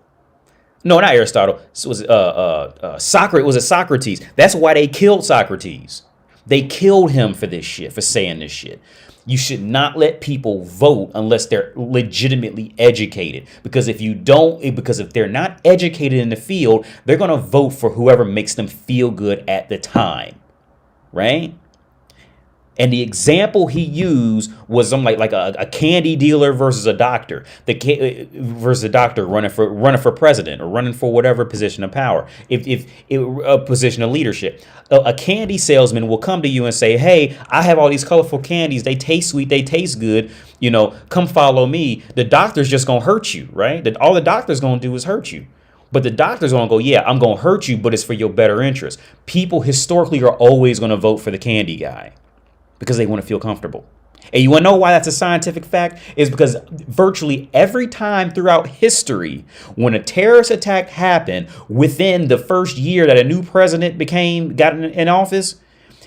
No, not Aristotle. It was Socrates. Was it Socrates? That's why they killed Socrates. They killed him for this shit, for saying this shit. You should not let people vote unless they're legitimately educated. Because if they're not educated in the field, they're gonna vote for whoever makes them feel good at the time, right? And the example he used was like a candy dealer versus a doctor. Versus a doctor running for president or running for whatever position of power, if a position of leadership. A candy salesman will come to you and say, "Hey, I have all these colorful candies. They taste sweet. They taste good. Come follow me." The doctor's just gonna hurt you, right? All the doctor's gonna do is hurt you. But the doctor's gonna go, "Yeah, I'm gonna hurt you, but it's for your better interest." People historically are always gonna vote for the candy guy, because they want to feel comfortable. And you want to know why that's a scientific fact? Is because virtually every time throughout history, when a terrorist attack happened within the first year that a new president got in office,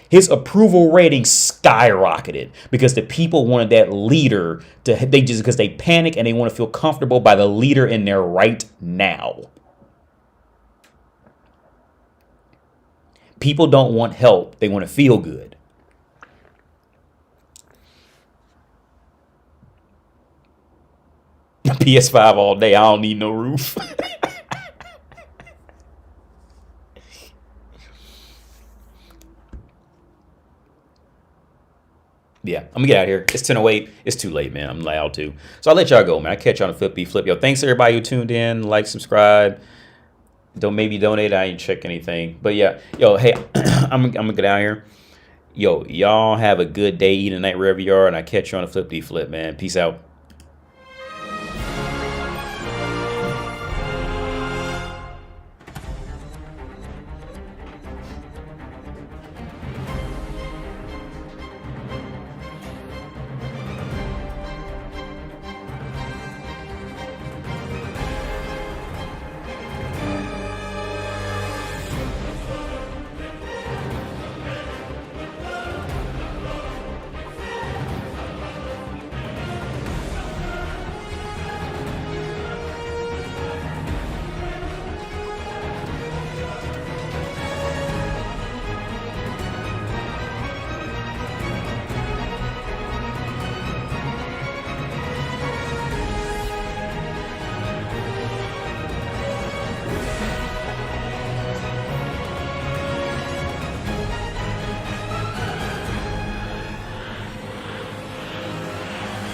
his approval rating skyrocketed because the people wanted that leader because they panic and they want to feel comfortable by the leader in there right now. People don't want help. They want to feel good. PS5 all day. I don't need no roof. Yeah, I'm gonna get out of here. It's 10:08. It's too late, man. I'm loud too. So I'll let y'all go, man. I catch you on the Flip B Flip. Yo, thanks everybody who tuned in. Like, subscribe. Don't maybe donate. I ain't check anything. But yeah, yo, hey, I'm gonna get out here. Yo, y'all have a good day, eat a night wherever you are, and I catch you on the Flip B Flip, man. Peace out.